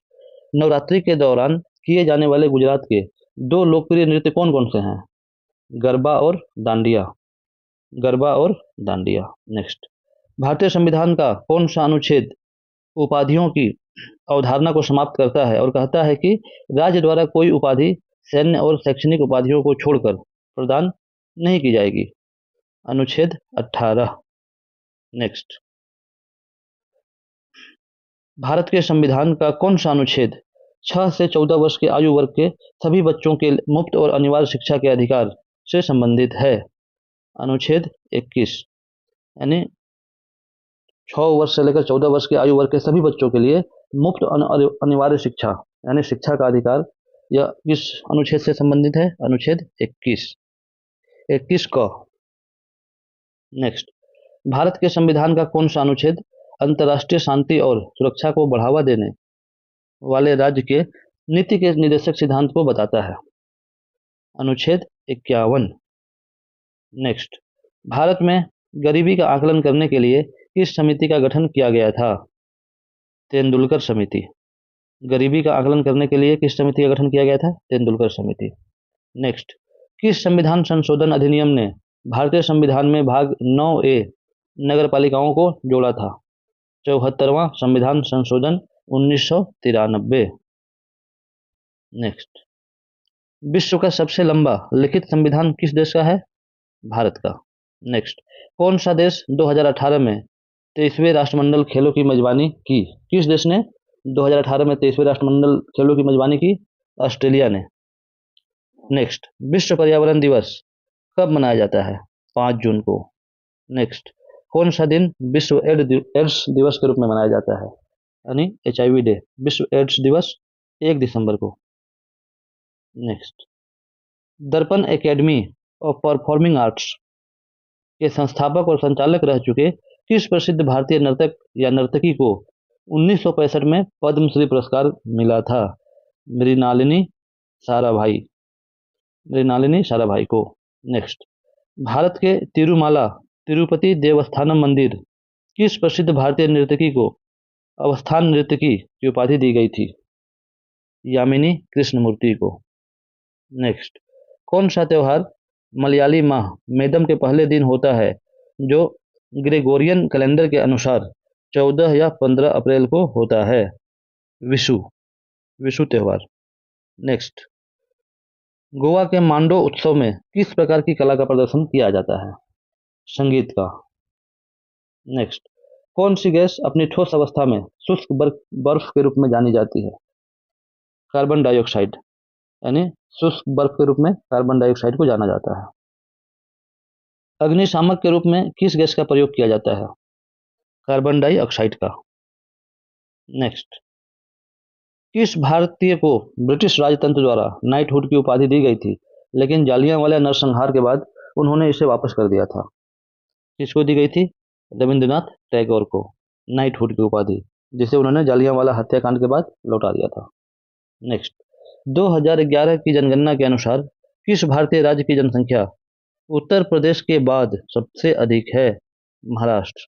नवरात्रि के दौरान किए जाने वाले गुजरात के दो लोकप्रिय नृत्य कौन कौन से हैं? गरबा और दांडिया। गरबा और दांडिया। नेक्स्ट, भारतीय संविधान का कौन सा अनुच्छेद उपाधियों की अवधारणा को समाप्त करता है और कहता है कि राज्य द्वारा कोई उपाधि सैन्य और शैक्षणिक उपाधियों को छोड़कर प्रदान नहीं की जाएगी? अनुच्छेद 18। नेक्स्ट, भारत के संविधान का कौन सा अनुच्छेद 6 से 14 वर्ष के आयु वर्ग के सभी बच्चों के मुफ्त और अनिवार्य शिक्षा के अधिकार से संबंधित है? अनुच्छेद 21। यानी 6 वर्ष से लेकर 14 वर्ष के आयु वर्ग के सभी बच्चों के लिए मुफ्त अनिवार्य शिक्षा यानी शिक्षा का अधिकार यह किस अनुच्छेद से संबंधित है? अनुच्छेद 21। 21 क। नेक्स्ट, भारत के संविधान का कौन सा अनुच्छेद अंतर्राष्ट्रीय शांति और सुरक्षा को बढ़ावा देने वाले राज्य के नीति के निर्देशक सिद्धांत को बताता है? अनुच्छेद 51। नेक्स्ट, भारत में गरीबी का आकलन करने के लिए किस समिति का गठन किया गया था? तेंदुलकर समिति। गरीबी का आकलन करने के लिए किस समिति का गठन किया गया था? तेंदुलकर समिति। नेक्स्ट, किस संविधान संशोधन अधिनियम ने भारतीय संविधान में भाग 9A नगर पालिकाओं को जोड़ा था? 74वां संविधान संशोधन 1993। नेक्स्ट, विश्व का सबसे लंबा लिखित संविधान किस देश का है? भारत का। नेक्स्ट, कौन सा देश 2018 में 23वें राष्ट्रमंडल खेलों की मेजबानी की? किस देश ने 2018 में 23वें राष्ट्रमंडल खेलों की मेजबानी की? ऑस्ट्रेलिया ने। नेक्स्ट, विश्व पर्यावरण दिवस कब मनाया जाता है? 5 जून को। नेक्स्ट, कौन सा दिन विश्व एड्स दिवस के रूप में मनाया जाता है? यानी HIV डे। विश्व एड्स दिवस 1 दिसंबर को। नेक्स्ट, दर्पण एकेडमी ऑफ परफॉर्मिंग आर्ट्स के संस्थापक और संचालक रह चुके किस प्रसिद्ध भारतीय नर्तक या नर्तकी को 1965 में पद्मश्री पुरस्कार मिला था? मृणालिनी साराभाई। मृणालिनी साराभाई को। नेक्स्ट, भारत के तिरुमाला तिरुपति देवस्थानम मंदिर किस प्रसिद्ध भारतीय नर्तकी को अवस्थान नर्तकी की उपाधि दी गई थी? यामिनी कृष्णमूर्ति को। नेक्स्ट, कौन सा त्यौहार मलयाली माह मेदम के पहले दिन होता है जो ग्रेगोरियन कैलेंडर के अनुसार 14 या 15 अप्रैल को होता है। विशु विशु त्यौहार। नेक्स्ट, गोवा के मांडो उत्सव में किस प्रकार की कला का प्रदर्शन किया जाता है? संगीत का। नेक्स्ट, कौन सी गैस अपनी ठोस अवस्था में शुष्क बर्फ बर्फ के रूप में जानी जाती है? कार्बन डाइऑक्साइड, यानी शुष्क बर्फ के रूप में कार्बन डाइऑक्साइड को जाना जाता है। अग्निशामक के रूप में किस गैस का प्रयोग किया जाता है? कार्बन डाइऑक्साइड का। नेक्स्ट, किस भारतीय को ब्रिटिश राजतंत्र द्वारा नाइटहुड की उपाधि दी गई थी, लेकिन जालियांवाला नरसंहार के बाद उन्होंने इसे वापस कर दिया था? किसको दी गई थी? रविंद्रनाथ टैगोर को नाइटहुड की उपाधि, जिसे उन्होंने जालियांवाला हत्याकांड के बाद लौटा दिया था। नेक्स्ट, 2011 की जनगणना के अनुसार किस भारतीय राज्य की जनसंख्या उत्तर प्रदेश के बाद सबसे अधिक है? महाराष्ट्र,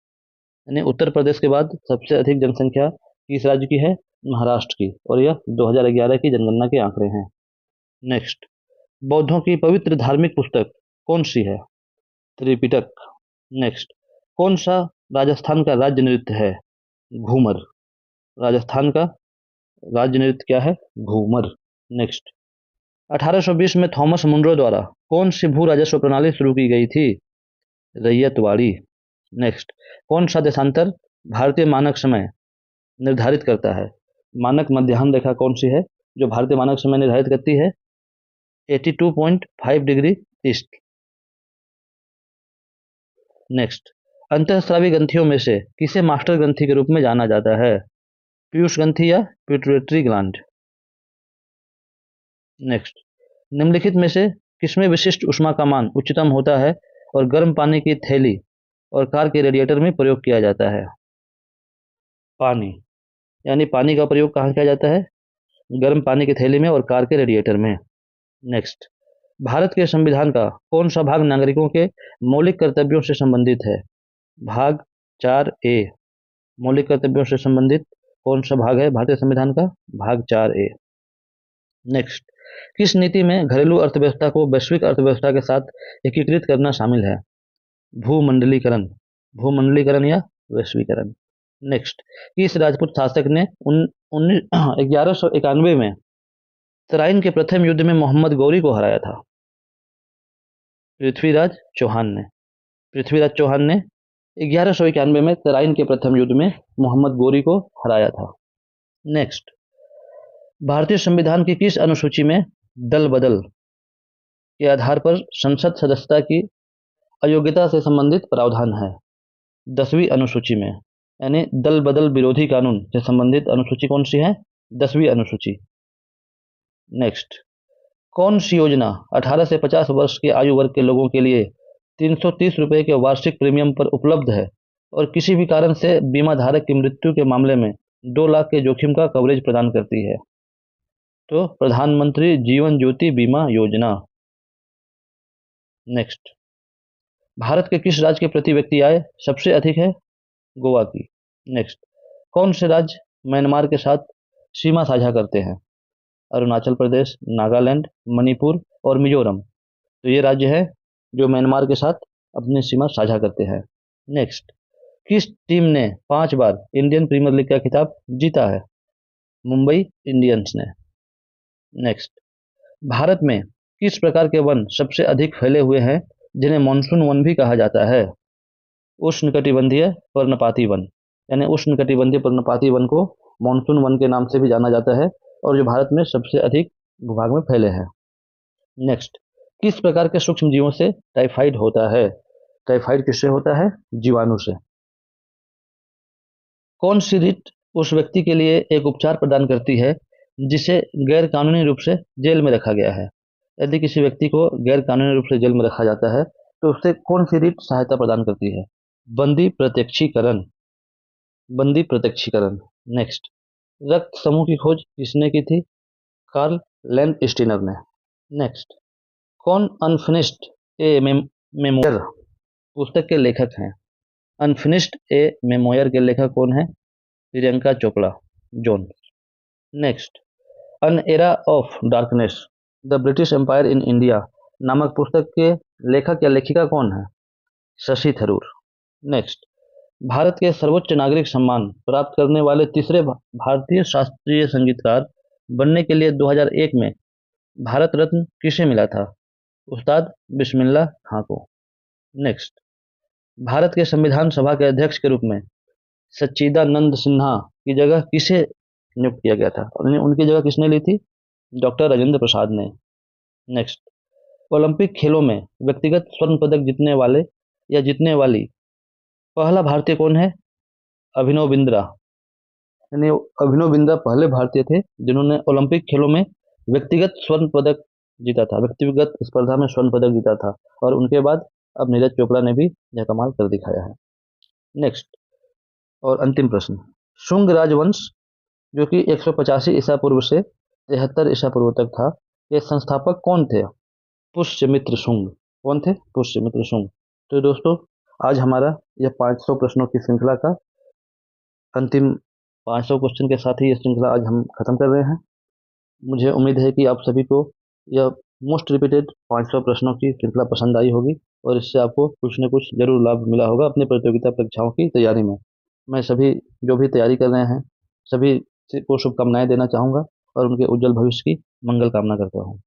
यानी उत्तर प्रदेश के बाद सबसे अधिक जनसंख्या किस राज्य की है? महाराष्ट्र की, और यह 2011 की जनगणना के आंकड़े हैं। नेक्स्ट, बौद्धों की पवित्र धार्मिक पुस्तक कौन सी है? त्रिपिटक। नेक्स्ट, कौन सा राजस्थान का राज्य नृत्य है? घूमर। राजस्थान का राज्य नृत्य क्या है? घूमर। नेक्स्ट, 1820 में थॉमस मुनरो द्वारा कौन सी भू राजस्व प्रणाली शुरू की गई थी? रैयतवाड़ी। नेक्स्ट, कौन सा देशांतर भारतीय मानक समय निर्धारित करता है? मानक मध्याह्न रेखा कौन सी है जो भारतीय मानक समय निर्धारित करती है? 82.5 डिग्री ईस्ट। नेक्स्ट, अंतःस्रावी ग्रंथियों में से किसे मास्टर ग्रंथि के रूप में जाना जाता है? पीयूष ग्रंथि या पिट्यूटरी ग्लैंड। नेक्स्ट, निम्नलिखित में से किसमें विशिष्ट ऊष्मा का मान उच्चतम होता है और गर्म पानी की थैली और कार के रेडिएटर में प्रयोग किया जाता है? पानी, यानी पानी का प्रयोग कहाँ किया जाता है? गर्म पानी की थैली में और कार के रेडिएटर में। नेक्स्ट, भारत के संविधान का कौन सा भाग नागरिकों के मौलिक कर्तव्यों से संबंधित है? भाग 4A। मौलिक कर्तव्यों से संबंधित कौन सा भाग है भारतीय संविधान का? भाग 4A। नेक्स्ट, किस नीति में घरेलू अर्थव्यवस्था को वैश्विक अर्थव्यवस्था के साथ एकीकृत करना शामिल है? भूमंडलीकरण। भूमंडलीकरण या वैश्वीकरण। नेक्स्ट, किस राजपूत शासक ने 1191 में तराइन के प्रथम युद्ध में मोहम्मद गौरी को हराया था? पृथ्वीराज चौहान ने। पृथ्वीराज चौहान ने 1191 में तराइन के प्रथम युद्ध में मोहम्मद गौरी को हराया था। नेक्स्ट, भारतीय संविधान की किस अनुसूची में दल बदल के आधार पर संसद सदस्यता की अयोग्यता से संबंधित प्रावधान है? 10वीं अनुसूची में, यानी दल बदल विरोधी कानून से संबंधित अनुसूची कौन सी है? 10वीं अनुसूची। नेक्स्ट, कौन सी योजना 18 से 50 वर्ष के आयु वर्ग के लोगों के लिए 330 रुपये के वार्षिक प्रीमियम पर उपलब्ध है और किसी भी कारण से बीमा धारक की मृत्यु के मामले में 2 लाख के जोखिम का कवरेज प्रदान करती है? तो प्रधानमंत्री जीवन ज्योति बीमा योजना। नेक्स्ट, भारत के किस राज्य के प्रति व्यक्ति आय सबसे अधिक है? गोवा की। नेक्स्ट, कौन से राज्य म्यांमार के साथ सीमा साझा करते हैं? अरुणाचल प्रदेश, नागालैंड, मणिपुर और मिजोरम। तो ये राज्य है जो म्यांमार के साथ अपनी सीमा साझा करते हैं। नेक्स्ट, किस टीम ने 5 बार इंडियन प्रीमियर लीग का खिताब जीता है? मुंबई इंडियंस ने। नेक्स्ट, भारत में किस प्रकार के वन सबसे अधिक फैले हुए हैं जिन्हें मानसून वन भी कहा जाता है? उष्णकटिबंधीय पर्णपाती वन, यानी उष्णकटिबंधीय पर्णपाती वन को मानसून वन के नाम से भी जाना जाता है और जो भारत में सबसे अधिक भूभाग में फैले हैं। नेक्स्ट, किस प्रकार के सूक्ष्म जीवों से टाइफाइड होता है? टाइफाइड किससे होता है? जीवाणु से। कौन सी रीट उस व्यक्ति के लिए एक उपचार प्रदान करती है जिसे गैर कानूनी रूप से जेल में रखा गया है? यदि किसी व्यक्ति को गैर कानूनी रूप से जेल में रखा जाता है तो उससे कौन सी रीट सहायता प्रदान करती है? बंदी प्रत्यक्षीकरण। बंदी प्रत्यक्षीकरण। नेक्स्ट, रक्त समूह की खोज किसने की थी? कार्ल लैंडस्टीनर ने। नेक्स्ट, कौन अनफिनिश्ड ए मेमोयर पुस्तक के लेखक हैं? अनफिनिश्ड ए मेमोयर के लेखक कौन है? Priyanka Chopra Jonas. Next, an era of darkness the British empire in India नामक पुस्तक के लेखक या लेखिका कौन है? शशि थरूर। नेक्स्ट, भारत के सर्वोच्च नागरिक सम्मान प्राप्त करने वाले तीसरे भारतीय शास्त्रीय संगीतकार बनने के लिए 2001 में भारत रत्न किसे मिला था? उस्ताद बिस्मिल्लाह खां को। नेक्स्ट, भारत के संविधान सभा के अध्यक्ष के रूप में सच्चिदानंद सिन्हा की जगह किसे नियुक्त किया गया था? उनकी जगह किसने ली थी? डॉक्टर राजेंद्र प्रसाद ने। नेक्स्ट, ओलंपिक खेलों में व्यक्तिगत स्वर्ण पदक जीतने वाले या जीतने वाली पहला भारतीय कौन है? अभिनव बिंद्रा। यानी अभिनव बिंद्रा पहले भारतीय थे जिन्होंने ओलंपिक खेलों में व्यक्तिगत स्वर्ण पदक जीता था, व्यक्तिगत स्पर्धा में स्वर्ण पदक जीता था। और उनके बाद अब नीरज चोपड़ा ने भी यह कमाल कर दिखाया है। नेक्स्ट और अंतिम प्रश्न, शुंग राजवंश जो कि 185 ईसा पूर्व से 73 ईसा पूर्व तक था, ये संस्थापक कौन थे? पुष्यमित्र शुंग। कौन थे? पुष्यमित्र शुंग। तो दोस्तों, आज हमारा यह 500 प्रश्नों की श्रृंखला का अंतिम 500 क्वेश्चन के साथ ही ये श्रृंखला आज हम खत्म कर रहे हैं। मुझे उम्मीद है कि आप सभी को यह मोस्ट रिपीटेड 500 प्रश्नों की श्रृंखला पसंद आई होगी और इससे आपको कुछ न कुछ जरूर लाभ मिला होगा अपनी प्रतियोगिता परीक्षाओं की तैयारी में। मैं सभी जो भी तैयारी कर रहे हैं सभी को शुभकामनाएं देना चाहूँगा और उनके उज्जवल भविष्य की मंगल कामना करता हूँ।